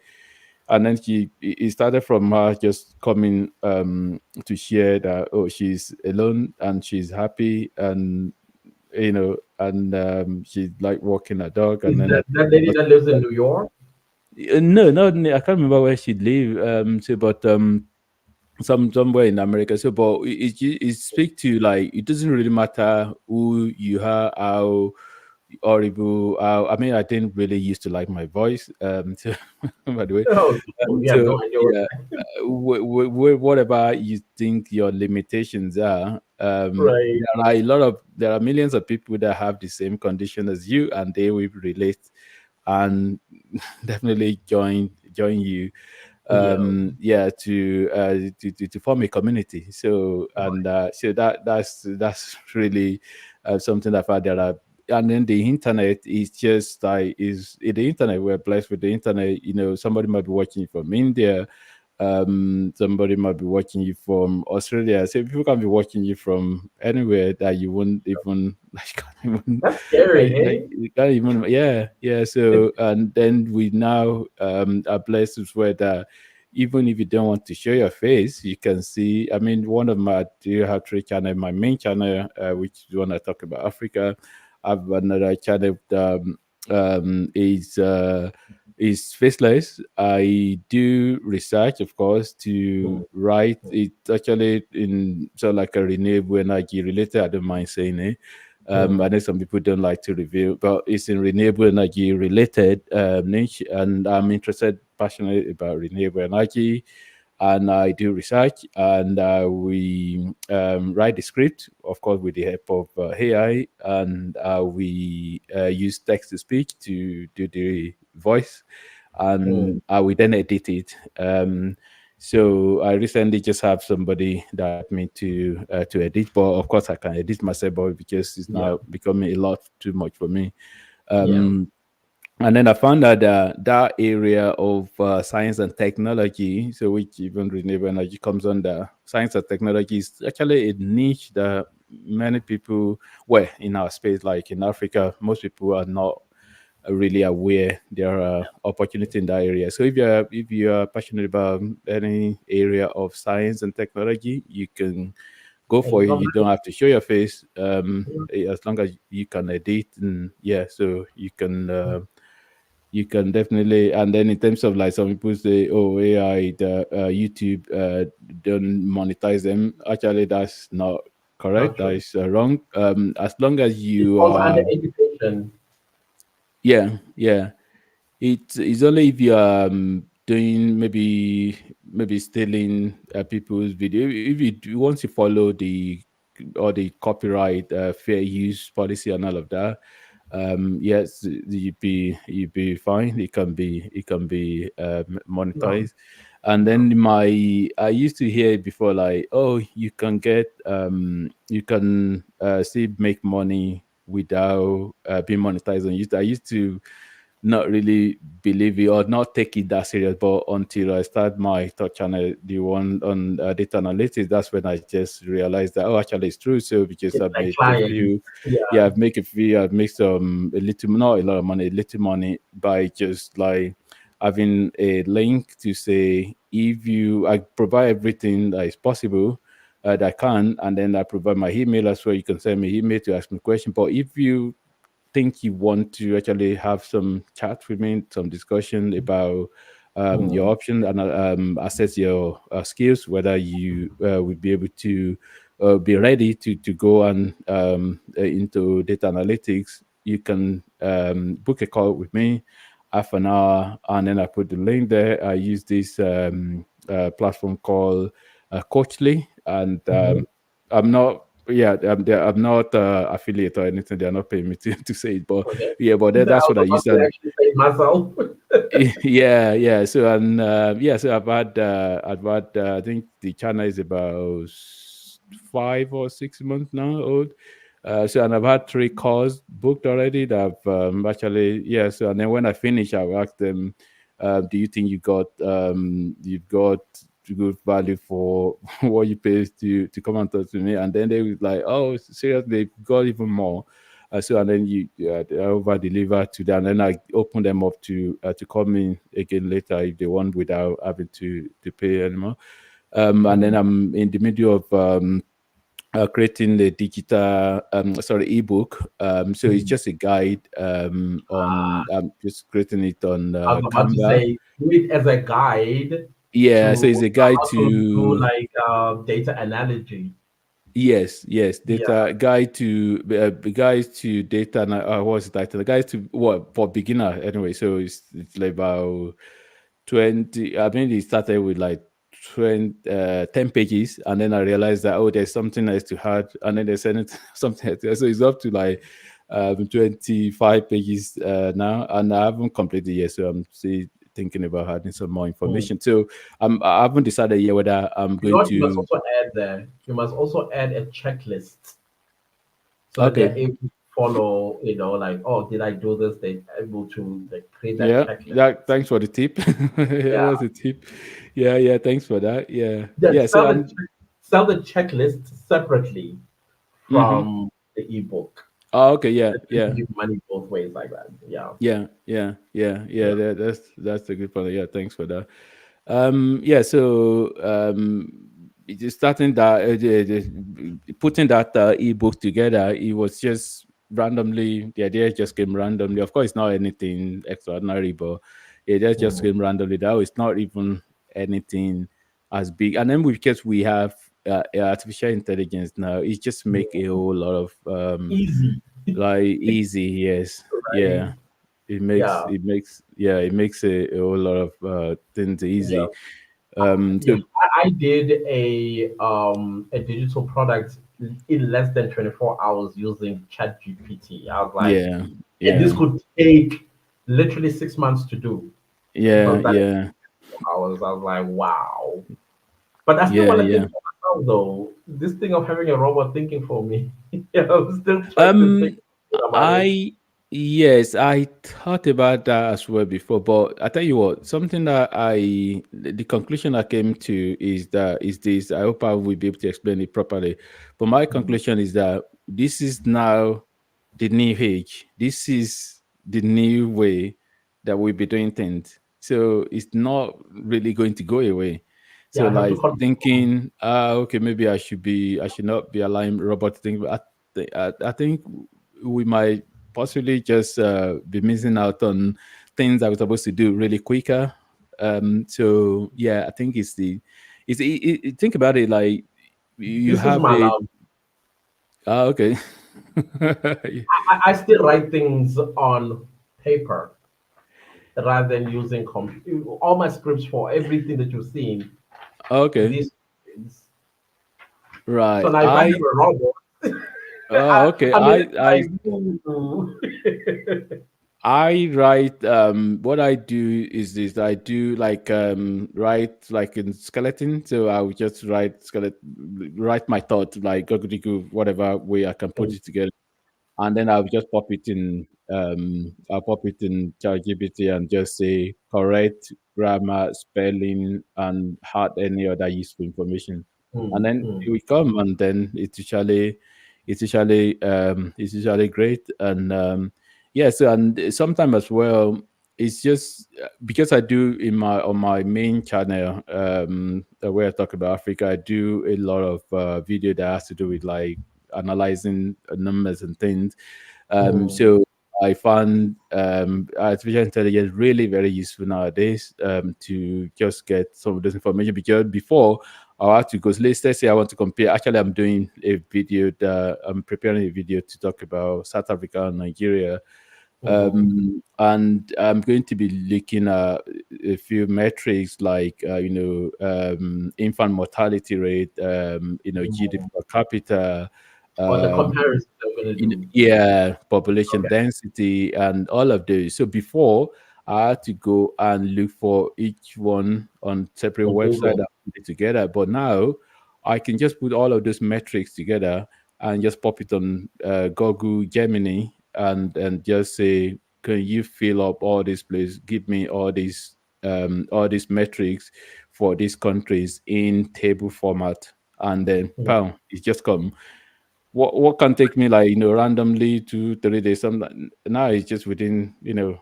and then it started from her just coming to share that, oh, she's alone and she's happy, and and she's like walking a dog, and Is then that lady that lives in New York? no, no, I can't remember where she live. So but somewhere in America. So, but it speak to like it doesn't really matter who you are, how horrible. I mean, I didn't really used to like my voice. So, by the way, Oh, yeah, so no idea what. yeah, whatever you think your limitations are, Right. there are millions of people that have the same condition as you, and they will relate and definitely join you Yeah. yeah to form a community. So and so that's really something that I found there are. And then the internet is just like is the internet, we're blessed with the internet. You know, somebody might be watching you from India, somebody might be watching you from Australia. So people can be watching you from anywhere that you wouldn't even like, can't even That's scary, like hey? you can't even, yeah. So and then we now are blessed with where that even if you don't want to show your face, you can see. I mean, one of my, I do have three channel. My main channel, which is one I talk about Africa. I have another channel is faceless. I do research, of course, to write. It actually in so like a renewable energy related. I don't mind saying it. I know some people don't like to reveal, but it's in renewable energy related niche, and I'm interested, passionate about renewable energy, and I do research, and we write the script, of course, with the help of AI, and we use text to speech to do the voice, and we then edit it. So I recently just have somebody that helped me to edit, but of course I can edit myself, but because it's Yeah. now becoming a lot too much for me. Yeah. Um, and then I found that that area of science and technology, so which even renewable energy comes under, science and technology is actually a niche that many people, well, in our space, like in Africa, most people are not really aware there are opportunity in that area. So if you are passionate about any area of science and technology, you can go And for you it. come You back. don't have to show your face, as long as you can edit, and yeah, so you can definitely. And then in terms of like some people say, oh, AI, the YouTube don't monetize them. Actually, that's not Not correct. That true. is wrong. As long as It you falls are, under education. yeah. It's only if you're doing maybe stealing people's video. If you once you follow the all the copyright fair use policy and all of that, yes, you'd be fine. It can be No. monetized. And No. then I used to hear it before, like, oh, you can get you can still make money without being monetized on YouTube. I used to not really believe it or not take it that serious. But until I start my third channel, the one on data analytics, that's when I just realized that, oh, actually it's true. So because It's I've like made a clients. few, yeah, Yeah. I've made a few, I've made some a little, not a lot of money, a little money by just like having a link to say if you, I provide everything that is possible. That I can, and then I provide my email as well. You can send me email to ask me question. But if you think you want to actually have some chat with me, some discussion about your Mm. option and assess your skills, whether you will be able to be ready to go and into data analytics, you can book a call with me, half an hour, and then I put the link there. I use this platform called Coachly, and Mhm. I'm not. Yeah, I'm not affiliate or anything. They're not paying me to say it, but Okay. yeah, but I that's was what I about use. to And actually say it myself. yeah. So and yeah, so I've had I think the channel is about 5 or 6 months now old. So and I've had three calls booked already that I've actually, yeah. So and then when I finish, I'll ask them, do you think you've got good value for what you pay to come and talk to me? And then they was like, oh, seriously, they've got even more. So and then you over deliver to them, and then I open them up to come in again later if they want without having to pay anymore. And then Mm. I'm in the middle of creating the digital sorry ebook. So it's Mm. just a guide on just creating it on I was about to Canva. say, do it as a guide. Yeah, so to it's a guide how to do to like data analogy. yes, Yeah. data guide to data. What's the title? The guide to what for beginner anyway. So it's like about 20. I mean, it started with like 20, 10 pages, and then I realized that oh, there's something else to add, and then they sent it something else. So it's up to like 25 pages now, and I haven't completed yet. So I'm still thinking about adding some more Hmm. information. So I haven't decided yet whether I'm You know going what you must to. also add there? You must also add a checklist so that they're Okay. able to follow, like, oh, did I do this? They're able to like create that Yeah, checklist. that thanks for the tip. Yeah, Yeah. that's a tip. Yeah, thanks for that. Yeah. Then Yeah, so and sell the checklist separately mm-hmm. from the ebook. Oh, okay, yeah, Let them yeah. give money both ways like that. Yeah. That's a good point. Yeah, thanks for that. Yeah, so it is starting that putting that ebook together, it was just randomly. The idea just came randomly. Of course, it's not anything extraordinary, but it just Mm. came randomly. That was not even anything as big. And then because we have artificial intelligence now, it just make a whole lot of Easy, like easy. Yes, right? yeah, Yeah. it makes a whole lot of things Yeah. easy. Yeah. So I did a digital product in less than 24 hours using ChatGPT. I was like, yeah, and this yeah, could take literally 6 months to do. It yeah, was done in yeah, 24 hours. I was like, wow. But I still yeah, want to yeah. think for myself though. This thing of having a robot thinking for me. I'm still trying to think Um, about it. I yes, I thought about that as well before, but I tell you what, something that the conclusion I came to is this. I hope I will be able to explain it properly. But my Mm. conclusion is that this is now the new age. This is the new way that we'll be doing things. So it's not really going to go away. Yeah, So I have to like confirm. thinking, okay, maybe I should not be allowing robot to think. But I think we might possibly just be missing out on things that we're supposed to do really quicker. So yeah, I think think about it like you This is have my a love. okay. I still write things on paper rather than using all my scripts for everything that you've seen. Okay, These things. So right. now if I have a robot, Okay. I mean, like, ooh. I write what I do is this I do like write like in skeleton, so I would just write my thought like gobbledygook, whatever way I can put it together, and then I'll just I'll pop it in ChatGPT and just say correct grammar, spelling, and add any other useful information, and Mm, then it mm, will come, and then it's usually great, and yes, and sometimes as well. It's just because I do in my on my main channel where I talk about Africa. I do a lot of video that has to do with like analyzing numbers and things. mm, So I found artificial intelligence really very useful nowadays to just get some of this information because before I had to go. So let's say I want to compare. Actually, I'm doing a video that I'm preparing a video to talk about South Africa and Nigeria, mhm, and I'm going to be looking at a few metrics like infant mortality rate, GDP mm. per capita, Or the um, comparison they're gonna do. yeah, population Okay. density, and all of those. So before I had to go and look for each one on separate On website Google. and put it together. But now I can just put all of those metrics together and just pop it on Google Gemini and just say, can you fill up all this place? Give me all these metrics for these countries in table format, and then Mm, pound, it just come. What can take me like randomly 2 3 days, some now it's just within less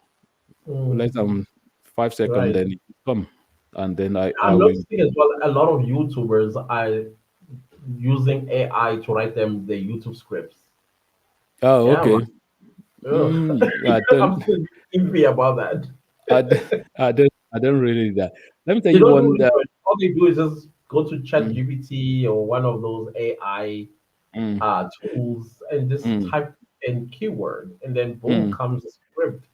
mm. than 5 seconds, Right. then it come, and then I I'm will. noticing as well a lot of YouTubers are using AI to write them the YouTube scripts. Oh, Yeah, man. okay. Ugh. I don't I'm still iffy about that. I don't I don't really do that. Let me tell They you don't one. really do it. All they do is just go to Chat Mm, GPT or one of those AI mm, tools and just mm, type in keyword, and then boom mm. comes the script.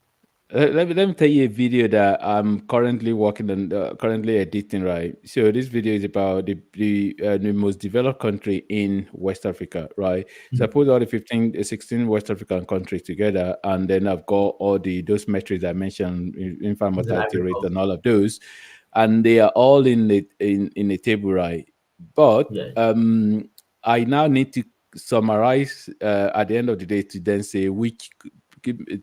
Let me tell you a video that I'm currently working on, currently editing, right? So this video is about the most developed country in West Africa, right? So I Mm. put all the 15, 16 West African countries together, and then I've got all those metrics I mentioned, infant Is it mortality Ivory rate Coast? and all of those, and they are all in a table, right? But Yeah. I now need to summarize at the end of the day to then say which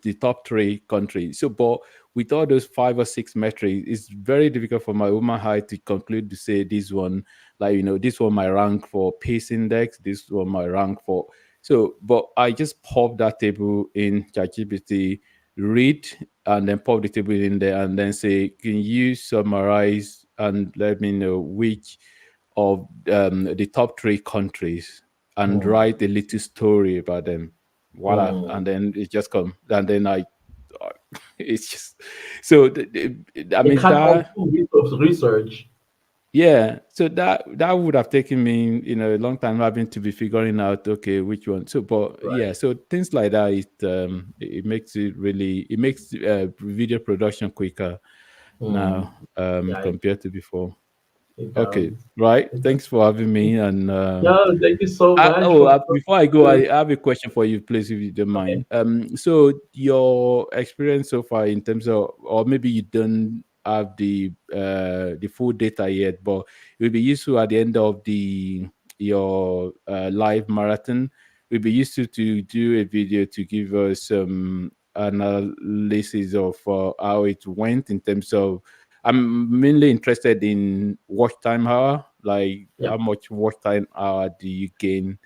the top three countries. So, but with all those 5 or 6 metrics, it's very difficult for my woman high to conclude to say this one, like this one my rank for pace index, this one my rank for. So, but I just pop that table in ChatGPT, read, and then pop the table in there, and then say, can you summarize and let me know which of the top three countries and Mm. write a little story about them. Voila, Mm. and then it just come, and then it's just so. I It mean cut off that, 2 weeks of research. yeah. So that would have taken me, a long time having to be figuring out okay which one. So, but yeah, Right. so things like that, it makes it makes video production quicker Mm. now Yeah, compared to before. it Okay, does. right. It does. Thanks for having me. And No, thank you so much for before I go, the I have a question for you, please, if you don't okay. mind. So your experience so far in terms of, or maybe you don't have the full data yet, but it will be useful at the end of the your live marathon. We'll be useful to do a video to give us some analysis of how it went in terms of. I'm mainly interested in watch time hour, like Yeah. how much watch time hour do you gain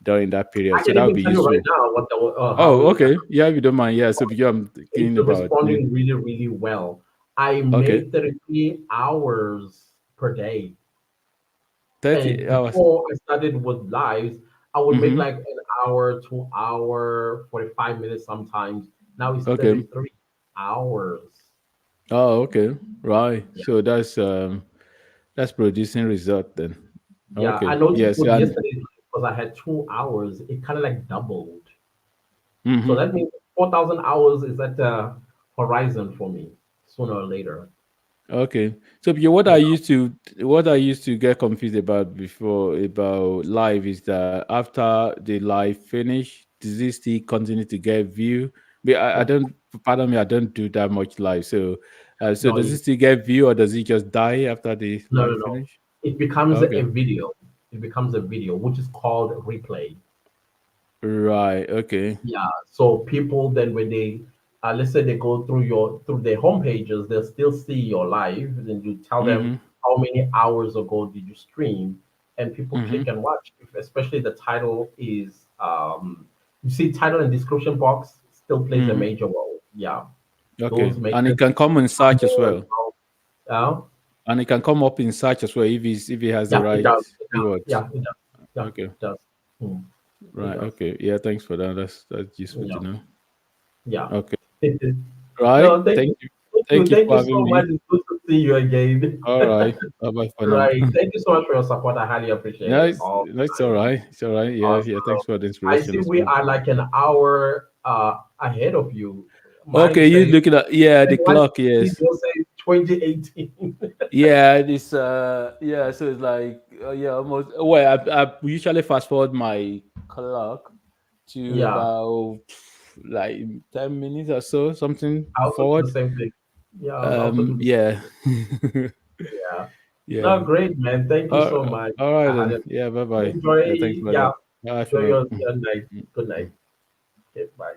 during that I period? So can that would even be tell you right useful. now what the how Oh, okay. Yeah, if you don't mind. Yeah, so because I'm thinking it's about responding really, really well. I okay, made 33 hours per day. 30 And hours. before I started with lives, I would make Mm-hmm. like an hour, 2 hour, 45 minutes sometimes. Now it's Okay. 33 hours. Oh, okay. Right. Yeah. So that's producing result then. Yeah. I Okay. noticed Yes. with And yesterday because I had 2 hours, it kind of like doubled. So mm-hmm. that means 4,000 hours is at the horizon for me sooner or later. Okay. So yeah, Yeah. what I used to get confused about before about live is that after the live finish, does it still continue to get view? But I No, don't, pardon me, I don't do that much live. So so no, does it still get view or does it just die after the no, no, live no. finish? It becomes a Okay. video. It becomes a video, which is called replay. Right. Okay. Yeah. So people then when they let's say they go through through their home pages, they'll still see your live, and you tell them Mm-hmm. how many hours ago did you stream, and people Mm-hmm. click and watch. Especially the title is you see title and description box still plays a Mm-hmm. major role. Yeah. Okay. Those make And it it can come in search as humble as well. well. Yeah. And it can come up in search as well if it has the Yeah, it right does. It does. keywords. Yeah, it does. Yeah, Okay. it does. Hmm. It Right. does. Okay. Yeah. Thanks for that. That's useful to Yeah. know. Yeah. Okay. Right. No, thank Thank you. you. Thank you. Thank you Thank for you having so much. me. It's good to see you again. All right. Bye bye for now. Right. Thank you so much for your support. I highly appreciate No, it all it's the all time. right. It's all right. Yeah. Yeah. Awesome. Thanks for the I inspiration see as we well. are like an hour ahead of you. Mine Okay. You says looking at, yeah, the one clock. Yes. video says 2018. Yeah. This. Yeah. So it's like. Yeah. Almost. Well, I usually fast forward my clock to Yeah. about like 10 minutes or so, something I also do the forward. same thing. Yeah, I also do the same Yeah. thing. Yeah. Yeah. No, great, man. Thank you so much. All right I highly then. appreciate Yeah. Bye it. bye. Enjoy. Yeah. Thanks for Yeah. that. Bye for Enjoy now. your night. Mm, Good night. mm. Okay, bye.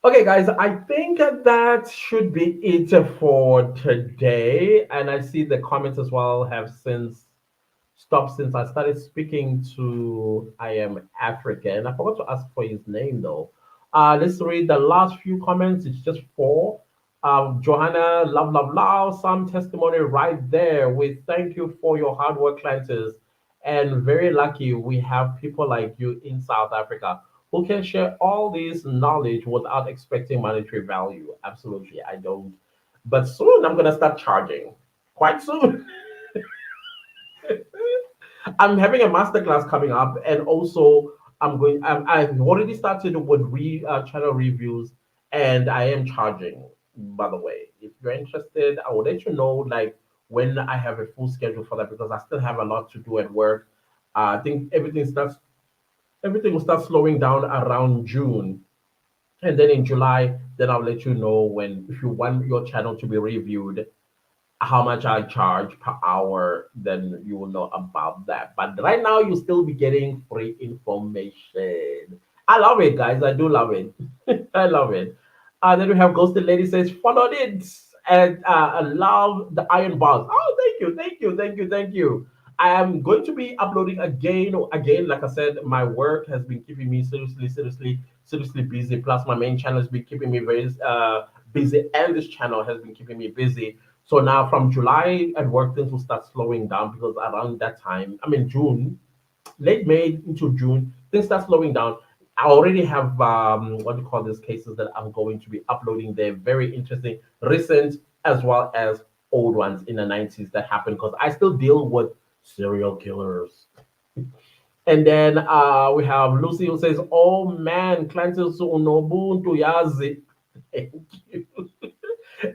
Okay, guys, I think that should be it for today. And I see the comments as well have since stopped since I started speaking to I am African. I forgot to ask for his name though. Let's read the last few comments. It's just four. Johanna, love, love, love. Some testimony right there. We thank you for your hard work, clients, and very lucky we have people like you in South Africa who can share all this knowledge without expecting monetary value. Absolutely, I don't. but soon I'm gonna start charging. Quite soon. I'm having a masterclass coming up, and also I'm going. I've already started with channel reviews, and I am charging. By the way, if you're interested, I will let you know like when I have a full schedule for that because I still have a lot to do at work. I think everything will start slowing down around June, and then in July, then I'll let you know when if you want your channel to be reviewed how much I charge per hour, then you will know about that. But right now, you'll still be getting free information. I love it, guys. I do love it. I love it. Then we have Ghosted Lady says, followed it and I love the iron bars. Oh, thank you, thank you, thank you, thank you. I am going to be uploading again. Again, like I said, my work has been keeping me seriously busy. Plus, my main channel has been keeping me very busy, and this channel has been keeping me busy. So now from July at work, things will start slowing down because around that time, I mean June, late May into June, things start slowing down. I already have what do you call these cases that I'm going to be uploading there. Very interesting, recent as well as old ones in the 90s that happened because I still deal with serial killers. And then we have Lucy who says, "Oh man, Clancy Unobuntu Yazi." Thank you.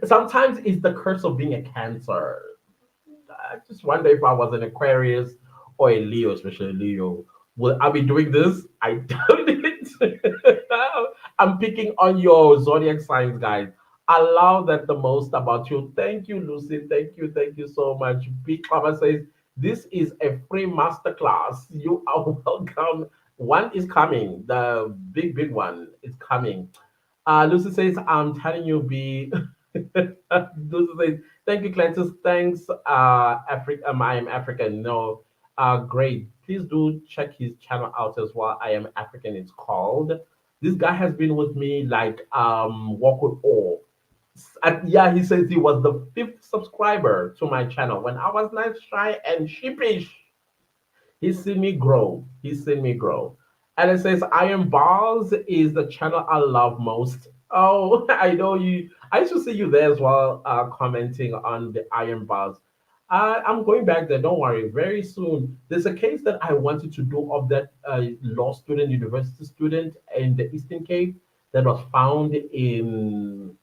Sometimes it's the curse of being a Cancer. I just wonder if I was an Aquarius or a Leo, especially Leo. Will I be doing this? I doubt it. I'm picking on your zodiac signs, guys. I love that the most about you. Thank you, Lucy. Thank you so much. Big Papa says, this is a free masterclass. You are welcome. One is coming. The big one is coming. Lucy says, I'm telling you, be. Lucy says, thank you, Cletus. Thanks, Africa. I am African. No, great. Please do check his channel out as well. I am African. It's called. This guy has been with me like walk with all. And yeah, he says he was the fifth subscriber to my channel when I was nice, shy, and sheepish. He's seen me grow. He's seen me grow. And it says Iron Balls is the channel I love most. Oh, I know you. I used to see you there as well, commenting on the Iron Bars. I'm going back there. Don't worry. Very soon. There's a case that I wanted to do of that law student, university student in the Eastern Cape that was found in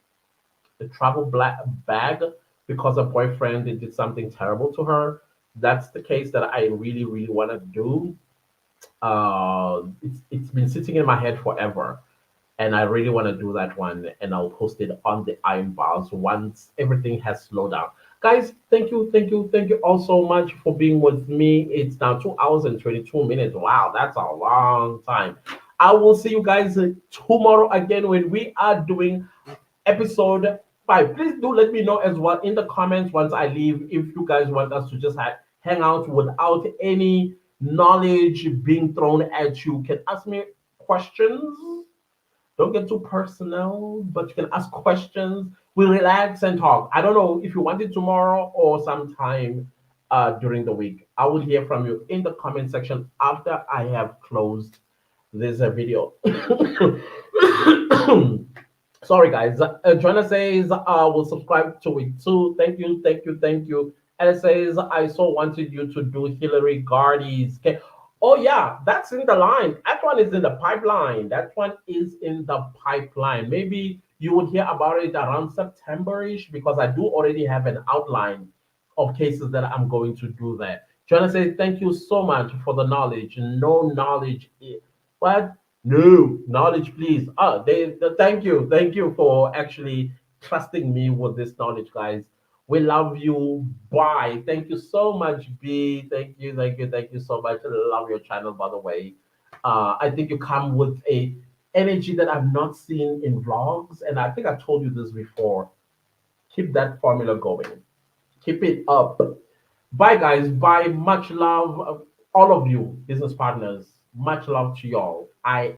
the travel black bag because a boyfriend did something terrible to her. That's the case that I really want to do. It's been sitting in my head forever, and I really want to do that one. And I'll post it on the Iron Bars once everything has slowed down. Guys, thank you all so much for being with me. It's now 2 hours and 22 minutes. Wow, that's a long time. I will see you guys tomorrow again when we are doing episode 5. Please do let me know as well in the comments once I leave if you guys want us to just hang out without any knowledge being thrown at you. You can ask me questions. Don't get too personal, but you can ask questions. We relax and talk. I don't know if you want it tomorrow or sometime during the week. I will hear from you in the comment section after I have closed this video. Sorry, guys. Joanna says, will subscribe to it too. Thank you. And it says, I so wanted you to do Hillary Gardy's. Okay. Oh, yeah, that's in the line. That one is in the pipeline. That one is in the pipeline. Maybe you would hear about it around September-ish because I do already have an outline of cases that I'm going to do there. Joanna says, thank you so much for the knowledge. No knowledge. What? No knowledge, please. Thank you for actually trusting me with this knowledge, guys. We love you. Bye. Thank you so much, B. Thank you so much. I love your channel, by the way. I think you come with a energy that I've not seen in vlogs, and I think I told you this before. Keep that formula going. Keep it up. Bye, guys. Bye. Much love, all of you, business partners. Much love to y'all. I